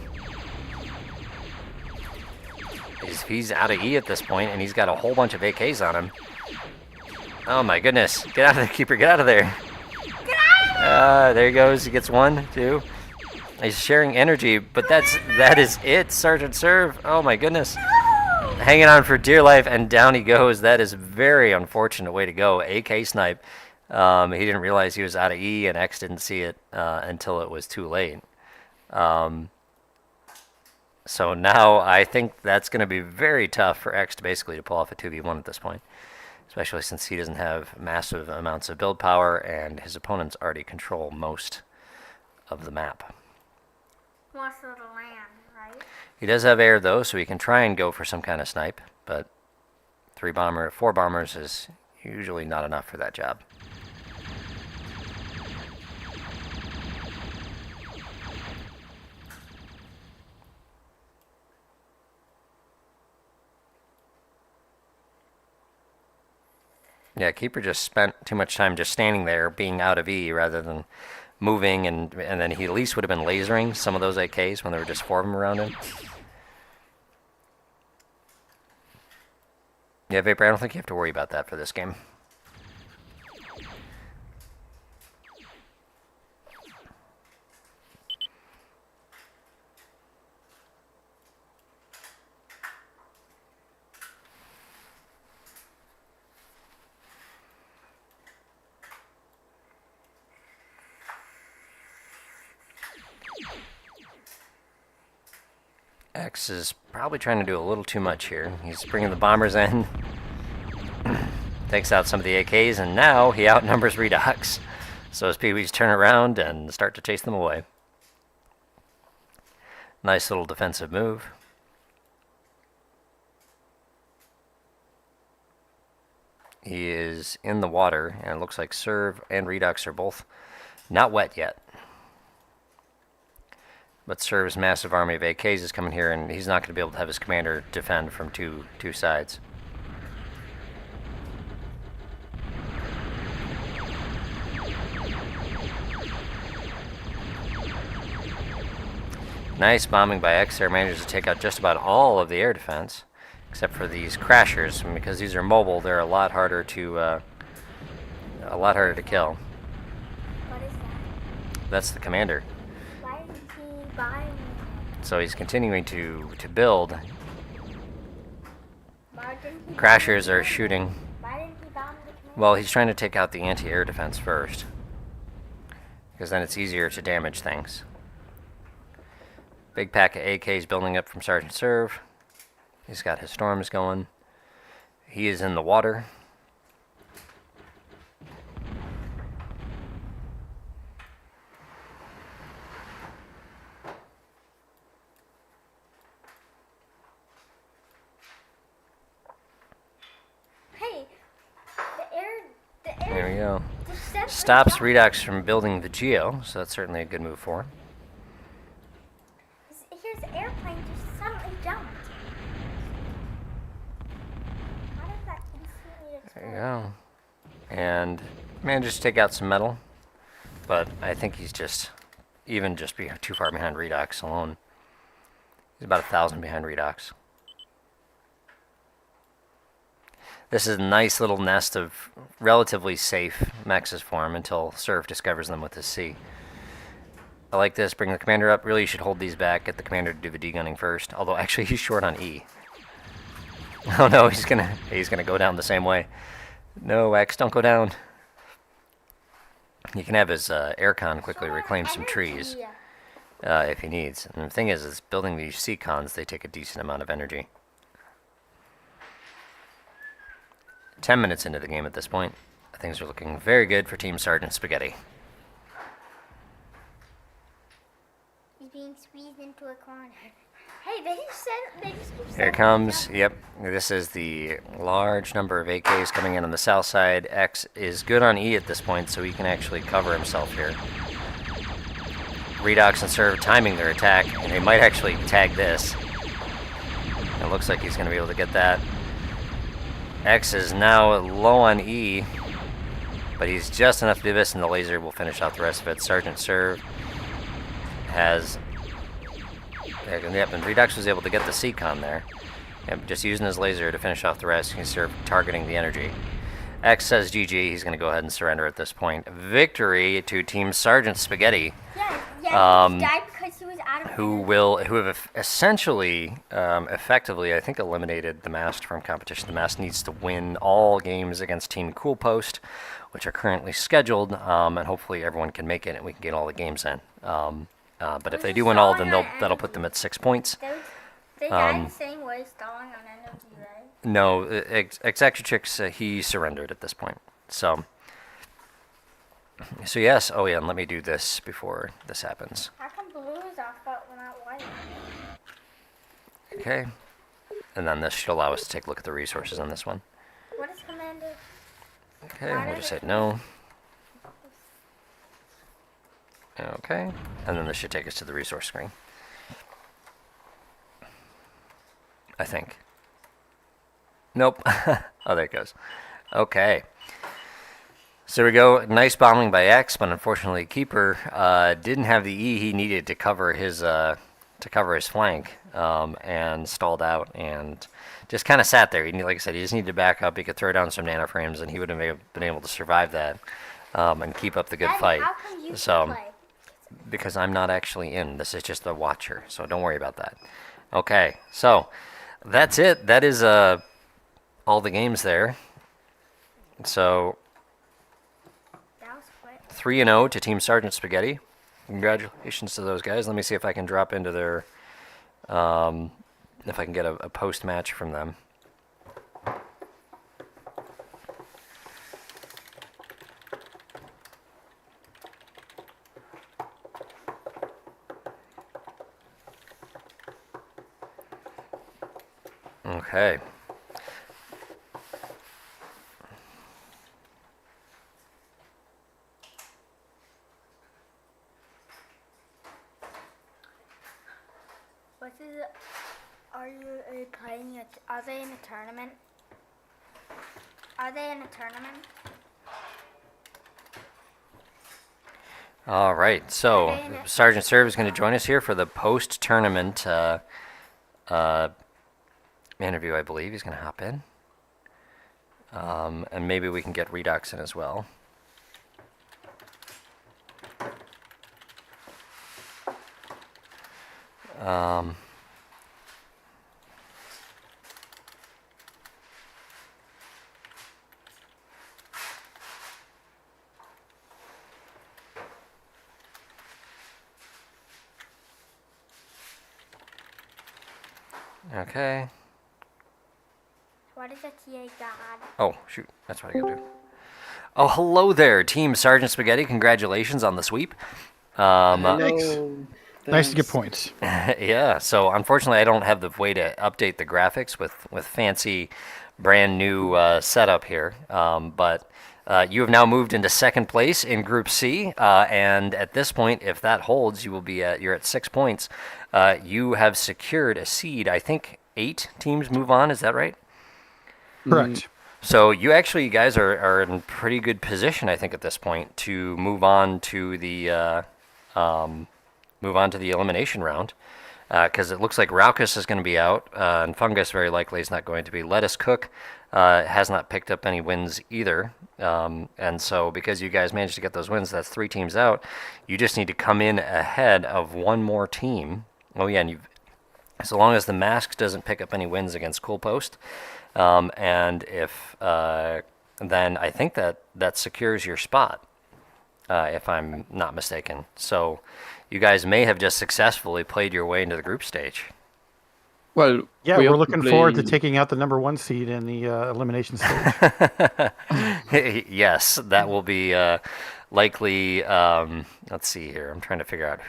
He's out of E at this point, and he's got a whole bunch of AKs on him. Oh my goodness. Get out of there, Keeper. Get out of there. There he goes. He gets 1, 2. He's sharing energy, but that is it. Sergeant Serve. Oh my goodness. Hanging on for dear life, and down he goes. That is a very unfortunate way to go. AK snipe. He didn't realize he was out of E, and X didn't see it until it was too late. So now I think that's going to be very tough for X to basically pull off a 2v1 at this point, especially since he doesn't have massive amounts of build power and his opponents already control most of the map. Wants to land, right? He does have air though, so he can try and go for some kind of snipe, but 4 bombers is usually not enough for that job. Yeah, Keeper just spent too much time just standing there, being out of E, rather than moving, and then he at least would have been lasering some of those AKs when there were just 4 of them around him. Yeah, Vapor, I don't think you have to worry about that for this game. X is probably trying to do a little too much here. He's bringing the bombers in, takes out some of the AKs, and now he outnumbers Redox. So his PBs turn around and start to chase them away. Nice little defensive move. He is in the water, and it looks like Serve and Redox are both not wet yet. But Serve's massive army of AKs is coming here, and he's not going to be able to have his commander defend from two sides. Nice bombing by X there, manages to take out just about all of the air defense, except for these crashers. And because these are mobile, they're a lot harder to kill. What is that? That's the commander. Why is he buying it? So he's continuing to build. Why didn't he Crashers are shooting. Why didn't he bomb the commander? Well, he's trying to take out the anti-air defense first, because then it's easier to damage things. Big pack of AKs building up from Sergeant Serve. He's got his storms going. He is in the water. Hey, the air. There we go. just said Stops right Redox from building the Geo, so that's certainly a good move for him. His airplane just suddenly jumped. How does that instantly explode? There you go. And manages to take out some metal, but I think he's just too far behind Redox alone. He's about 1,000 behind Redox. This is a nice little nest of relatively safe mexes for him until Serve discovers them with his C. I like this. Bring the commander up. Really, you should hold these back. Get the commander to do the degunning first. Although, actually, he's short on E. Oh no, he's gonna go down the same way. No, X, don't go down. You can have his aircon quickly reclaim some trees if he needs. And the thing is building these C-cons, they take a decent amount of energy. 10 minutes into the game at this point. Things are looking very good for Team Sergeant Spaghetti. being squeezed into a corner. Hey, they just keep Here sending comes, them. yep, this is the large number of AKs coming in on the south side. X is good on E at this point, so he can actually cover himself here. Redox and Serve timing their attack, and they might actually tag this. It looks like he's going to be able to get that. X is now low on E, but he's just enough to do this, and the laser will finish out the rest of it. Sergeant Serve has... Yep, and Redox was able to get the Seacon there. Yep, just using his laser to finish off the rest. He can start targeting the energy. X says GG. He's going to go ahead and surrender at this point. Victory to Team Sergeant Spaghetti, Yeah, he died because he was out of who have essentially, effectively, I think, eliminated the Mast from competition. The Mast needs to win all games against Team Cool Post, which are currently scheduled, and hopefully everyone can make it and we can get all the games in. But if they do win all, then that'll put them at 6 points. They died the same way, stalling on energy, right? No, Executrix, he surrendered at this point. So yes. Oh yeah, and let me do this before this happens. How come blue is off but not white? Okay. And then this should allow us to take a look at the resources on this one. What is Commander? Okay, we'll just say no. Okay, and then this should take us to the resource screen. I think. Nope. Oh, there it goes. Okay. So we go. Nice bombing by X, but unfortunately, Keeper didn't have the E he needed to cover his flank, and stalled out and just kind of sat there. Like I said, he just needed to back up. He could throw down some nanoframes, and he would have been able to survive that and keep up the good Daddy, fight. how come you So. can play? Because I'm not actually in. This is just a watcher, so don't worry about that. Okay, so that's it. That is all the games there. So That was quick. 3-0 to Team Sergeant Spaghetti. Congratulations to those guys. Let me see if I can drop into their, if I can get a post match from them. Okay. What is it? Are you playing it? Are they in a tournament? Are they in a tournament? All right. So Sergeant Serve is going to join us here for the post-tournament interview, I believe. He's going to hop in. And maybe we can get Redox in as well. Okay. What is a TA god? Oh, shoot. That's what I gotta do. Oh, hello there, Team Sergeant Spaghetti. Congratulations on the sweep. Hello. Nice to get Thanks. points. Yeah, so unfortunately I don't have the way to update the graphics with fancy brand new setup here. But you have now moved into second place in Group C, and at this point, if that holds, you're at 6 points. You have secured a seed. I think 8 teams move on. Is that right? Correct. So you guys are in pretty good position, I think, at this point to move on to the elimination round, because it looks like Raucus is going to be out, and Fungus very likely is not going to be. Lettuce Cook has not picked up any wins either, and so because you guys managed to get those wins, that's 3 teams out. You just need to come in ahead of one more team. Oh yeah, and so long as the Mask doesn't pick up any wins against Cool Post, and if then I think that secures your spot, if I'm not mistaken. So you guys may have just successfully played your way into the group stage. Well, Yeah, we we're hope to looking forward to play- taking out the number 1 seed in the elimination stage. Yes, that will be likely. Let's see here. I'm trying to figure out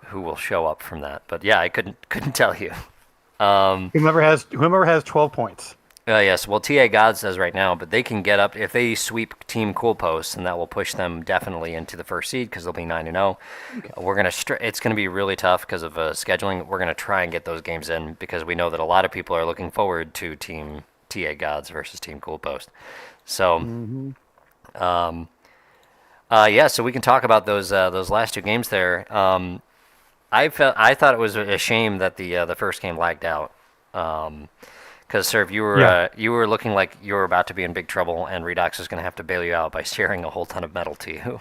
who will show up from that. But yeah, I couldn't tell you. Um, Whomever has 12 points. yes, well, TA Gods does right now, but they can get up if they sweep Team Cool Post, and that will push them definitely into the first seed because they'll be 9-0. We're gonna it's gonna be really tough because of scheduling. We're gonna try and get those games in because we know that a lot of people are looking forward to Team TA Gods versus Team Cool Post. So, yeah, so we can talk about those last two games there. I thought it was a shame that the first game lagged out. Because, Serv, you were looking like you were about to be in big trouble, and Redox is going to have to bail you out by sharing a whole ton of metal to you.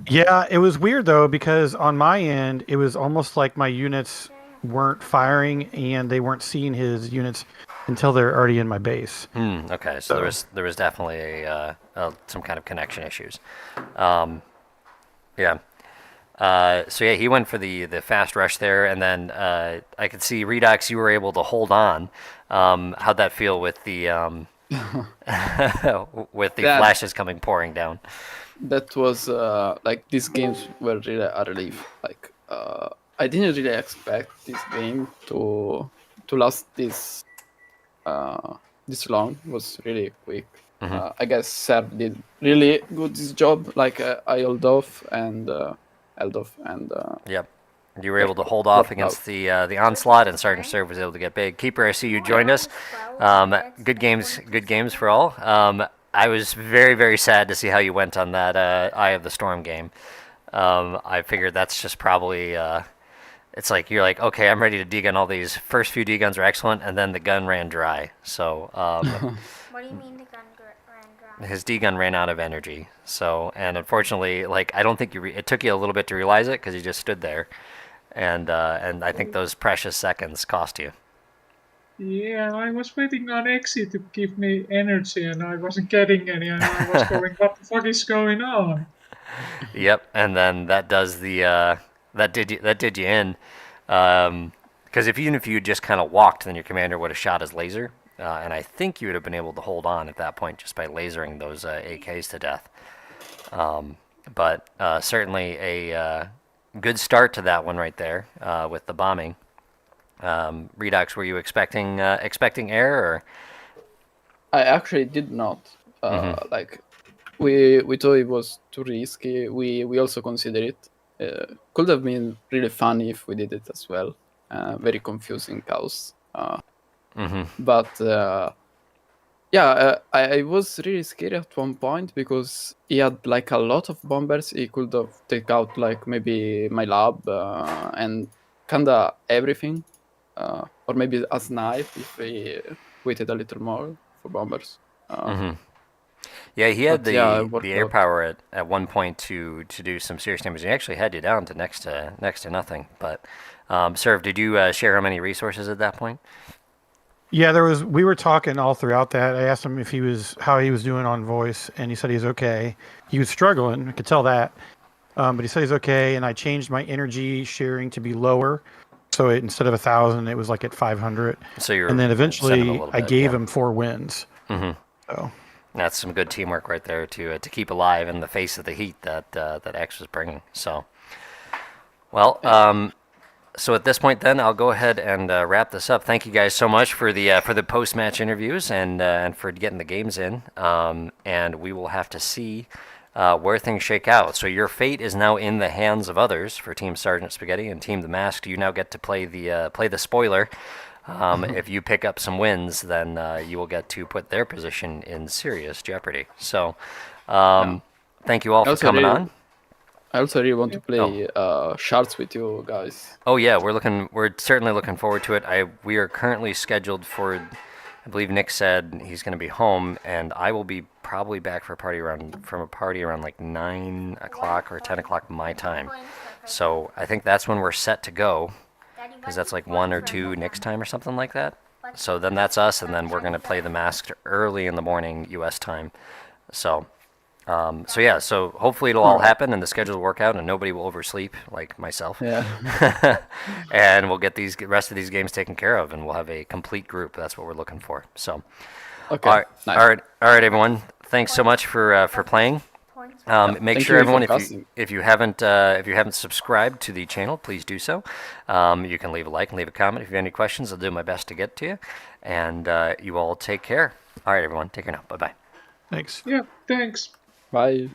Yeah, it was weird though because on my end it was almost like my units weren't firing and they weren't seeing his units until they're already in my base. Okay, so there was definitely some kind of connection issues. Yeah. So yeah, he went for the fast rush there, and then I could see Redox. You were able to hold on. How'd that feel with the with the That- flashes coming pouring down? That was like these games were really a relief. Like I didn't really expect this game to last this long. It was really quick. I guess Serb did really good this job. Like I held off and Yep. You were able to hold off Worked against out. the onslaught, and Sergeant Serv was able to get big. Keeper, I see you joined us. Good games for all. I was very, very sad to see how you went on that Eye of the Storm game. I figured that's just probably it's like you're like, okay, I'm ready to degun all these. First few deguns are excellent, and then the gun ran dry. So What do you mean the gun ran dry? his D-gun ran out of energy. So, and unfortunately, like, I don't think it took you a little bit to realize it because you just stood there, and I think those precious seconds cost you. Yeah, I was waiting on Exi to give me energy and I wasn't getting any and I was going, what the fuck is going on? Yep, and then that does that did you in, because even if you just kind of walked, then your commander would have shot his laser, and I think you would have been able to hold on at that point just by lasering those AKs to death. But certainly a good start to that one right there with the bombing. Redox, were you expecting air or? I actually did not. Like we thought it was too risky. We also considered it. Could have been really funny if we did it as well. Very confusing chaos. But yeah, I was really scared at one point because he had like a lot of bombers. He could have take out like maybe my lab and kinda everything. Or maybe a snipe if we waited a little more for bombers. Yeah, he had But yeah, it worked the air out. power at one point to do some serious damage. He actually had you down to next to nothing. But Serv, did you share how many resources at that point? Yeah, we were talking all throughout that. I asked him if how he was doing on voice, and he said he's okay. He was struggling, I could tell that. But he said he's okay, and I changed my energy sharing to be lower. So instead of 1,000, it was like at 500. So you're And then sending a eventually little I bit, gave yeah. him 4 wins. So That's some good teamwork right there to keep alive in the face of the heat that X was bringing. So, well, so at this point, then I'll go ahead and wrap this up. Thank you guys so much for the post-match interviews and for getting the games in. And we will have to see where things shake out. So your fate is now in the hands of others for Team Sergeant Spaghetti and Team The Masked. You now get to play the spoiler. If you pick up some wins, then you will get to put their position in serious jeopardy. So, thank you all for Also coming really- on. I also really want to play shards with you guys. Oh yeah, we're certainly looking forward to it. We are currently scheduled for, I believe Nick said he's going to be home, and I will be probably back from a party around like 9 o'clock or 10 o'clock my time. So I think that's when we're set to go, because that's like 1 or 2 Nick's time or something like that. So then that's us, and then we're going to play the Masked early in the morning U.S. time. So yeah, so hopefully it'll all happen and the schedule will work out and nobody will oversleep like myself. Yeah. And we'll get these rest of these games taken care of and we'll have a complete group. That's what we're looking for. So, Okay. all right, Nice. all right, everyone. Thanks so much for playing. Make thank sure you everyone, for casting. if you haven't subscribed to the channel, please do so. You can leave a like and leave a comment. If you have any questions, I'll do my best to get to you. And you all take care. All right, everyone, take care now. Bye bye. Thanks. Yeah, thanks. Bye.